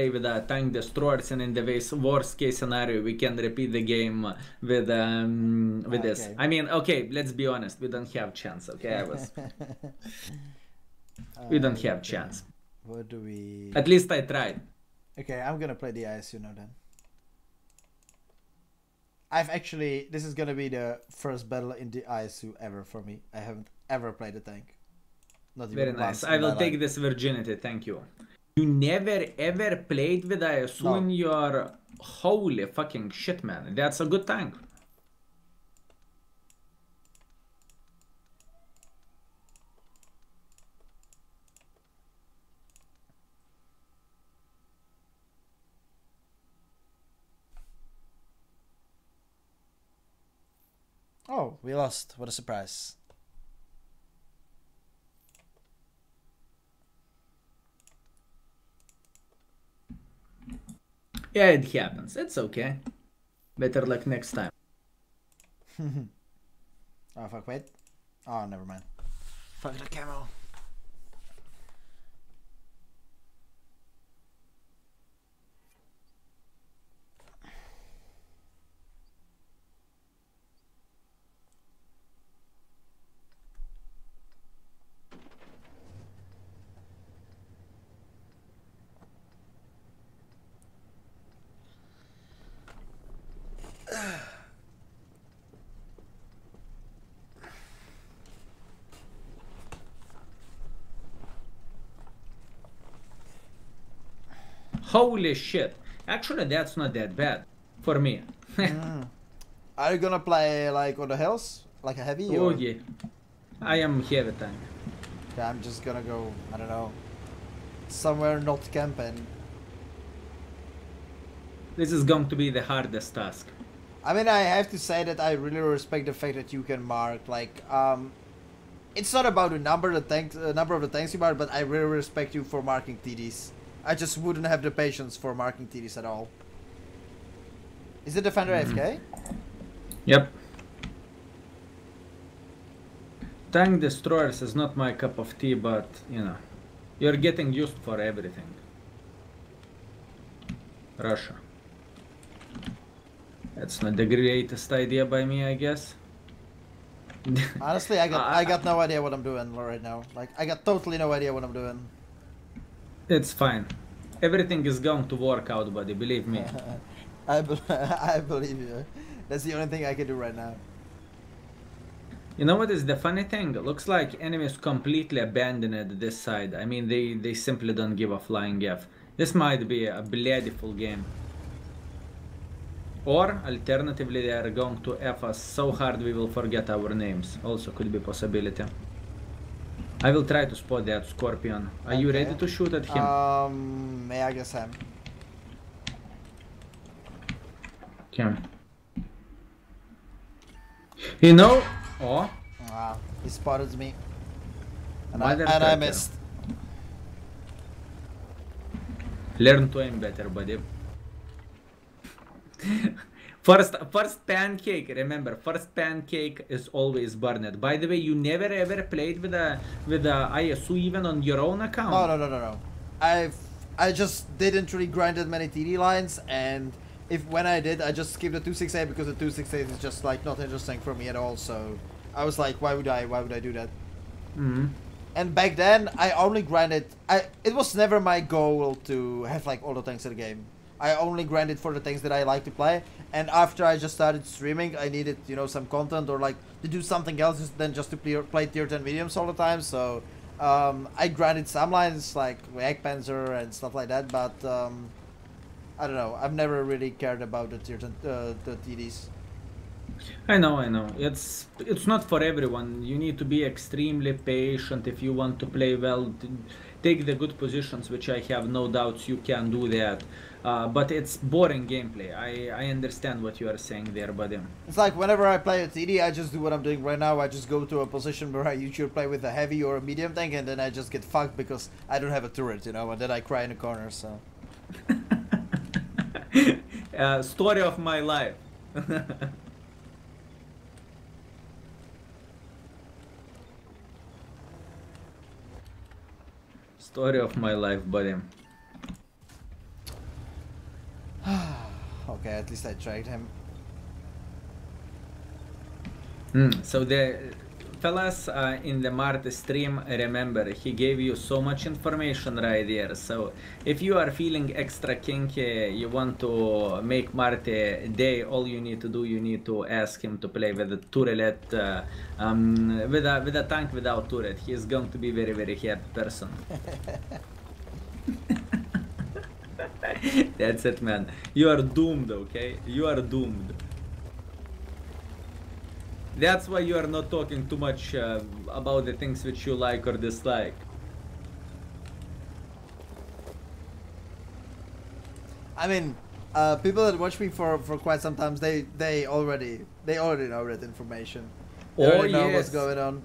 B: with tank destroyers, and in the worst case scenario we can repeat the game with this. I mean, okay, let's be honest, we don't have chance. Okay, we don't have chance.
A: What do we?
B: At least I tried.
A: Okay, I'm gonna play the ISU now then. This is gonna be the first battle in the ISU ever for me. I haven't ever played a tank. Not even
B: Very
A: once
B: nice.
A: in
B: I will
A: my
B: take
A: life.
B: this virginity, thank you. You never ever played with ISU
A: No.
B: in your... Holy fucking shit, man. That's a good tank.
A: Oh, we lost. What a surprise.
B: Yeah, it happens. It's okay. Better luck next time.
A: Oh, fuck, wait. Oh, never mind. Fuck the camo.
B: Holy shit. Actually, that's not that bad. For me.
A: Are you gonna play like on the hills? Like a heavy?
B: Oh
A: Or...
B: yeah. I am heavy tank.
A: Yeah, I'm just gonna go, I don't know, somewhere not camping.
B: This is going to be the hardest task.
A: I mean, I have to say that I really respect the fact that you can mark, like, it's not about the number of the tanks you mark, but I really respect you for marking TDs. I just wouldn't have the patience for marking TDs at all. Is the defender AFK?
B: Yep. Tank destroyers is not my cup of tea, but you know, you're getting used for everything. Russia. That's not the greatest idea by me, I guess.
A: Honestly, I got no idea what I'm doing right now. Like, I got totally no idea what I'm doing.
B: It's fine. Everything is going to work out, buddy, believe me.
A: I believe you. That's the only thing I can do right now.
B: You know what is the funny thing? It looks like enemies completely abandoned this side. I mean, they simply don't give a flying F. This might be a bloody full game. Or, alternatively, they are going to F us so hard we will forget our names. Also could be possibility. I will try to spot that Scorpion. Are you ready to shoot at him?
A: Yeah, I guess I'm.
B: Okay. You know... Oh.
A: Wow, he spotted me. And
B: Mother
A: I
B: trucker.
A: missed.
B: Learn to aim better, buddy. First pancake, remember, first pancake is always burned. By the way, you never ever played with a ISU even on your own account?
A: No. I just didn't really grind that many TD lines, and when I did, I just skipped the 268 because the 268 is just like not interesting for me at all. So I was like, why would I do that? And back then, I only grinded. It was never my goal to have like all the tanks in the game. I only grinded for the things that I like to play. And after I just started streaming, I needed, you know, some content or like to do something else than just to play tier 10 mediums all the time. So I grinded some lines like Egg Panzer and stuff like that. But I don't know. I've never really cared about the tier 10 the TDs.
B: I know. It's not for everyone. You need to be extremely patient if you want to play well. Take the good positions, which I have no doubts you can do that. But it's boring gameplay. I understand what you are saying there, buddy.
A: It's like whenever I play a TD, I just do what I'm doing right now. I just go to a position where I usually play with a heavy or a medium tank, and then I just get fucked because I don't have a turret, you know, and then I cry in the corner, so.
B: Story of my life. Story of my life, buddy.
A: Okay, at least I tracked him.
B: So fellas in the Mart stream, remember, he gave you so much information right there. So if you are feeling extra kinky, you want to make Mart a day, all you need to do, you need to ask him to play with the turret, with a tank without turret. He is going to be very, very happy person. That's it, man. You are doomed, okay? You are doomed. That's why you are not talking too much about the things which you like or dislike.
A: I mean, people that watch me for quite some time, they already know that information. They already know what's going on.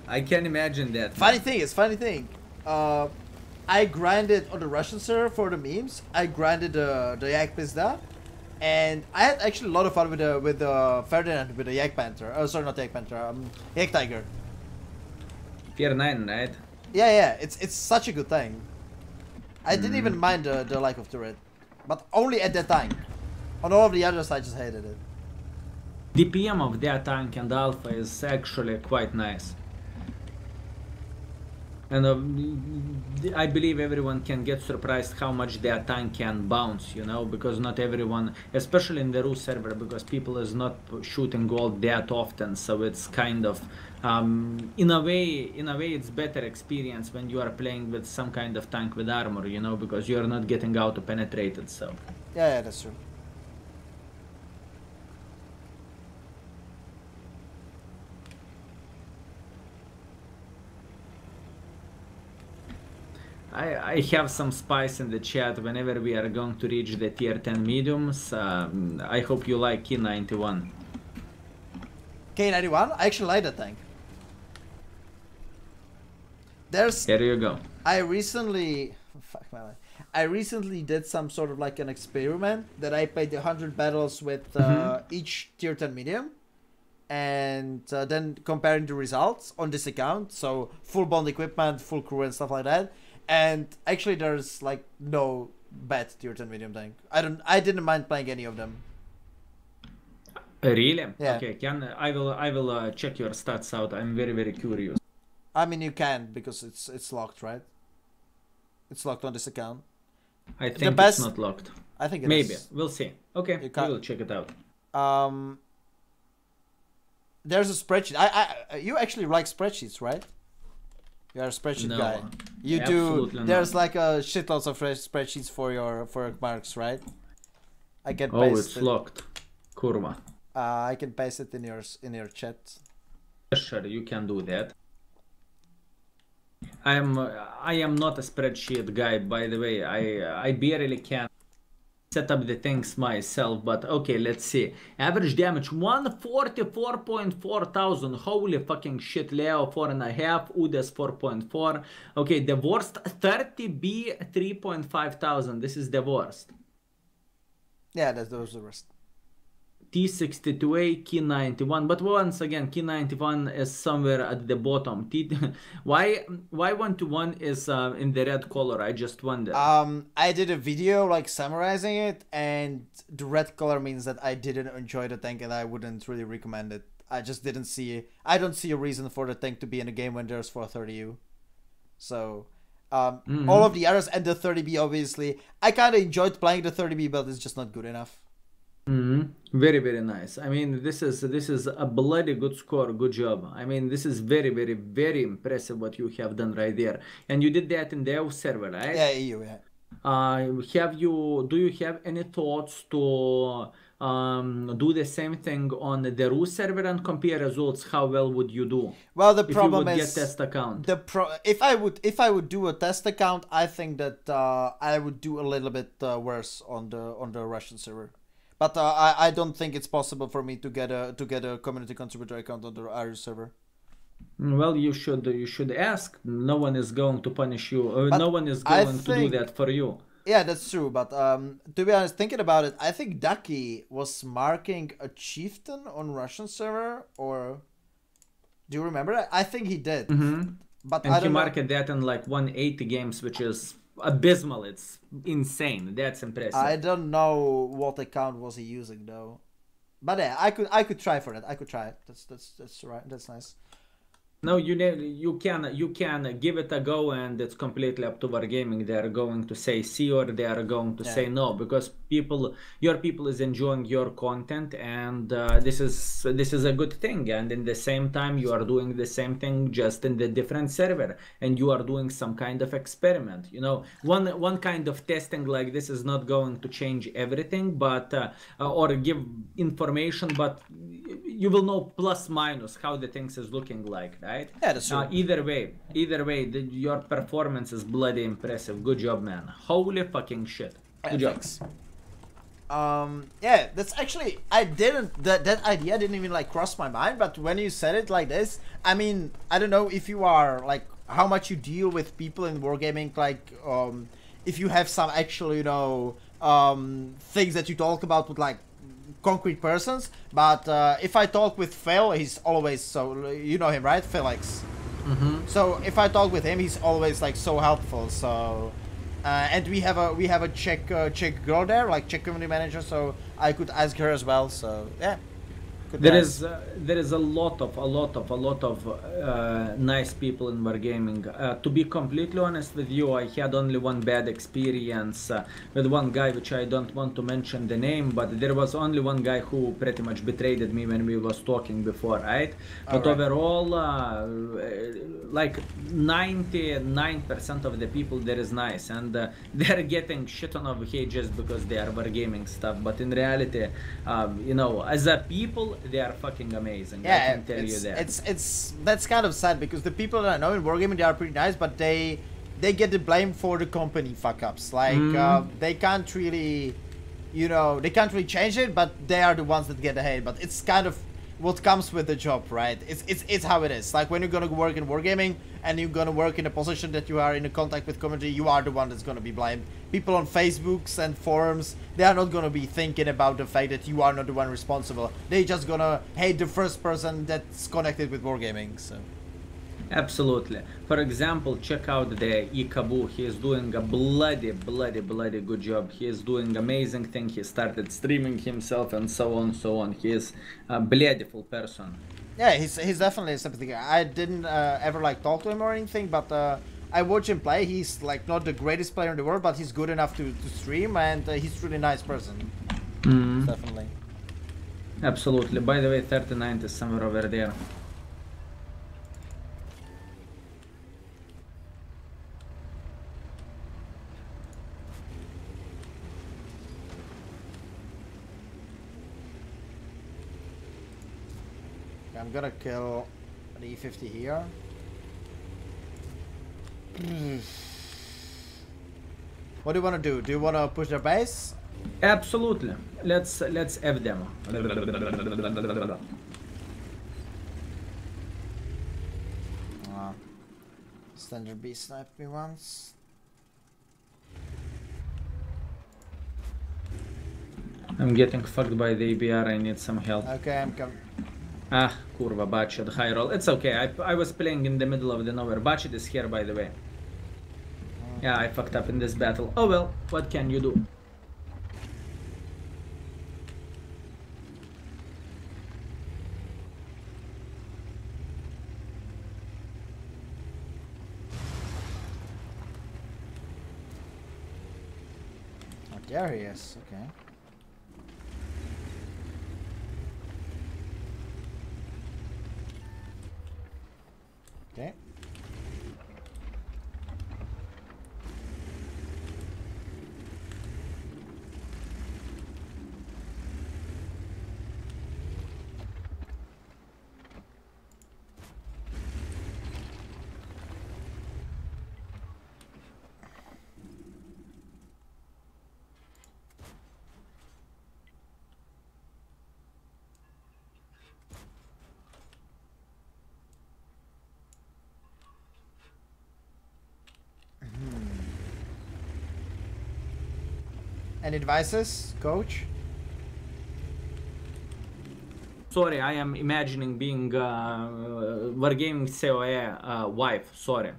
B: I can imagine that.
A: Funny thing. I grinded on the Russian server for the memes. I grinded the Yak Pizda. And I had actually a lot of fun with the Ferdinand, with the Yak Panther. Oh, sorry, not Yak Panther. Yak Tiger.
B: Tier 9, right?
A: Yeah. It's such a good thing. I didn't even mind the lack of turret, but only at that time. On all of the others, I just hated it.
B: DPM of their tank and Alpha is actually quite nice. And I believe everyone can get surprised how much their tank can bounce, you know, because not everyone, especially in the Rus server, because people is not shooting gold that often, so it's kind of, in a way it's better experience when you are playing with some kind of tank with armor, you know, because you are not getting auto penetrated, so.
A: Yeah, that's true.
B: I have some spice in the chat whenever we are going to reach the tier 10 mediums. I hope you like K91.
A: K91? I actually like that tank. There
B: you go.
A: I recently did some sort of like an experiment that I played 100 battles with each tier 10 medium. And then comparing the results on this account. So full bond equipment, full crew and stuff like that. And actually there's like no bad tier 10 medium tank. I didn't mind playing any of them.
B: Really?
A: Yeah.
B: Okay, I will check your stats out. I'm very, very curious.
A: I mean, you can, because it's locked, right? It's locked on this account.
B: I think it's not locked.
A: I think it
B: Maybe.
A: is.
B: We'll see. Okay, we will check it out.
A: There's a spreadsheet. You actually like spreadsheets, right? You're a spreadsheet guy. You do. There's like a shitloads of spreadsheets for your marks, right? I can paste
B: it's locked. Kurva.
A: I can paste it in your chat.
B: Sure, you can do that. I am not a spreadsheet guy, by the way. I barely can set up the things myself, but okay, let's see. Average damage 144.4 thousand. Holy fucking shit. Leo 4.5, Udes 4.4. Okay, the worst 30B 3.5 thousand. This is the worst.
A: Yeah, those are the worst.
B: T62A, Key 91, but once again, Key 91 is somewhere at the bottom. Why 1-1 is in the red color? I just wonder.
A: I did a video like summarizing it, and the red color means that I didn't enjoy the tank and I wouldn't really recommend it. I just didn't see. I don't see a reason for the tank to be in a game when there's 430U. So, all of the others and the 30B, obviously, I kind of enjoyed playing the 30B, but it's just not good enough.
B: Very, very nice. I mean, this is a bloody good score. Good job. I mean, this is very, very, very impressive what you have done right there. And you did that in the EU server, right?
A: Yeah, EU, yeah.
B: Do you have any thoughts to do the same thing on the Rus server and compare results? How well would you do?
A: Well, the problem is
B: get test account.
A: If I would do a test account, I think that I would do a little bit worse on the Russian server. But I don't think it's possible for me to get a community contributor account on the Irish server.
B: Well, you should ask. No one is going to punish you. No one is going to do that for you.
A: Yeah, that's true. But to be honest, thinking about it, I think Ducky was marking a chieftain on Russian server, or do you remember that? I think he did. But
B: and he marked that in like 180 games, which is abysmal. It's insane. That's impressive.
A: I don't know what account was he using though. But yeah, I could try for that. I could try it. That's right. That's nice.
B: No, you can give it a go, and it's completely up to Wargaming. They are going to say see, or they are going to say no, because your people is enjoying your content, and this is a good thing. And in the same time, you are doing the same thing, just in the different server, and you are doing some kind of experiment. You know, one kind of testing like this is not going to change everything, but or give information, but you will know plus minus how the things is looking like. Right?
A: Yeah, that's true.
B: Either way, your performance is bloody impressive. Good job, man. Holy fucking shit. Good job.
A: Yeah, that's actually, that idea didn't even like cross my mind, but when you said it like this, I mean, I don't know if you are like, how much you deal with people in wargaming, like, if you have some actual, you know, things that you talk about with like concrete persons, but if I talk with Phil, he's always so, you know him, right? Felix. So if I talk with him, he's always like so helpful. So and we have a Czech girl there, like Czech community manager, so I could ask her as well. So yeah.
B: There is a lot of nice people in wargaming. To be completely honest with you, I had only one bad experience with one guy, which I don't want to mention the name, but there was only one guy who pretty much betrayed me when we was talking before, right? But overall, like 99% of the people there is nice, and they're getting shit on over here just because they are wargaming stuff. But in reality, you know, as a people, they are fucking amazing.
A: Yeah,
B: I can tell you that.
A: It's that's kind of sad, because the people that I know in wargaming, they are pretty nice, but they get the blame for the company fuck ups. Like they can't really, you know, they can't really change it, but they are the ones that get the hate. But it's kind of what comes with the job, right? It's how it is. Like when you're gonna work in wargaming and you're gonna work in a position that you are in a contact with community, you are the one that's gonna be blamed. People on Facebooks and forums, they are not gonna be thinking about the fact that you are not the one responsible. They just gonna hate the first person that's connected with wargaming. So
B: absolutely. For example, check out the Ikabu. He is doing a bloody good job. He is doing amazing thing. He started streaming himself and so on. He is a beautiful person.
A: Yeah, he's definitely something. I didn't ever like talk to him or anything, but I watch him play. He's like not the greatest player in the world, but he's good enough to stream, and he's a really nice person. Definitely.
B: Absolutely. By the way, 39 is somewhere over there.
A: I'm gonna kill an E50 here. What do you want to do? Do you want to push their base?
B: Absolutely. Let's F them.
A: Standard B sniped me once.
B: I'm getting fucked by the ABR. I need some help.
A: Okay, I'm coming.
B: Ah, kurva, Bachid, high roll. It's okay, I was playing in the middle of the nowhere. Bachid is here, by the way. Yeah, I fucked up in this battle. Oh well, what can you do?
A: Oh, there he is, okay. Okay. Any advices, coach?
B: Sorry, I am imagining being Wargaming COE wife. Sorry,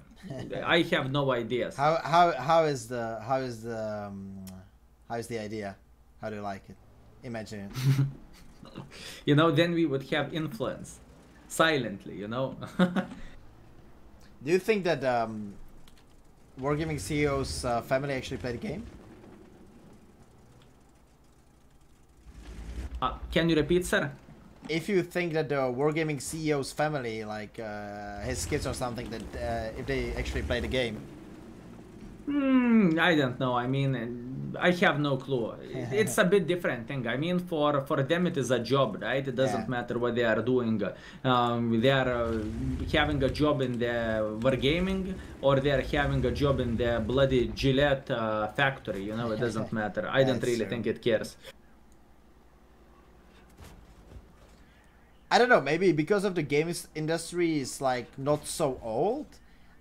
B: I have no ideas.
A: How is the idea? How do you like it? Imagine it.
B: You know, then we would have influence silently, you know.
A: Do you think that Wargaming CEO's family actually played the game?
B: Can you repeat, sir?
A: If you think that the Wargaming CEO's family, like his kids or something, that if they actually play the game?
B: I don't know. I mean, I have no clue. It's a bit different thing. I mean, for them it is a job, right? It doesn't matter what they are doing. They are having a job in the wargaming, or they are having a job in the bloody Gillette factory. You know, it doesn't matter. I don't really think it cares.
A: I don't know, maybe because of the games industry is like not so old,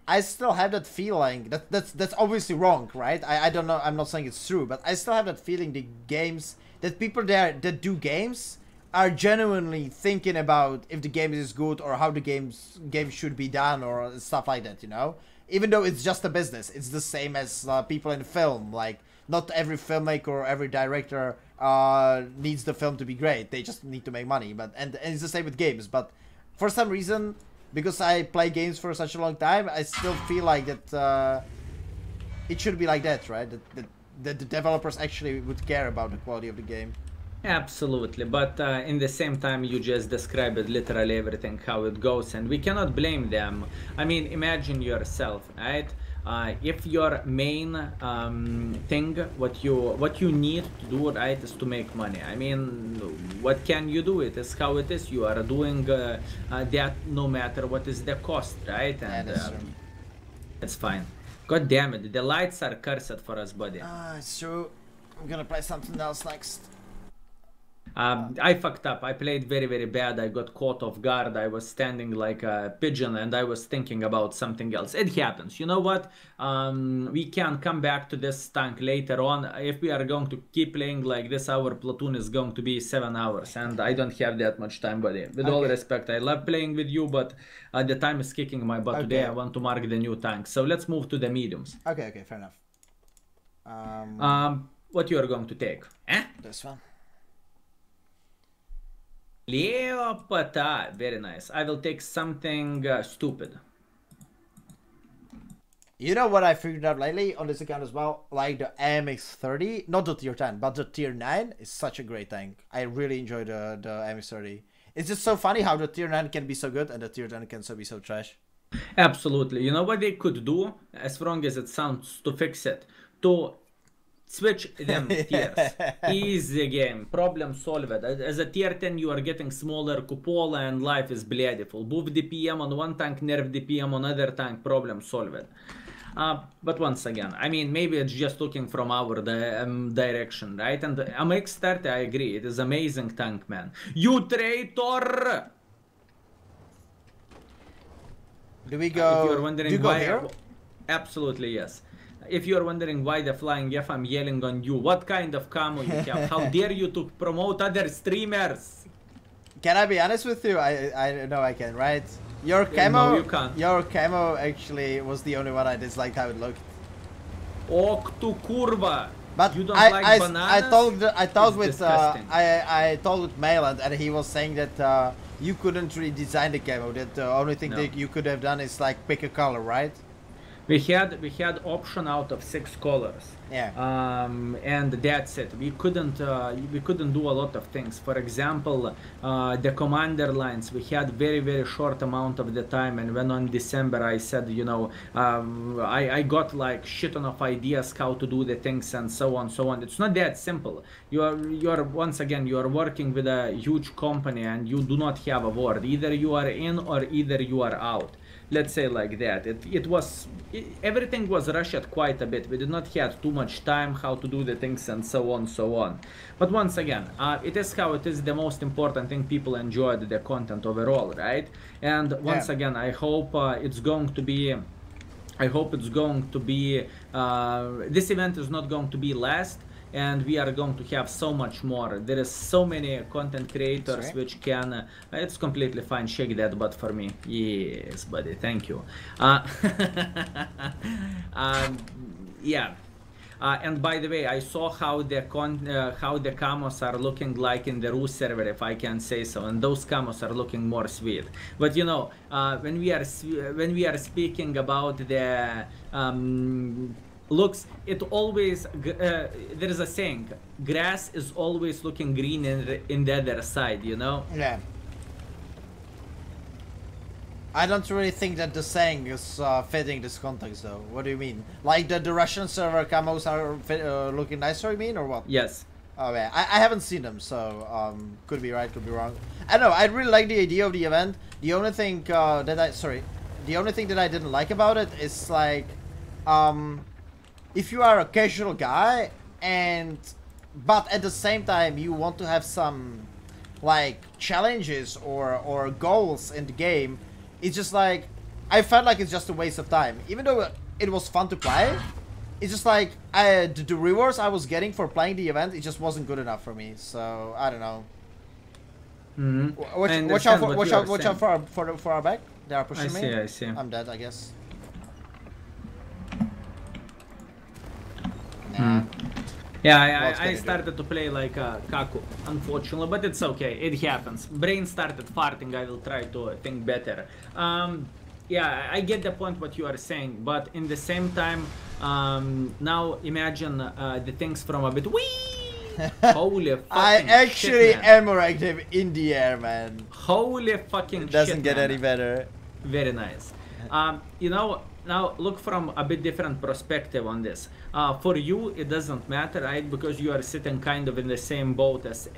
A: I still have that feeling that's obviously wrong, right? I don't know, I'm not saying it's true, but I still have that feeling the games that people there that do games are genuinely thinking about if the game is good or how the game should be done or stuff like that, you know? Even though it's just a business, it's the same as people in film. Like, not every filmmaker or every director needs the film to be great. They just need to make money. And it's the same with games. But for some reason, because I play games for such a long time, I still feel like that it should be like that, right? That the developers actually would care about the quality of the game.
B: Absolutely, but in the same time you just described literally everything how it goes, and we cannot blame them. I mean, imagine yourself, right? If your main thing, what you need to do, right, is to make money. I mean, what can you do? It is how it is. You are doing that no matter what is the cost, right? And it's fine. God damn it, the lights are cursed for us, buddy.
A: It's true. I'm gonna play something else next.
B: I fucked up. I played very, very bad. I got caught off guard. I was standing like a pigeon and I was thinking about something else. It happens. You know what? We can come back to this tank later on. If we are going to keep playing like this, our platoon is going to be 7 hours and I don't have that much time, buddy. With all respect, I love playing with you, but the time is kicking my butt today. I want to mark the new tank. So let's move to the mediums.
A: Okay, fair enough.
B: What you are going to take?
A: This one.
B: Leopata, very nice. I will take something stupid.
A: You know what I figured out lately on this account as well? Like the MX-30, not the tier 10, but the tier 9 is such a great tank. I really enjoy the MX-30. It's just so funny how the tier 9 can be so good and the tier 10 can be so trash.
B: Absolutely. You know what they could do, as wrong as it sounds, to fix it? To switch them tiers. Easy game. Problem solved. As a tier 10 you are getting smaller cupola and life is beautiful. Buff DPM on one tank, nerf DPM on other tank, problem solved. But once again, I mean, maybe it's just looking from our direction, right? And MX-30, I agree, it is amazing tank, man. You traitor!
A: Do we go,
B: if you're wondering
A: do you go
B: why,
A: here?
B: Absolutely, yes. If you're wondering why the flying F, I'm yelling on you. What kind of camo you have? How dare you to promote other streamers?
A: Can I be honest with you? I know I can, right? Your camo,
B: no, you can't.
A: Your camo actually was the only one I disliked how it looked.
B: Ok tu kurva.
A: But
B: you don't like bananas?
A: I talked with
B: I
A: talked with Mayland and he was saying that you couldn't really design the camo. That the only thing that you could have done is like pick a color, right?
B: We had option out of 6 colors.
A: Yeah.
B: And that's it. We couldn't do a lot of things. For example, the commander lines, we had very short amount of the time, and when on December I said, you know, I got like shit ton of ideas how to do the things and so on. It's not that simple. You are once again, you are working with a huge company and you do not have a word. Either you are in or either you are out. Let's say like that. Everything was rushed quite a bit. We did not have too much time how to do the things and so on. But once again, it is how it is. The most important thing, people enjoyed the content overall, right? And once again, I hope it's going to be. This event is not going to be last. And we are going to have so much more. There is so many content creators which can it's completely fine. Shake that butt for me. Yes, buddy, thank you. Yeah, And by the way, I saw how the camos are looking like in the Rus server, if I can say so, and those camos are looking more sweet. But you know, when we are speaking about the looks, it always there is a saying: grass is always looking green in the other side. You know?
A: Yeah. I don't really think that the saying is fitting this context, though. What do you mean? Like the Russian server camos are looking nicer, you mean, or what?
B: Yes.
A: Oh yeah, I haven't seen them, so could be right, could be wrong. I don't know. I really like the idea of the event. The only thing the only thing that I didn't like about it is like, if you are a casual guy but at the same time you want to have some like challenges or goals in the game. It's just like, I felt like it's just a waste of time. Even though it was fun to play, it's just like, the rewards I was getting for playing the event, it just wasn't good enough for me. So, I don't know. Watch out for our back. They are pushing me.
B: I see.
A: I'm dead, I guess. Nah.
B: Yeah, I started to play like Kaku, unfortunately, but it's okay, it happens. Brain started farting, I will try to think better. Yeah, I get the point what you are saying, but in the same time, now imagine the things from a bit. Whee! Holy fucking
A: I actually
B: shit, man.
A: emerged him in the air, man.
B: Holy fucking shit,
A: Doesn't get
B: man.
A: any better.
B: Very nice. You know, now look from a bit different perspective on this. For you, it doesn't matter, right? Because you are sitting kind of in the same boat as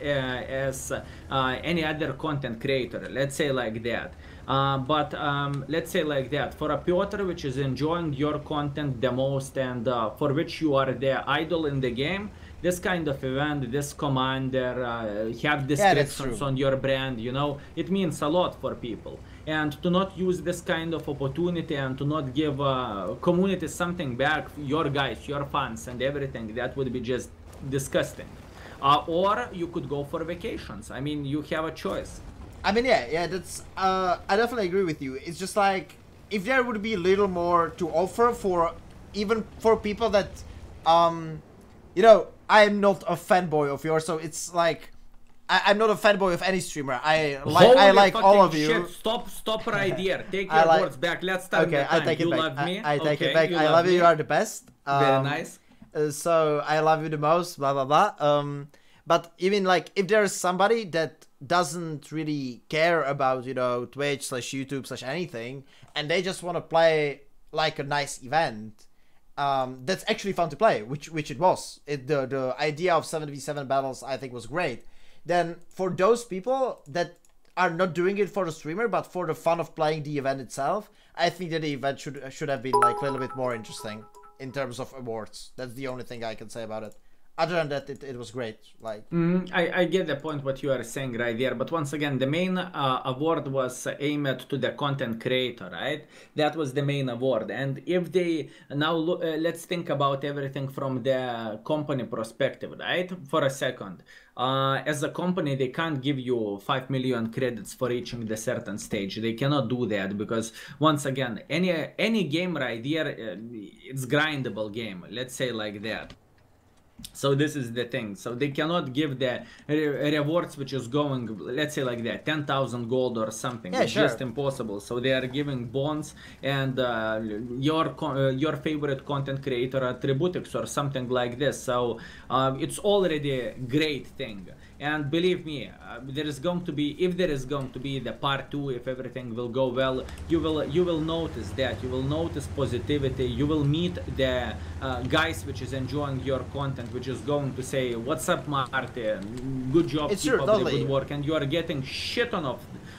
B: any other content creator. Let's say like that. But let's say like that. For a Piotr, which is enjoying your content the most, and for which you are the idol in the game, this kind of event, this commander, have descriptions on your brand, you know, it means a lot for people. And to not use this kind of opportunity and to not give community something back, your guys, your fans and everything, that would be just disgusting. Or you could go for vacations. I mean, you have a choice.
A: I mean, yeah, that's, I definitely agree with you. It's just like, if there would be a little more to offer for, even for people that, you know, I'm not a fanboy of yours, so it's like, I'm not a fanboy of any streamer. I like all of you.
B: Shit. Stop right here. Take your words back. Let's start.
A: Okay, I take it back.
B: Love me.
A: I take it back. I love you. You are the best.
B: Very nice.
A: So I love you the most. Blah blah blah. But even like, if there is somebody that doesn't really care about, you know, Twitch / YouTube / anything, and they just want to play like a nice event, that's actually fun to play, which it was. The idea of 7v7 battles, I think, was great. Then for those people that are not doing it for the streamer but for the fun of playing the event itself, I think that the event should have been like a little bit more interesting in terms of awards. That's the only thing I can say about it. Other than that, it was great. Like,
B: I get the point what you are saying right there, but once again, the main award was aimed to the content creator, right? That was the main award. And if they now let's think about everything from the company perspective, right? For a second, as a company, they can't give you 5 million credits for reaching the certain stage. They cannot do that because, once again, any game right there, it's grindable game. Let's say like that. So this is the thing. So they cannot give the rewards which is going, let's say like that, 10,000 gold or something.
A: Yeah,
B: it's
A: sure.
B: just impossible. So they are giving bonds and your favorite content creator attributics or something like this. So it's already a great thing. And believe me, there is going to be, if there is going to be the part 2, if everything will go well, you will notice that. You will notice positivity. You will meet the guys which is enjoying your content, which is going to say, "What's up, Marty? Good job,
A: it's
B: keep
A: true,
B: up
A: totally.
B: the good work." And you are getting shit ton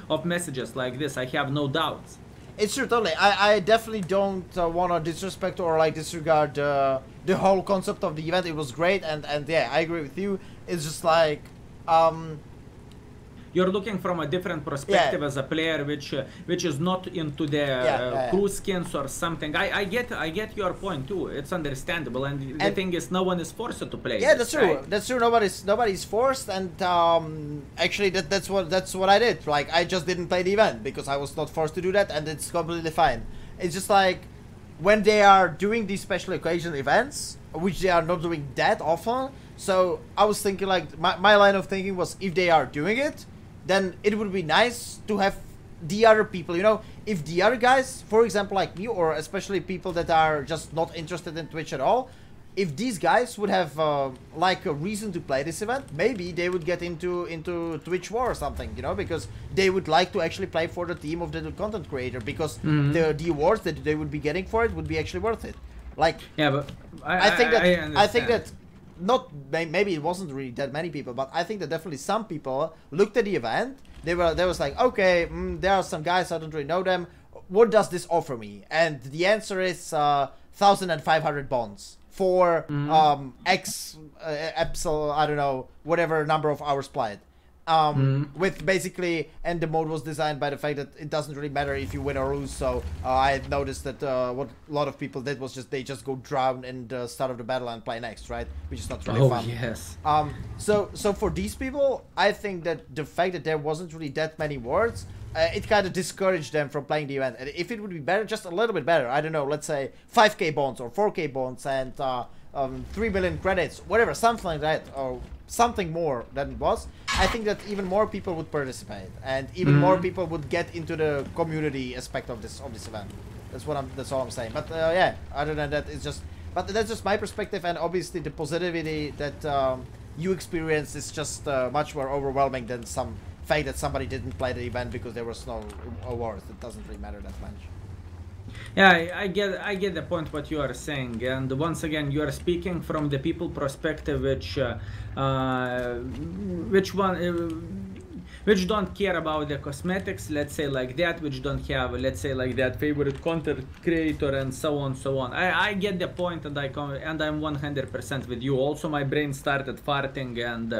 B: of messages like this. I have no doubts.
A: it's true, totally. I definitely don't want to disrespect or like disregard the whole concept of the event. It was great, and yeah, I agree with you. It's just like,
B: You're looking from a different perspective as a player, which is not into the crew skins or something. I get your point too. It's understandable, and the thing is, no one is forced to play.
A: Yeah,
B: this,
A: that's true.
B: right?
A: That's true. Nobody's forced, and actually, that's what I did. Like, I just didn't play the event because I was not forced to do that, and it's completely fine. It's just like, when they are doing these special occasion events, which they are not doing that often. So I was thinking, like, my line of thinking was, if they are doing it, then it would be nice to have the other people, you know, if the other guys, for example, like me, or especially people that are just not interested in Twitch at all, if these guys would have like a reason to play this event, maybe they would get into Twitch War or something, you know, because they would like to actually play for the team of the content creator, because the awards that they would be getting for it would be actually worth it. Like,
B: yeah, but
A: I think that not maybe it wasn't really that many people, but I think that definitely some people looked at the event. They was like, okay, there are some guys, I don't really know them. What does this offer me? And the answer is 1,500 bonds for X episode, I don't know, whatever number of hours played. With basically, and the mode was designed by the fact that it doesn't really matter if you win or lose. So I had noticed that what a lot of people did was they just go drown in the start of the battle and play next, right? Which is not really fun.
B: Yes.
A: So for these people, I think that the fact that there wasn't really that many words, it kind of discouraged them from playing the event. And if it would be better, just a little bit better, I don't know, let's say 5k bonds or 4k bonds and 3 million credits, whatever, something like that, or something more than it was, I think that even more people would participate, and even more people would get into the community aspect of this event. That's all I'm saying. But yeah, other than that, it's just, but that's just my perspective, and obviously the positivity that you experience is just much more overwhelming than some fact that somebody didn't play the event because there was no awards. It doesn't really matter that much.
B: Yeah, I get the point what you are saying, and once again you are speaking from the people perspective, which don't care about the cosmetics, let's say like that, which don't have, let's say like that, favorite content creator and so on. I get the point, and I'm 100% with you. Also, my brain started farting, and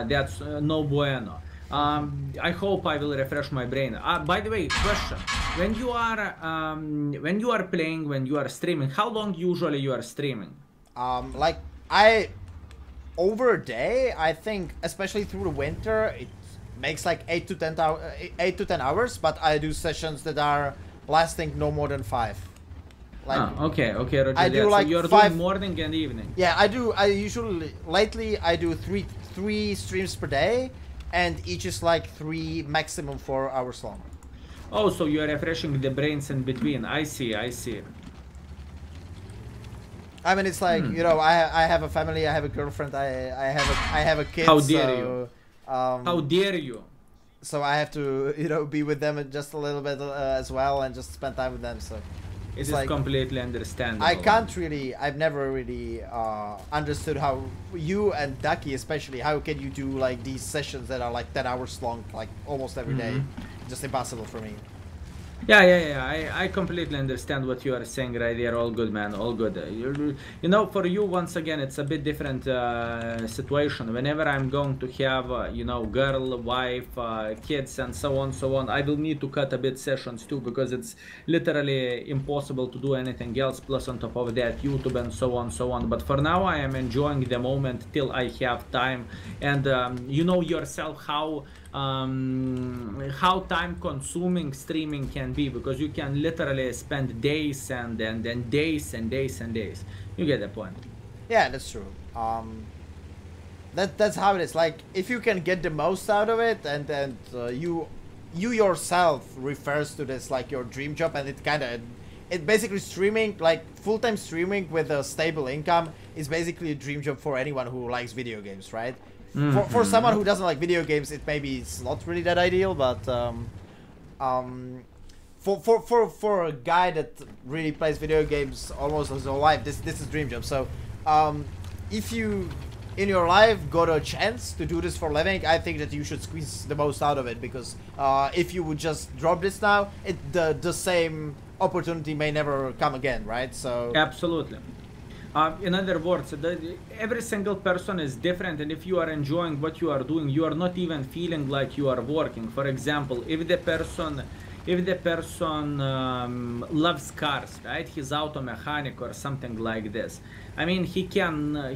B: that's no bueno. I hope I will refresh my brain. By the way, question: when you are playing, when you are streaming, how long usually you are streaming?
A: Like over a day, I think, especially through the winter, it makes like 8 to 10 hours. But I do sessions that are lasting no more than 5. Like,
B: okay, Roger.
A: I do like
B: so you're
A: 5
B: doing morning and evening.
A: Yeah, I do. I usually lately I do three streams per day. And each is like 3, maximum 4 hours long.
B: Oh, so you are refreshing the brains in between. I see.
A: I mean, it's like, you know, I have a family, I have a girlfriend, I have a kid.
B: How dare you? How dare you?
A: So I have to, you know, be with them just a little bit as well, and just spend time with them. So
B: it's like, completely understandable.
A: I've never really understood how you and Ducky especially, how can you do like these sessions that are like 10 hours long, like almost every day? Just impossible for me.
B: Yeah. I completely understand what you are saying right there. All good, man. All good. You know, for you, once again, it's a bit different situation. Whenever I'm going to have, you know, girl, wife, kids, and so on, I will need to cut a bit sessions too, because it's literally impossible to do anything else. Plus, on top of that, YouTube and so on. But for now, I am enjoying the moment till I have time. And you know yourself how time-consuming streaming can be, because you can literally spend days and days. You get the point.
A: Yeah, that's true. That's how it is. Like, if you can get the most out of it, and you yourself refers to this like your dream job, and it basically streaming, like full-time streaming with a stable income, is basically a dream job for anyone who likes video games, right? For someone who doesn't like video games, it's not really that ideal, but for a guy that really plays video games almost his whole life, this is dream job. So if you in your life got a chance to do this for a living, I think that you should squeeze the most out of it, because if you would just drop this now, the same opportunity may never come again, right? So
B: absolutely. In other words, every single person is different, and if you are enjoying what you are doing, you are not even feeling like you are working. For example, if the person if the person loves cars, right? He's auto mechanic or something like this. I mean, he can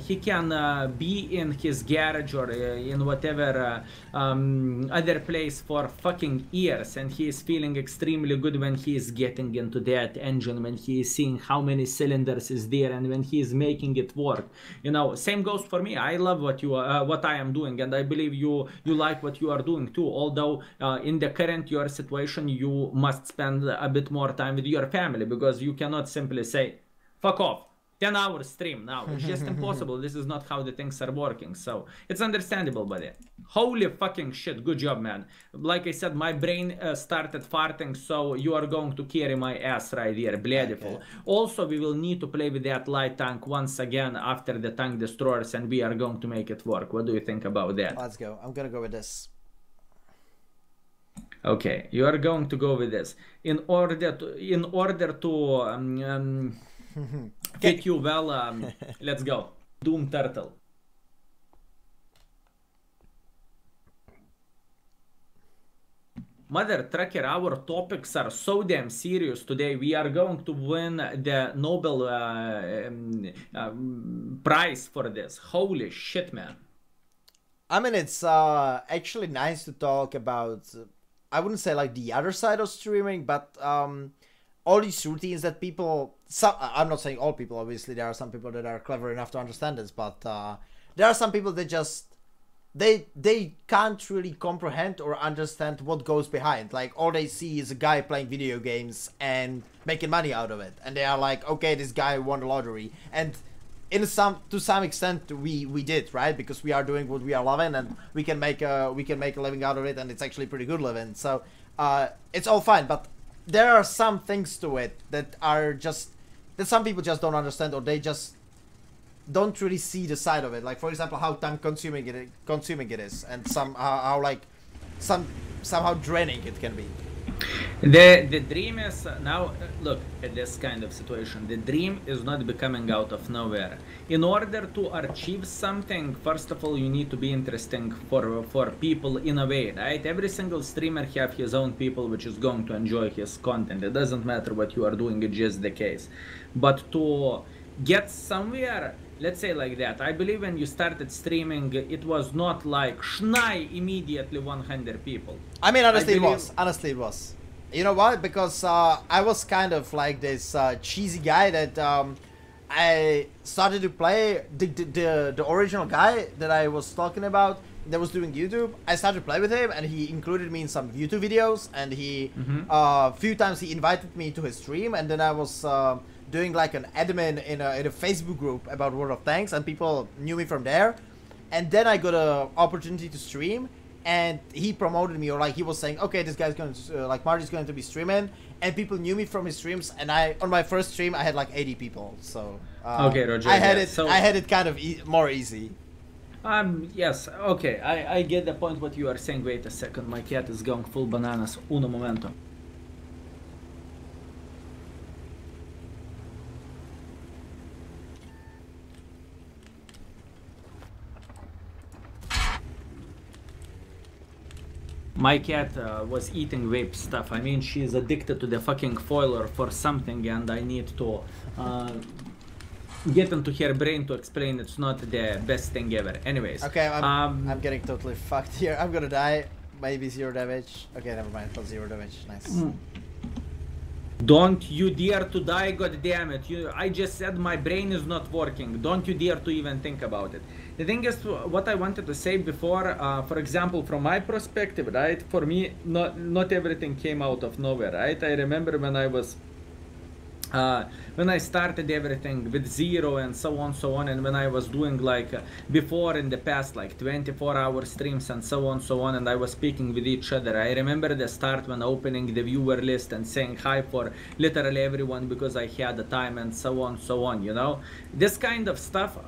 B: be in his garage or in whatever other place for fucking years, and he is feeling extremely good when he is getting into that engine, when he is seeing how many cylinders is there, and when he is making it work. You know, same goes for me. I love what I am doing, and I believe you like what you are doing too. Although in the current your situation, you must spend a bit more time with your family, because you cannot simply say, "Fuck off. 10 hours stream now." It's just impossible. This is not how the things are working. So it's understandable, buddy. Holy fucking shit. Good job, man. Like I said, my brain started farting, so you are going to carry my ass right here. Beautiful. Okay. Also, we will need to play with that light tank once again after the tank destroyers, and we are going to make it work. What do you think about that?
A: Let's go. I'm gonna go with this.
B: Okay, you are going to go with this. In order to fit you well, let's go. Doom Turtle. Mother Trucker, our topics are so damn serious today. We are going to win the Nobel prize for this. Holy shit, man.
A: I mean, it's actually nice to talk about, I wouldn't say like the other side of streaming, but all these routines that people, I'm not saying all people, obviously there are some people that are clever enough to understand this, but there are some people that just, they can't really comprehend or understand what goes behind. Like, all they see is a guy playing video games and making money out of it, and they are like, okay, this guy won the lottery. And to some extent we did, right? Because we are doing what we are loving, and we can make a living out of it, and it's actually pretty good living. So it's all fine, but there are some things to it that are just, that some people just don't understand, or they just don't really see the side of it. Like, for example, how time consuming it is, and somehow draining it can be.
B: The dream is now, look at this kind of situation. The dream is not becoming out of nowhere. In order to achieve something, first of all, you need to be interesting for people in a way, right? Every single streamer have his own people which is going to enjoy his content. It doesn't matter what you are doing, it's just the case. But to get somewhere, let's say like that, I believe when you started streaming, it was not like schnai immediately 100 people.
A: I mean, honestly, it was. Honestly, it was. You know why? Because I was kind of like this cheesy guy that I started to play the original guy that I was talking about that was doing YouTube. I started to play with him, and he included me in some YouTube videos, and he a few times he invited me to his stream, and then I was doing like an admin in a Facebook group about World of Tanks, and people knew me from there. And then I got an opportunity to stream, and he promoted me, or like he was saying, okay, this guy's going to like Marty's going to be streaming, and people knew me from his streams. And on my first stream I had like 80 people, so
B: okay, Roger,
A: I had it kind of more easy.
B: Yes, okay, I get the point what you are saying. Wait a second, my cat is going full bananas. Uno momento. My cat was eating vape stuff. I mean, she is addicted to the fucking foiler for something, and I need to get into her brain to explain it's not the best thing ever. Anyways.
A: Okay, I'm getting totally fucked here. I'm gonna die. Maybe 0 damage. Okay, never mind. Plus 0 damage. Nice.
B: Don't you dare to die, goddammit. I just said my brain is not working. Don't you dare to even think about it. The thing is, what I wanted to say before, for example, from my perspective, right? For me, not everything came out of nowhere, right? I remember when I was, when I started everything with 0 and so on, and when I was doing like before in the past, like 24-hour streams and so on, and I was speaking with each other. I remember the start when opening the viewer list and saying hi for literally everyone because I had the time and so on, you know? This kind of stuff,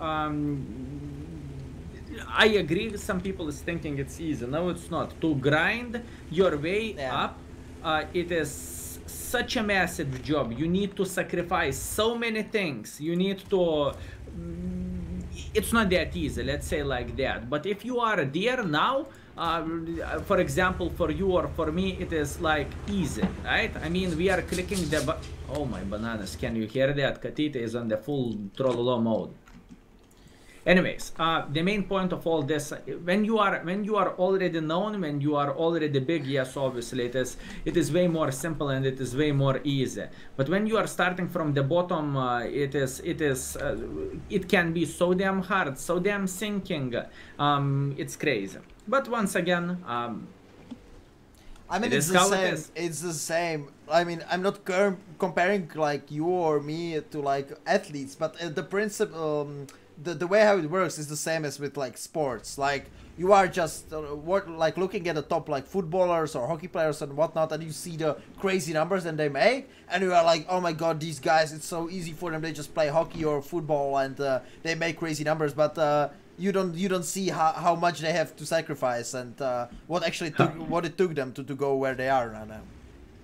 B: I agree, some people is thinking it's easy. No, it's not. To grind your way up, it is such a massive job. You need to sacrifice so many things. You need to, it's not that easy, let's say like that. But if you are there now, for example, for you or for me, it is like easy, right? I mean, we are clicking the oh my bananas, can you hear that? Katita is on the full trollolo mode. Anyways, the main point of all this, when you are already known, when you are already big, yes, obviously it is way more simple and it is way more easy. But when you are starting from the bottom, it can be so damn hard, so damn sinking. It's crazy. But once again,
A: I mean, it's the same. It's the same. I mean, I'm not comparing like you or me to like athletes, but the principle. The way how it works is the same as with like sports. Like you are just like looking at the top like footballers or hockey players and whatnot, and you see the crazy numbers that they make, and you are like, oh my god, these guys, it's so easy for them. They just play hockey or football and they make crazy numbers, but you don't see how much they have to sacrifice and what it took them to go where they are now.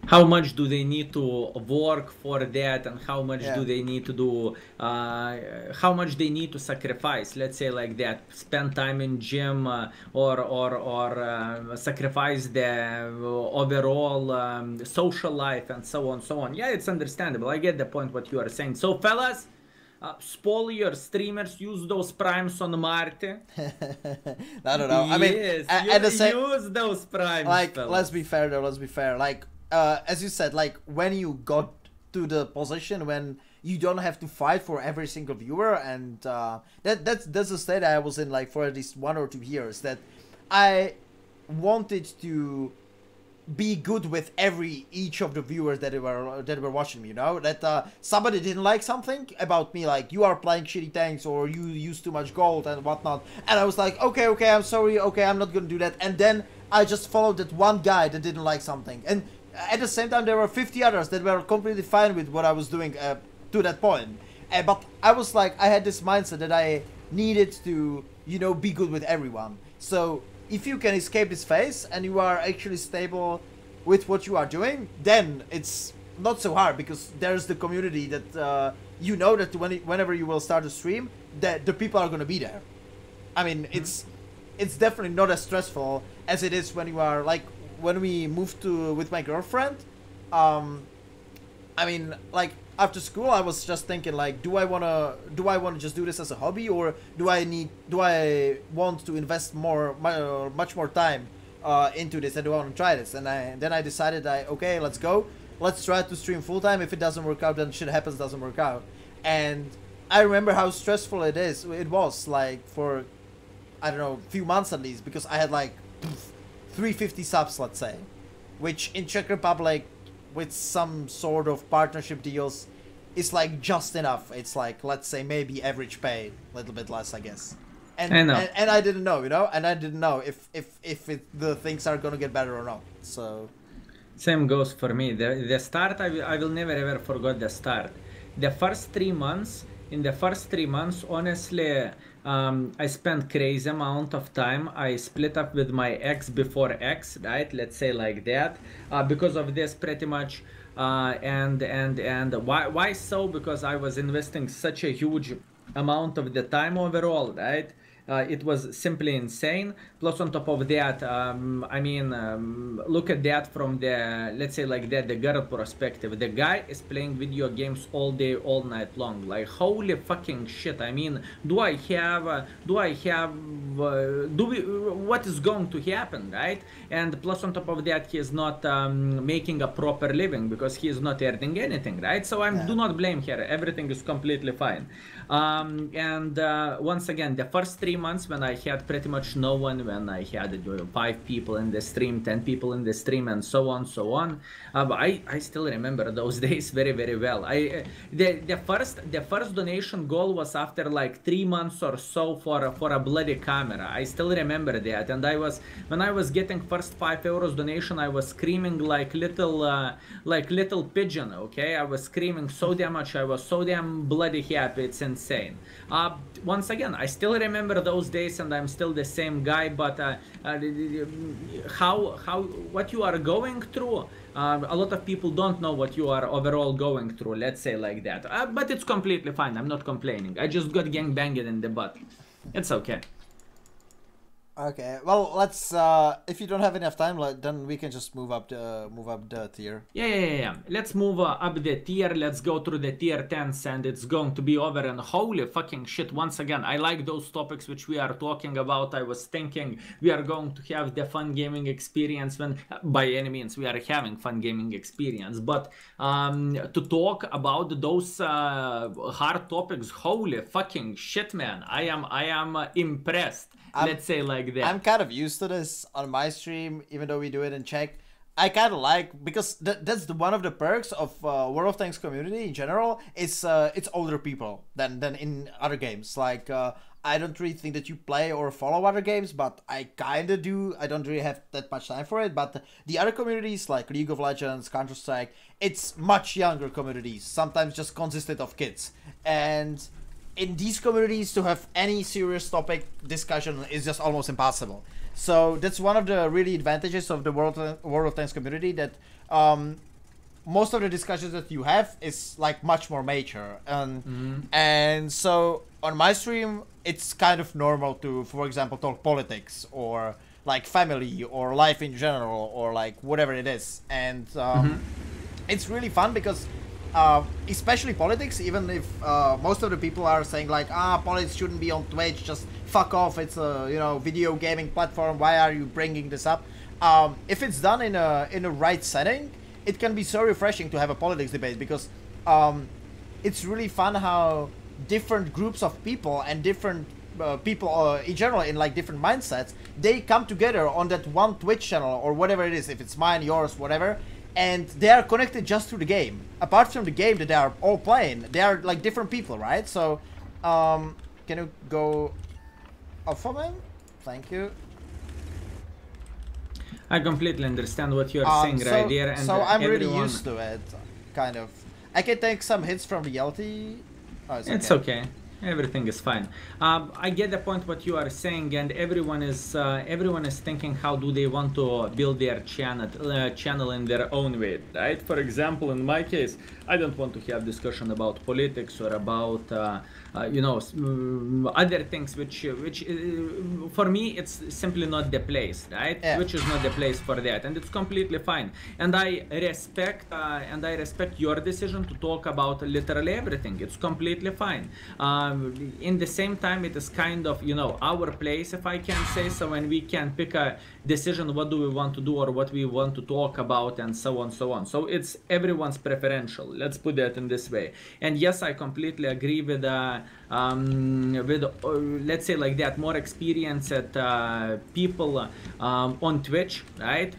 B: How much do they need to work for that, and how much do they need to do, how much they need to sacrifice, let's say like that, spend time in gym or sacrifice the overall social life and so on. Yeah, it's understandable. I get the point what you are saying. So fellas, spoil your streamers, use those primes on Marty.
A: I don't know. I mean,
B: use those primes.
A: Like,
B: fellas.
A: let's be fair though. Let's be fair. Like, as you said, like when you got to the position when you don't have to fight for every single viewer, and that's the state I was in like for at least 1 or 2 years, that I wanted to be good with each of the viewers that were watching me, you know, that somebody didn't like something about me, like you are playing shitty tanks or you use too much gold and whatnot, and I was like, okay, I'm sorry, okay, I'm not gonna do that, and then I just followed that one guy that didn't like something, and at the same time there were 50 others that were completely fine with what I was doing to that point. But I was like, I had this mindset that I needed to, you know, be good with everyone. So if you can escape this phase and you are actually stable with what you are doing, then it's not so hard, because there's the community that you know that whenever you will start a stream, that the people are going to be there. I mean, it's definitely not as stressful as it is when you are like, when we moved with my girlfriend. I mean, like after school I was just thinking like, do I want to just do this as a hobby, or do I want to invest much more time into this, and do I want to try this? And then I decided, okay, let's go, let's try to stream full time. If it doesn't work out, then shit happens, doesn't work out. And I remember how stressful it was like for, I don't know, a few months at least, because I had like 350 subs, let's say, which in Czech Republic with some sort of partnership deals is like just enough. It's like, let's say maybe average pay, a little bit less, I guess. And I didn't know, you know, and I didn't know if the things are gonna get better or not. So
B: same goes for me. The start, I will never ever forget the start. The first 3 months, in the first 3 months, honestly, I spent crazy amount of time. I split up with my ex before X, right? Let's say like that, because of this pretty much. And why so? Because I was investing such a huge amount of the time overall, right? It was simply insane. Plus on top of that, I mean, look at that from the, let's say like that, the girl perspective. The guy is playing video games all day, all night long. Like, holy fucking shit. I mean, what is going to happen, right? And plus on top of that, he is not making a proper living, because he is not earning anything, right? So do not blame her. Everything is completely fine. And once again, the first 3 months when I had pretty much no one, when I had 5 people in the stream, 10 people in the stream, and so on, but I still remember those days very, very well. The first donation goal was after like 3 months or so for a bloody camera. I still remember that, and when I was getting first 5 euros donation, I was screaming like little pigeon. Okay, I was screaming so damn much. I was so damn bloody happy. It's insane. Once again, I still remember those days, and I'm still the same guy, but what you are going through, a lot of people don't know what you are overall going through, let's say like that. But it's completely fine. I'm not complaining. I just got gangbanged in the butt. It's okay.
A: Okay, well, let's. If you don't have enough time, then we can just move up the tier.
B: Yeah. Let's move up the tier. Let's go through the tier 10s, and it's going to be over. And holy fucking shit! Once again, I like those topics which we are talking about. I was thinking we are going to have the fun gaming experience when, by any means, we are having fun gaming experience. But to talk about those hard topics, holy fucking shit, man! I am impressed. Let's say like that.
A: I'm kind of used to this on my stream, even though we do it in Czech. I kind of like, because that's one of the perks of World of Tanks community in general. It's older people than in other games. Like I don't really think that you play or follow other games, but I kind of do. I don't really have that much time for it. But the other communities like League of Legends, Counter-Strike, it's much younger communities. Sometimes just consisted of kids. And in these communities, to have any serious topic discussion is just almost impossible. So that's one of the really advantages of the World of Tanks community, that most of the discussions that you have is like much more mature. And so on my stream, it's kind of normal to, for example, talk politics or like family or life in general or like whatever it is. And it's really fun because especially politics, even if most of the people are saying like, politics shouldn't be on Twitch, just fuck off, it's a video gaming platform, why are you bringing this up? If it's done in a right setting, it can be so refreshing to have a politics debate, because it's really fun how different groups of people and different people in general in like different mindsets, they come together on that one Twitch channel or whatever it is, if it's mine, yours, whatever. And they are connected just through the game. Apart from the game that they are all playing, they are like different people, right? So, can you go off of him? Thank you.
B: I completely understand what you are saying right there. And
A: so I'm really used to it, kind of. I can take some hits from reality. Oh,
B: it's okay. Everything is fine. I get the point what you are saying, and everyone is thinking how do they want to build their channel in their own way, right? For example, in my case, I don't want to have discussion about politics or about other things which for me it's simply not the place, right? Yeah. Which is not the place for that, and it's completely fine. And I respect your decision to talk about literally everything. It's completely fine. In the same time, it is kind of our place, if I can say so, and we can pick a decision what do we want to do or what we want to talk about, and so on. So it's everyone's preferential, let's put that in this way. And yes, I completely agree with let's say like that, more experienced people on Twitch, right?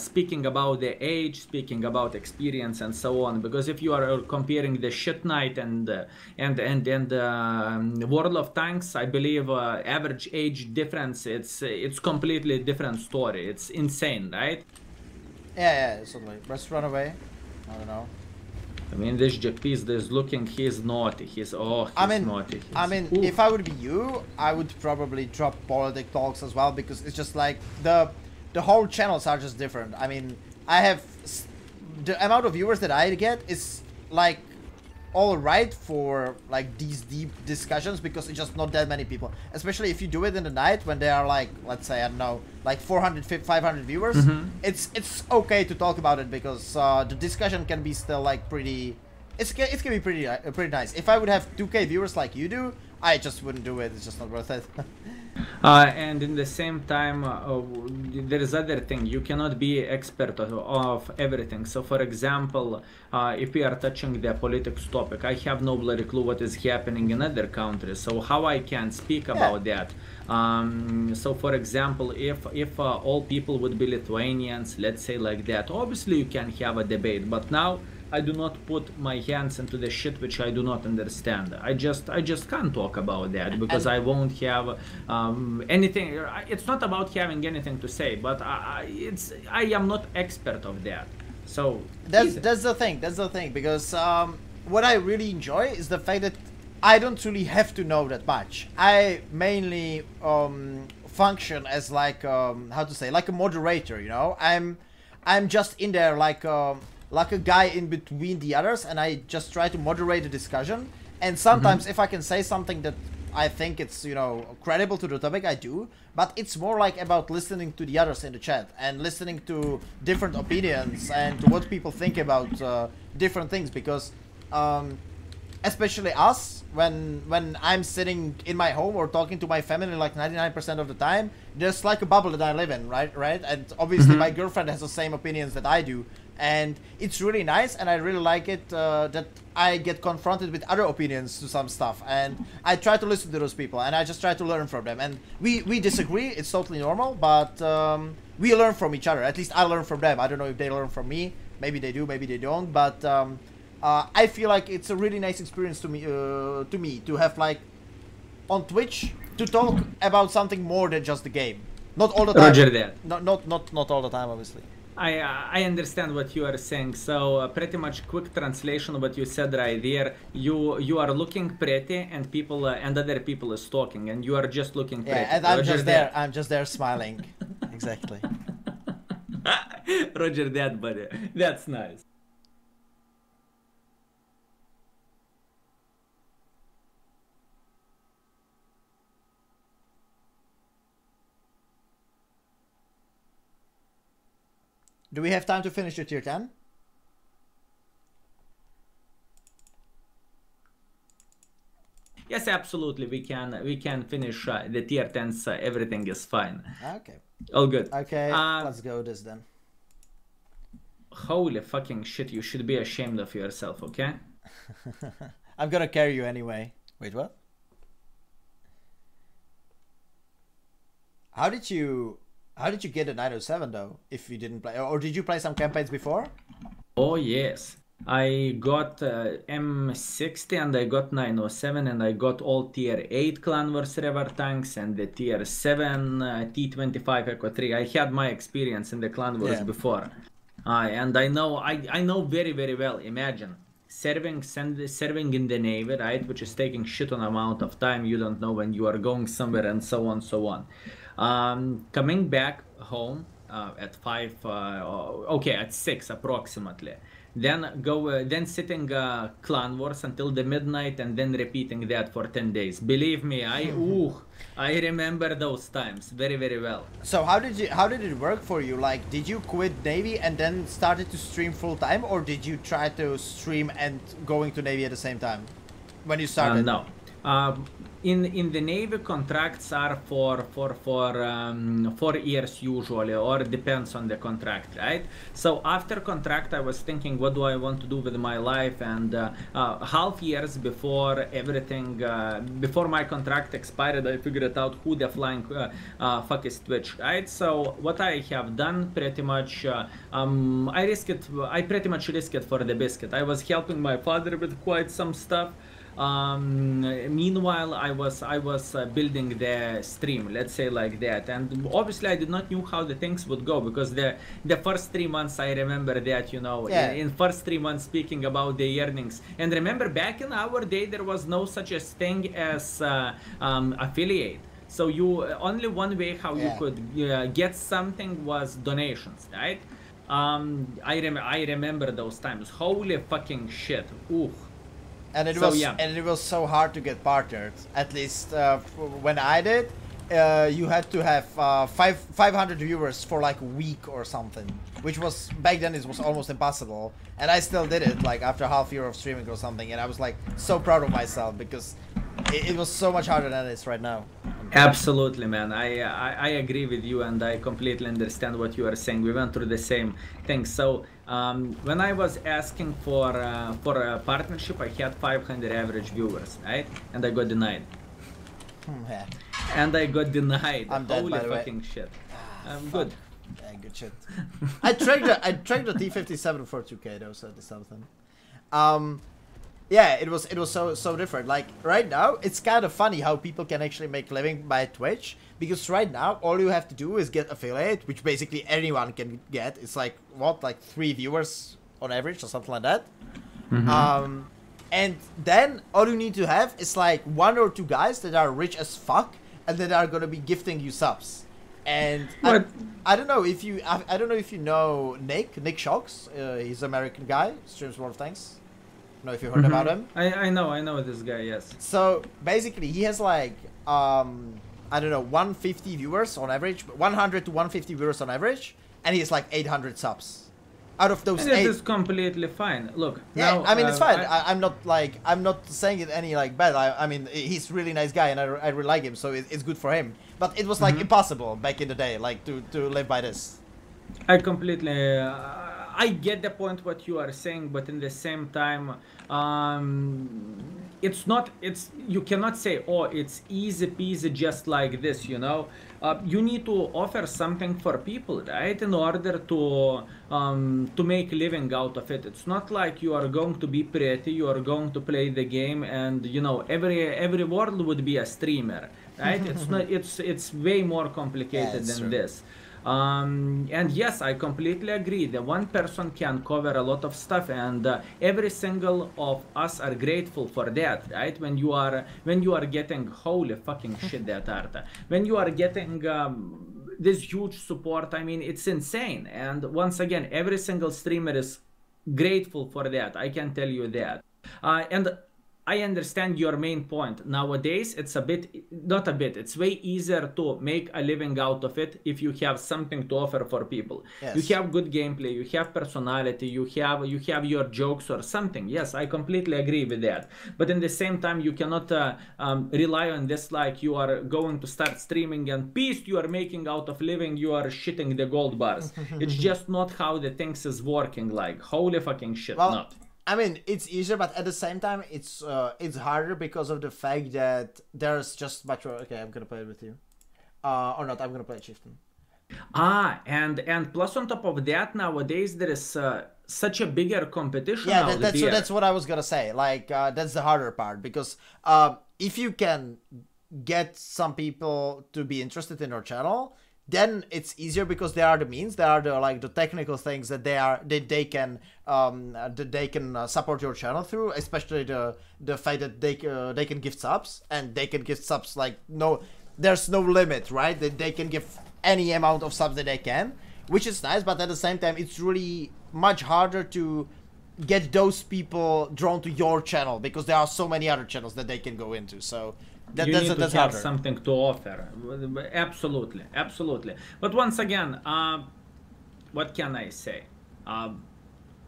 B: Speaking about the age, speaking about experience, and so on. Because if you are comparing the Shit Knight and World of Tanks, I believe average age difference, it's completely different story. It's insane, right?
A: Yeah, certainly. Let's run away. I don't know.
B: I mean, this JP is looking, he's naughty. He's naughty.
A: Ooh. If I would be you, I would probably drop politic talks as well, because it's just like the whole channels are just different. I mean, I have the amount of viewers that I get is like all right for like these deep discussions, because it's just not that many people, especially if you do it in the night when there are like, let's say, I don't know, like 400 500 viewers. It's okay to talk about it, because the discussion can be still like pretty, it can be pretty nice. If I would have 2K viewers like you do, I just wouldn't do it. It's just not worth it.
B: And in the same time, there is other thing. You cannot be expert of everything. So, for example, if we are touching the politics topic, I have no bloody clue what is happening in other countries. So, how I can speak about that? So, for example, if all people would be Lithuanians, let's say like that, obviously you can have a debate. But now, I do not put my hands into the shit which I do not understand. I just can't talk about that, because I won't have anything. It's not about having anything to say, but I am not expert of that. So
A: that's the thing. That's the thing, because what I really enjoy is the fact that I don't really have to know that much. I mainly function as like how to say, like a moderator. I'm just in there like a guy in between the others, and I just try to moderate the discussion. And sometimes if I can say something that I think it's, you know, credible to the topic, I do. But it's more like about listening to the others in the chat and listening to different opinions and to what people think about different things. Because especially us, when I'm sitting in my home or talking to my family like 99% of the time, there's like a bubble that I live in, right? And obviously my girlfriend has the same opinions that I do. And it's really nice, and I really like it that I get confronted with other opinions to some stuff, and I try to listen to those people, and I just try to learn from them. And we disagree, it's totally normal, but we learn from each other. At least I learn from them. I don't know if they learn from me. Maybe they do, maybe they don't. But I feel like it's a really nice experience to me to have like on Twitch to talk about something more than just the game. Not all the time.
B: Roger that.
A: Not all the time, obviously.
B: I understand what you are saying. So pretty much quick translation of what you said right there. You are looking pretty, and people and other people is talking, and you are just looking pretty.
A: Yeah, and I'm just there. I'm just there smiling. Exactly.
B: Roger that, buddy. That's nice.
A: Do we have time to finish the tier 10?
B: Yes, absolutely. We can finish the tier 10s. Everything is fine.
A: Okay.
B: All good.
A: Okay, let's go this then.
B: Holy fucking shit! You should be ashamed of yourself. Okay.
A: I'm gonna carry you anyway. Wait, what? How did you get a 907 though, if you didn't play? Or did you play some campaigns before?
B: Oh yes, I got M60 and I got 907 and I got all tier 8 Clan Wars River tanks and the tier 7 T25 Echo 3. I had my experience in the Clan Wars before. And I know very well. Imagine serving in the Navy, right, which is taking shit on amount of time. You don't know when you are going somewhere and so on. Coming back home at 5, at 6 approximately. Then sitting Clan Wars until the midnight and then repeating that for 10 days. Believe me, I remember those times very well.
A: So how did it work for you? Like, did you quit Navy and then started to stream full time, or did you try to stream and going to Navy at the same time when you started?
B: No. In the Navy, contracts are for 4 years usually, or depends on the contract, right? So after contract, I was thinking, what do I want to do with my life? And half years before everything, before my contract expired, I figured out who the flying fuck is Twitch, right? So what I have done pretty much, I pretty much risked it for the biscuit. I was helping my father with quite some stuff. Meanwhile, I was building the stream, let's say like that, and obviously I did not know how the things would go, because the first 3 months I remember that, you know, in first 3 months speaking about the earnings, and remember back in our day there was no such a thing as affiliate. So you only one way how you could get something was donations, right? I remember those times. Holy fucking shit. Ooh.
A: And it was so hard to get partnered. At least when I did, you had to have 500 viewers for like a week or something, which was back then it was almost impossible. And I still did it like after half year of streaming or something, and I was like so proud of myself because it was so much harder than it is right now.
B: Absolutely, man. I agree with you, and I completely understand what you are saying. We went through the same thing. So when I was asking for a partnership, I had 500 average viewers, right? And I got denied.
A: Yeah.
B: And I got denied.
A: I'm dead,
B: Holy
A: by the way.
B: fucking shit. I'm good.
A: Yeah, good shit. I tracked the T57 for 2K though, so that's something. Yeah, it was so different. Like right now, it's kind of funny how people can actually make a living by Twitch, because right now all you have to do is get affiliate, which basically anyone can get. It's like what, like 3 viewers on average or something like that. And then all you need to have is like 1 or 2 guys that are rich as fuck and that are gonna be gifting you subs. And I don't know if you know Nick Shocks. He's an American guy, streams World of Tanks. know if you heard about him.
B: I know this guy, yes.
A: So basically he has like, I don't know, 150 viewers on average, 100 to 150 viewers on average, and he has like 800 subs. Out of those
B: and it is completely fine. Look,
A: yeah,
B: now,
A: I mean it's fine. I'm not saying it any like bad. I mean he's a really nice guy and I really like him, so it's good for him. But it was like impossible back in the day, like to live by this.
B: I completely, I get the point what you are saying, but in the same time, you cannot say, oh, it's easy peasy just like this, you know. You need to offer something for people, right, in order to make a living out of it. It's not like you are going to be pretty, you are going to play the game, and you know every world would be a streamer, right? It's not. It's way more complicated than this. And yes, I completely agree that one person can cover a lot of stuff, and every single of us are grateful for that, right? When you are getting, holy fucking shit, that Arta, when you are getting this huge support, I mean, it's insane. And once again, every single streamer is grateful for that, I can tell you that. And I understand your main point. Nowadays, it's it's way easier to make a living out of it if you have something to offer for people. Yes. You have good gameplay, you have personality, you have your jokes or something. Yes, I completely agree with that. But in the same time, you cannot rely on this like you are going to start streaming and peace you are making out of living, you are shitting the gold bars. It's just not how the things is working, like holy fucking shit, not.
A: I mean, it's easier, but at the same time, it's harder because of the fact that there's just much more. Okay, I'm gonna play it with you, or not. I'm gonna play Chieftain.
B: And plus on top of that, nowadays there is such a bigger competition.
A: Yeah, that's what I was gonna say. Like that's the harder part because if you can get some people to be interested in your channel, then it's easier because there are the means, there are the technical things that they can support your channel through, especially the fact that they can give subs, and they can give subs like there's no limit, right? They can give any amount of subs that they can, which is nice, but at the same time it's really much harder to get those people drawn to your channel because there are so many other channels that they can go into. So
B: you need to have something to offer. Absolutely. But once again, what can I say?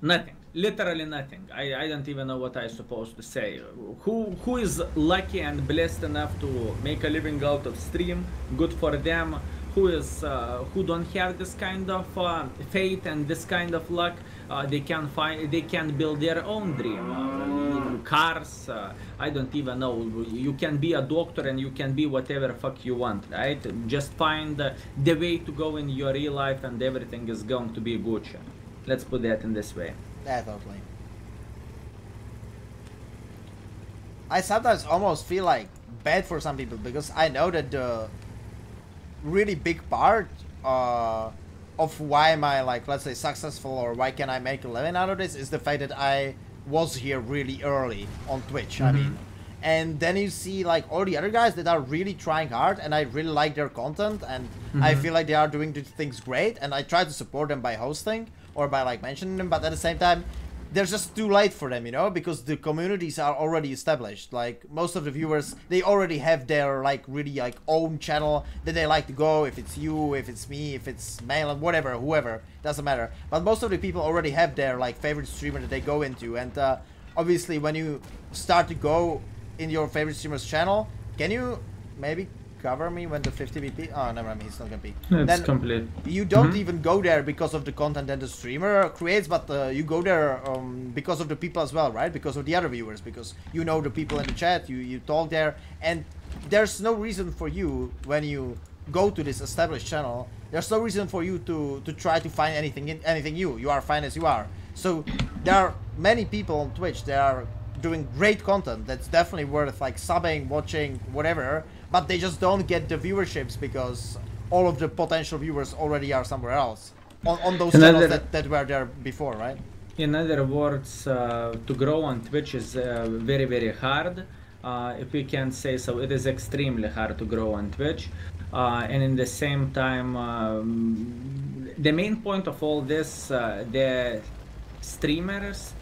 B: Nothing. Literally nothing. I don't even know what I'm supposed to say. Who is lucky and blessed enough to make a living out of stream? Good for them. Who don't have this kind of fate and this kind of luck, they can build their own dream. Cars, I don't even know. You can be a doctor and you can be whatever fuck you want, right? Just find the way to go in your real life and everything is going to be good. Let's put that in this way.
A: Yeah, totally. I sometimes almost feel like bad for some people because I know that the really big part of why am I, like, let's say successful, or why can I make a living out of this, is the fact that I was here really early on Twitch. I mean, and then you see like all the other guys that are really trying hard, and I really like their content, and I feel like they are doing things great, and I try to support them by hosting or by like mentioning them, but at the same time they're just too late for them, you know, because the communities are already established. Like most of the viewers, they already have their like really like own channel that they like to go. If it's you, if it's me, if it's Malin, whatever, whoever, doesn't matter. But most of the people already have their like favorite streamer that they go into, and obviously when you start to go in your favorite streamer's channel, can you maybe cover me when the 50 BP? Oh, never mind, he's not gonna be.
B: It's complete.
A: You don't even go there because of the content that the streamer creates, but you go there because of the people as well, right? Because of the other viewers, because you know the people in the chat, you talk there, and there's no reason for you, when you go to this established channel, there's no reason for you to try to find anything new. You are fine as you are. So there are many people on Twitch that are doing great content that's definitely worth like subbing, watching, whatever, but they just don't get the viewerships because all of the potential viewers already are somewhere else on those channels that were there before, right?
B: In other words, to grow on Twitch is very, very hard. If we can say so, it is extremely hard to grow on Twitch. And in the same time, the main point of all this, the streamers,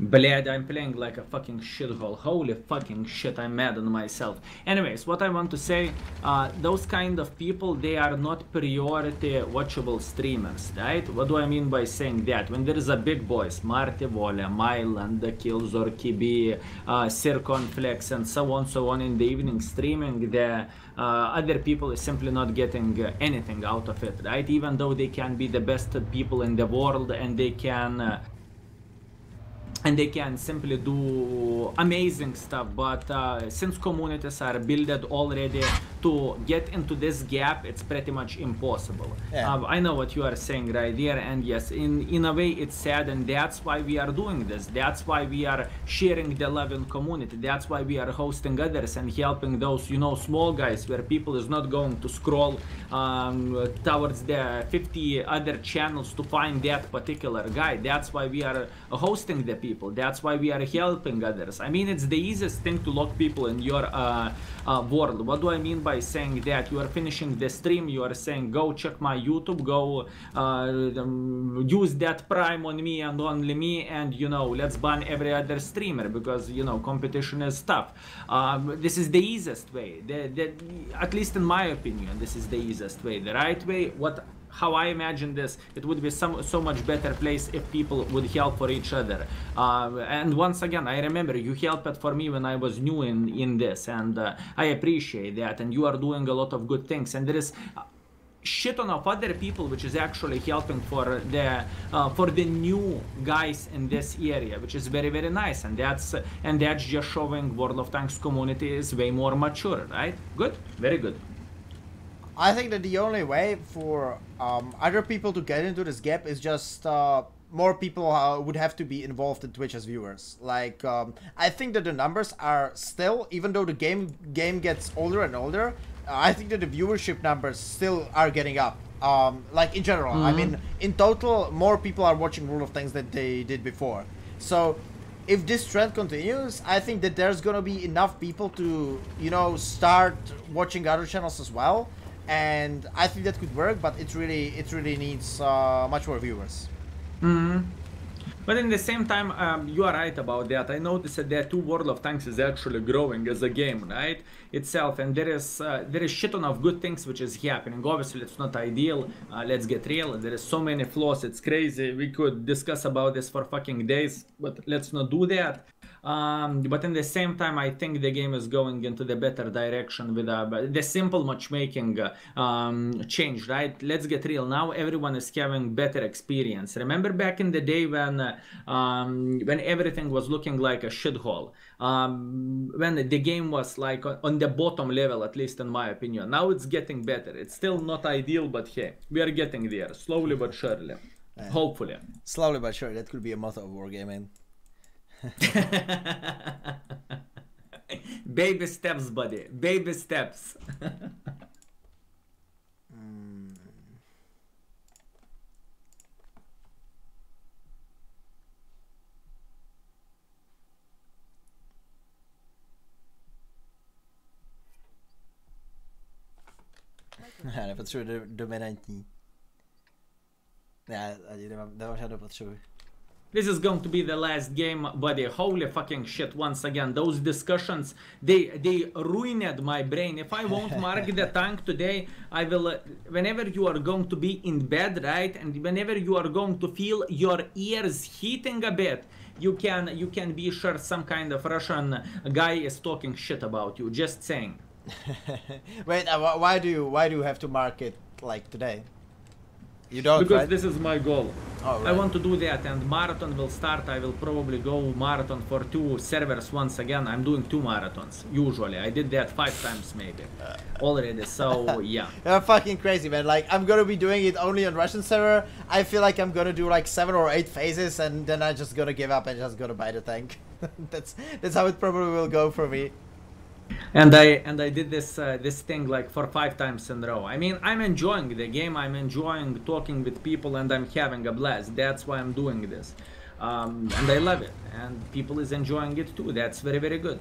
B: Bled, I'm playing like a fucking shithole. Holy fucking shit, I'm mad on myself. Anyways, what I want to say, those kind of people, they are not priority watchable streamers, right? What do I mean by saying that? When there is a big boys, Marty Volle, Myland, Killzor, Kibi, Circonflex, and so on in the evening streaming, the other people is simply not getting anything out of it, right? Even though they can be the best people in the world and they can simply do amazing stuff, but since communities are built already, to get into this gap, it's pretty much impossible. Yeah. I know what you are saying right there, and yes, in a way it's sad, and that's why we are doing this. That's why we are sharing the love in community. That's why we are hosting others and helping those, you know, small guys where people is not going to scroll towards the 50 other channels to find that particular guy. That's why we are hosting the people. That's why we are helping others. I mean, it's the easiest thing to lock people in your world. What do I mean by saying that? You are finishing the stream, you are saying, go check my YouTube, go use that Prime on me and only me, and, you know, let's ban every other streamer because, you know, competition is tough. This is the easiest way. At least in my opinion, this is the easiest way. The right way, how I imagine this, it would be so much better place if people would help for each other. And once again, I remember you helped for me when I was new in this, and I appreciate that, and you are doing a lot of good things, and there is shit ton of other people which is actually helping for the new guys in this area, which is very, very nice, and that's just showing World of Tanks community is way more mature, right? Good, very good.
A: I think that the only way for other people to get into this gap is just more people would have to be involved in Twitch as viewers. Like, I think that the numbers are still, even though the game gets older and older, I think that the viewership numbers still are getting up. Like in general, I mean, in total, more people are watching World of Tanks than they did before. So, if this trend continues, I think that there's gonna be enough people to, you know, start watching other channels as well. And I think that could work, but it really needs much more viewers.
B: But in the same time, you are right about that. I noticed that the World of Tanks is actually growing as a game, right, itself, and there is shit ton of good things which is happening. Obviously, it's not ideal. Let's get real. There is so many flaws. It's crazy. We could discuss about this for fucking days, but let's not do that. But in the same time, I think the game is going into the better direction with the simple matchmaking change, right? Let's get real. Now everyone is having better experience. Remember back in the day when everything was looking like a shithole, when the game was like on the bottom level, at least in my opinion. Now it's getting better. It's still not ideal, but hey, we are getting there, slowly but surely. Hopefully.
A: Slowly but surely. That could be a motto of wargaming.
B: Baby steps, buddy. Baby steps.
A: Já nepotřebuji dominantní. Já ani nemám žádnou potřebu.
B: This is going to be the last game, buddy. Holy fucking shit, once again. Those discussions, they ruined my brain. If I won't mark the tank today, I will, whenever you are going to be in bed, right? And whenever you are going to feel your ears heating a bit, you can be sure some kind of Russian guy is talking shit about you. Just saying.
A: Wait, why do you have to mark it like today? You don't,
B: because
A: right?
B: This is my goal.
A: Oh, right.
B: I want to do that, and marathon will start. I will probably go marathon for 2 servers once again. I'm doing 2 marathons usually. I did that 5 times maybe already. So yeah.
A: You're fucking crazy, man. Like, I'm gonna be doing it only on Russian server. I feel like I'm gonna do like 7 or 8 phases, and then I'm just gonna give up and just gonna buy the tank. that's how it probably will go for me.
B: And I did this thing like for 5 times in a row. I mean, I'm enjoying the game. I'm enjoying talking with people, and I'm having a blast. That's why I'm doing this, and I love it. And people is enjoying it too. That's very, very good.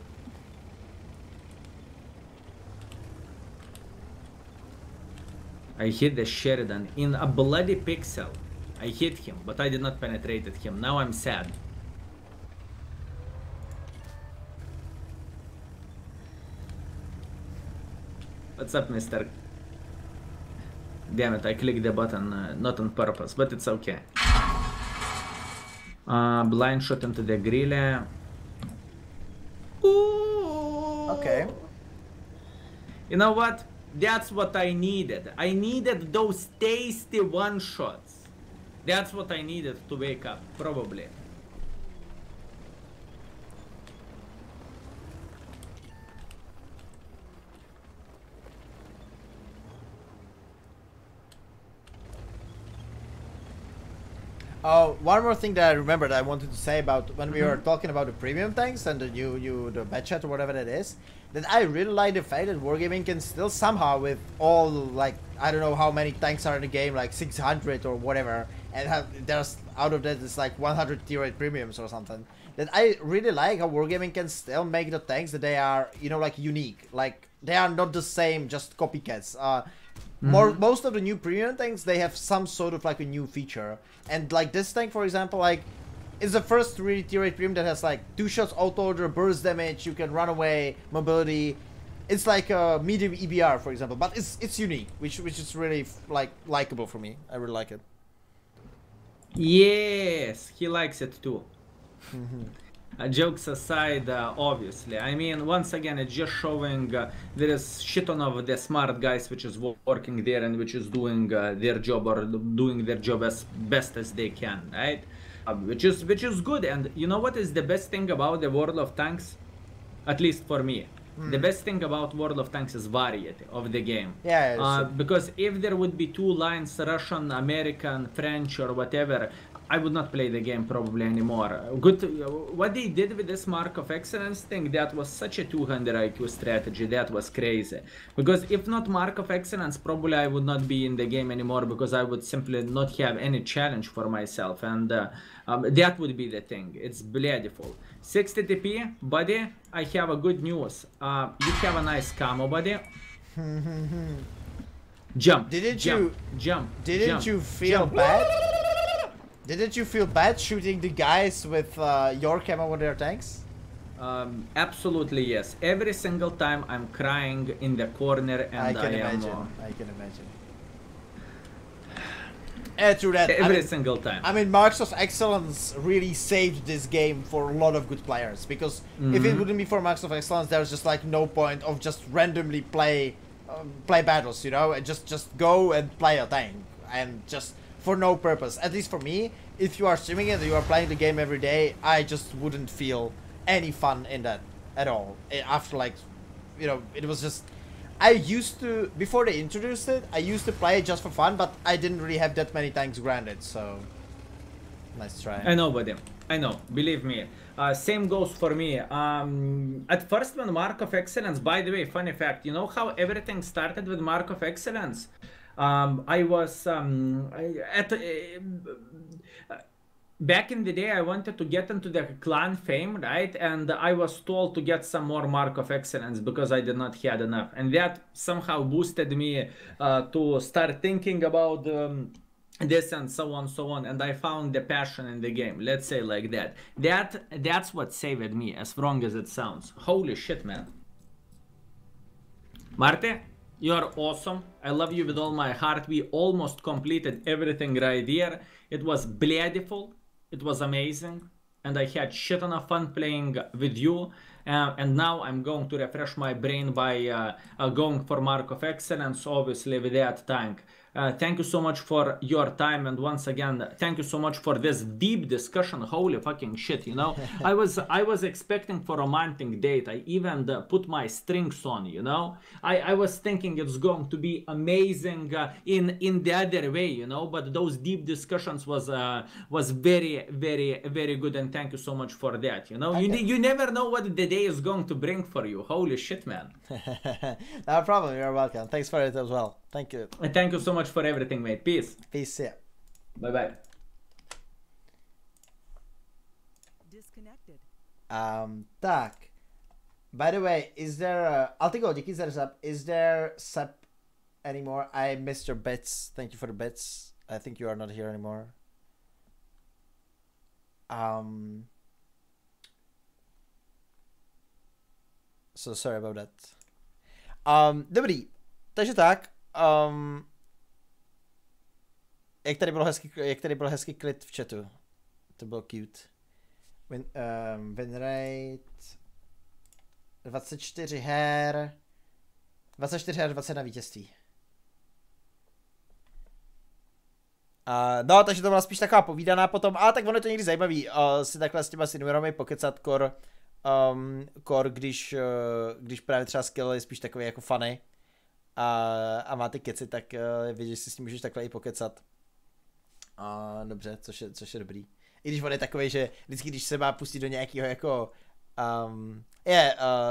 B: I hit the Sheridan in a bloody pixel. I hit him, but I did not penetrate him. Now I'm sad. What's up, mister? Damn it, I clicked the button not on purpose, but it's okay. Blind shot into the grill. Ooh.
A: Okay.
B: You know what? That's what I needed. I needed those tasty one-shots. That's what I needed to wake up, probably.
A: Oh, one more thing that I remembered I wanted to say about when we were talking about the premium tanks and the bad chat or whatever that is, that I really like the fact that Wargaming can still somehow, with all, like, I don't know how many tanks are in the game, like 600 or whatever, and there's, out of that, it's like 100 tier 8 premiums or something, that I really like how Wargaming can still make the tanks that they are, you know, like, unique. Like, they are not the same, just copycats. Most of the new premium tanks, they have some sort of like a new feature. And like this tank, for example, like, is the first really tier 8 premium that has like 2 shots auto order, burst damage, you can run away, mobility. It's like a medium EBR, for example, but it's unique, which is really like likable for me. I really like it.
B: Yes, he likes it too. Jokes aside, obviously. I mean, once again, it's just showing there is shit ton of the smart guys which is working there and which is doing their job, or doing their job as best as they can, right? Which is good. And you know what is the best thing about the World of Tanks? At least for me. The best thing about World of Tanks is variety of the game.
A: Yeah,
B: because if there would be 2 lines, Russian, American, French, or whatever, I would not play the game probably anymore. What they did with this Mark of Excellence thing, that was such a 200 IQ strategy. That was crazy. Because if not Mark of Excellence, probably I would not be in the game anymore, because I would simply not have any challenge for myself. And that would be the thing. It's beautiful. 60 TP, buddy, I have a good news. You have a nice camo, buddy. Jump. Didn't
A: you feel bad? Didn't you feel bad shooting the guys with your camo with their tanks?
B: Absolutely yes. Every single time I'm crying in the corner, and I can
A: imagine. True that.
B: Every single time.
A: I mean, Marks of Excellence really saved this game for a lot of good players, because if it wouldn't be for Marks of Excellence, there's just like no point of just randomly play battles, you know, and just go and play a tank and just for no purpose. At least for me, if you are streaming it and you are playing the game every day, I just wouldn't feel any fun in that at all. After, like, you know, it was just, I used to, before they introduced it, I used to play it just for fun, but I didn't really have that many tanks granted, so nice try.
B: I know, buddy. I know, believe me. Same goes for me. At first, when Mark of Excellence, by the way, funny fact, you know how everything started with Mark of Excellence? I was back in the day, I wanted to get into the clan fame, right? And I was told to get some more Mark of Excellence because I did not have enough, and that somehow boosted me to start thinking about this and so on, and I found the passion in the game, let's say like that. That's what saved me, as wrong as it sounds. Holy shit, man. Marte, you are awesome. I love you with all my heart. We almost completed everything right here. It was beautiful. It was amazing. And I had shit ton of fun playing with you. And now I'm going to refresh my brain by going for Mark of Excellence, obviously, with that tank. Thank you so much for your time, and once again, thank you so much for this deep discussion. Holy fucking shit, you know. I was expecting for a romantic date. I even put my strings on, you know. I was thinking it's going to be amazing in the other way, you know, but those deep discussions was very, very, very good, and thank you so much for that, you know. Okay. You never know what the day is going to bring for you. Holy shit, man.
A: No problem, you're welcome. Thanks for it as well. Thank you.
B: And thank you so much for everything, mate. Peace.
A: Peace, yeah.
B: Bye-bye.
C: Disconnected.
A: Tak. By the way, is there Altigo, díky za sub. Is there sub anymore? I missed your bits. Thank you for the bits. I think you are not here anymore. So sorry about that. Dobrý. takže tak. Jak tady byl hezký klid v chatu. To bylo cute. Win rate 24 her 20 na vítězství. No, takže to byla spíš taková povídaná potom, a tak ono je to někdy zajímavý, si takhle s těma seniorami pokecat kor, když právě třeba skill je spíš takový jako funny a má ty keci, tak víš, že si s tím můžeš takhle i pokecat. Dobře, což je dobrý. I když on je takový, že vždycky, když se má pustit do nějakého jako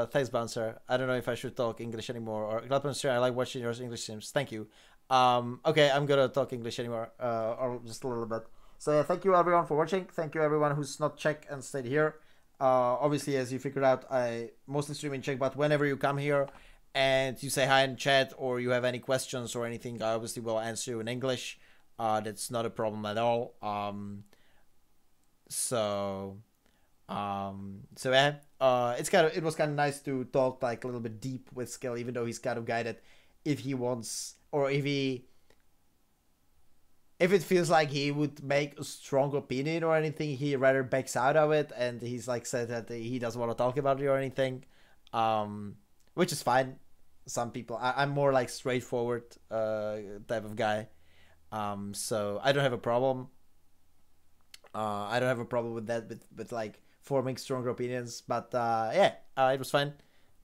A: thanks Bouncer. I don't know if I should talk English anymore. Or Glad I like watching your English streams. Thank you. Okay, I'm gonna talk English anymore, or just a little bit. So yeah, thank you everyone for watching. Thank you everyone who's not Czech and stayed here. Obviously, as you figured out, I mostly stream in Czech, but whenever you come here and you say hi in chat or you have any questions or anything, I obviously will answer you in English. That's not a problem at all. So yeah, it was kind of nice to talk like a little bit deep with Skill, even though he's kind of guided if he wants, or if it feels like he would make a strong opinion or anything, he rather backs out of it, and he's like said that he doesn't want to talk about it or anything, which is fine. Some people, I'm more like straightforward type of guy, so I don't have a problem. I don't have a problem with that, with like forming stronger opinions, but yeah, it was fine.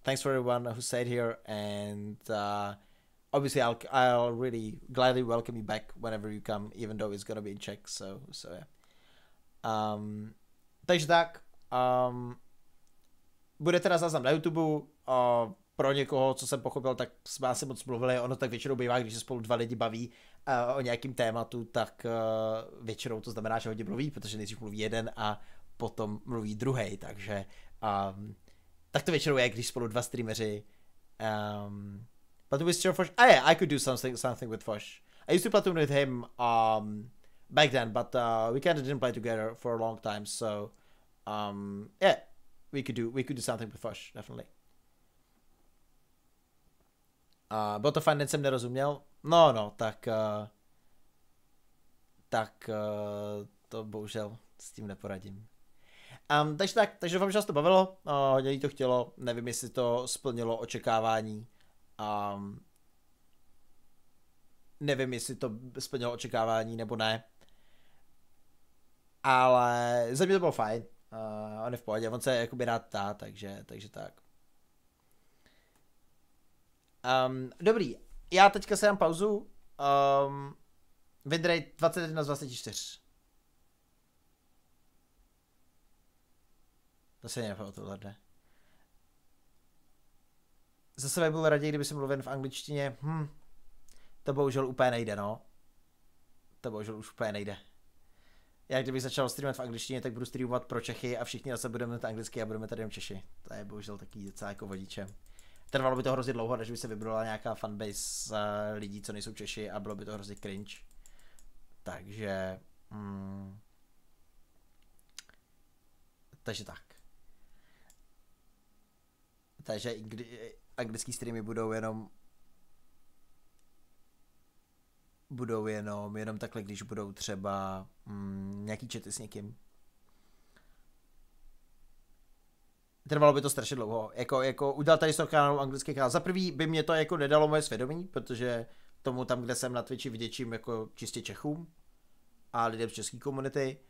A: Thanks for everyone who stayed here, and obviously I'll really gladly welcome you back whenever you come, even though it's gonna be in Czech. So yeah. Takže tak. Bude teda záznam na YouTube. Pro někoho, co jsem pochopil, tak jsme asi moc mluvili. Ono tak většinou bývá, když se spolu dva lidi baví o nějakým tématu, tak většinou to znamená, že hodně mluví, protože nejdřív mluví jeden a potom mluví druhej, takže tak to většinou je, když spolu dva streameři. But with Fosh, yeah, I could do something with Fosh. I used to platoon with him back then, but we kind of didn't play together for a long time, so yeah, we could do something with Fosh, definitely. Bylo to fajn, jsem nerozuměl. No, tak to bohužel s tím neporadím. Takže doufám, že vás to bavilo, hodně jí to chtělo, nevím, jestli to splnilo očekávání. Nevím, jestli to splnilo očekávání nebo ne. Ale za mě to bylo fajn. On je v pohodě, on se jakoby rád ptá, takže tak. Dobrý, já teďka si dám pauzu. Win rate 21 z 24. To se nepamatuju tohle. Za sebe byl raději, kdyby jsem mluvil v angličtině. To bohužel úplně nejde, no. To bohužel už úplně nejde. Já kdybych začal streamovat v angličtině, tak budu streamovat pro Čechy a všichni zase budeme mít anglicky a budeme tady jen Češi. To je bohužel taky docela jako vodičem. Trvalo by to hrozně dlouho, než by se vybrala nějaká fanbase lidí, co nejsou Češi, a bylo by to hrozně cringe. Takže tak. Takže anglický streamy budou jenom takhle, když budou třeba nějaký chaty s někým. Trvalo by to strašně dlouho. Jako udělat tady z toho kanálu anglický kanál. Za prvý by mě to jako nedalo moje svědomí, protože tomu tam, kde jsem na Twitchi, vděčím jako čistě Čechům a lidem z české komunity.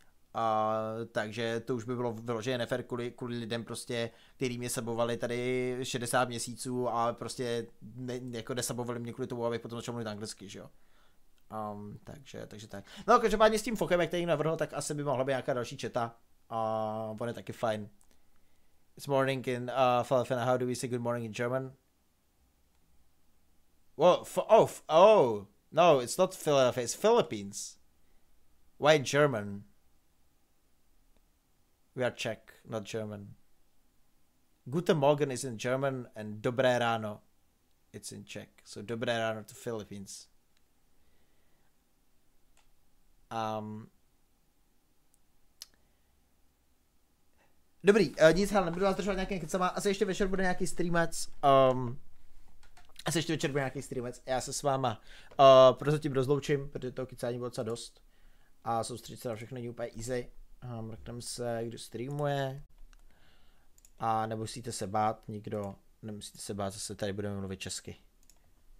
A: Takže to už by bylo vyloženě nefér kvůli lidem prostě, který mě sabovali tady 60 měsíců a prostě jako nesabovali mě kvůli tomu, abych potom začal mluvit anglicky, že jo. Takže tak. No, každopádně s tím fokem, jak tady navrhl, tak asi by mohla být nějaká další četa. On je taky fajn. It's morning in Filipina. How do we say good morning in German? Well, no, it's not Philadelphia, it's Philippines. Why in German? We are Czech, not German. Guten Morgen is in German and Dobré ráno, it's in Czech. So Dobré ráno to Philippines. Dobrý, nic, hele, nebudu vás držovat nějakým kecama, asi ještě večer bude nějaký streamec. Asi ještě večer bude nějaký streamec. Já se s váma prozatím rozloučím, protože toho kecání bylo docela dost. A soustředit se na všechno není úplně easy. Mrkneme se, kdo streamuje. A nemusíte se bát, nikdo nemusíte se bát, zase tady budeme mluvit česky.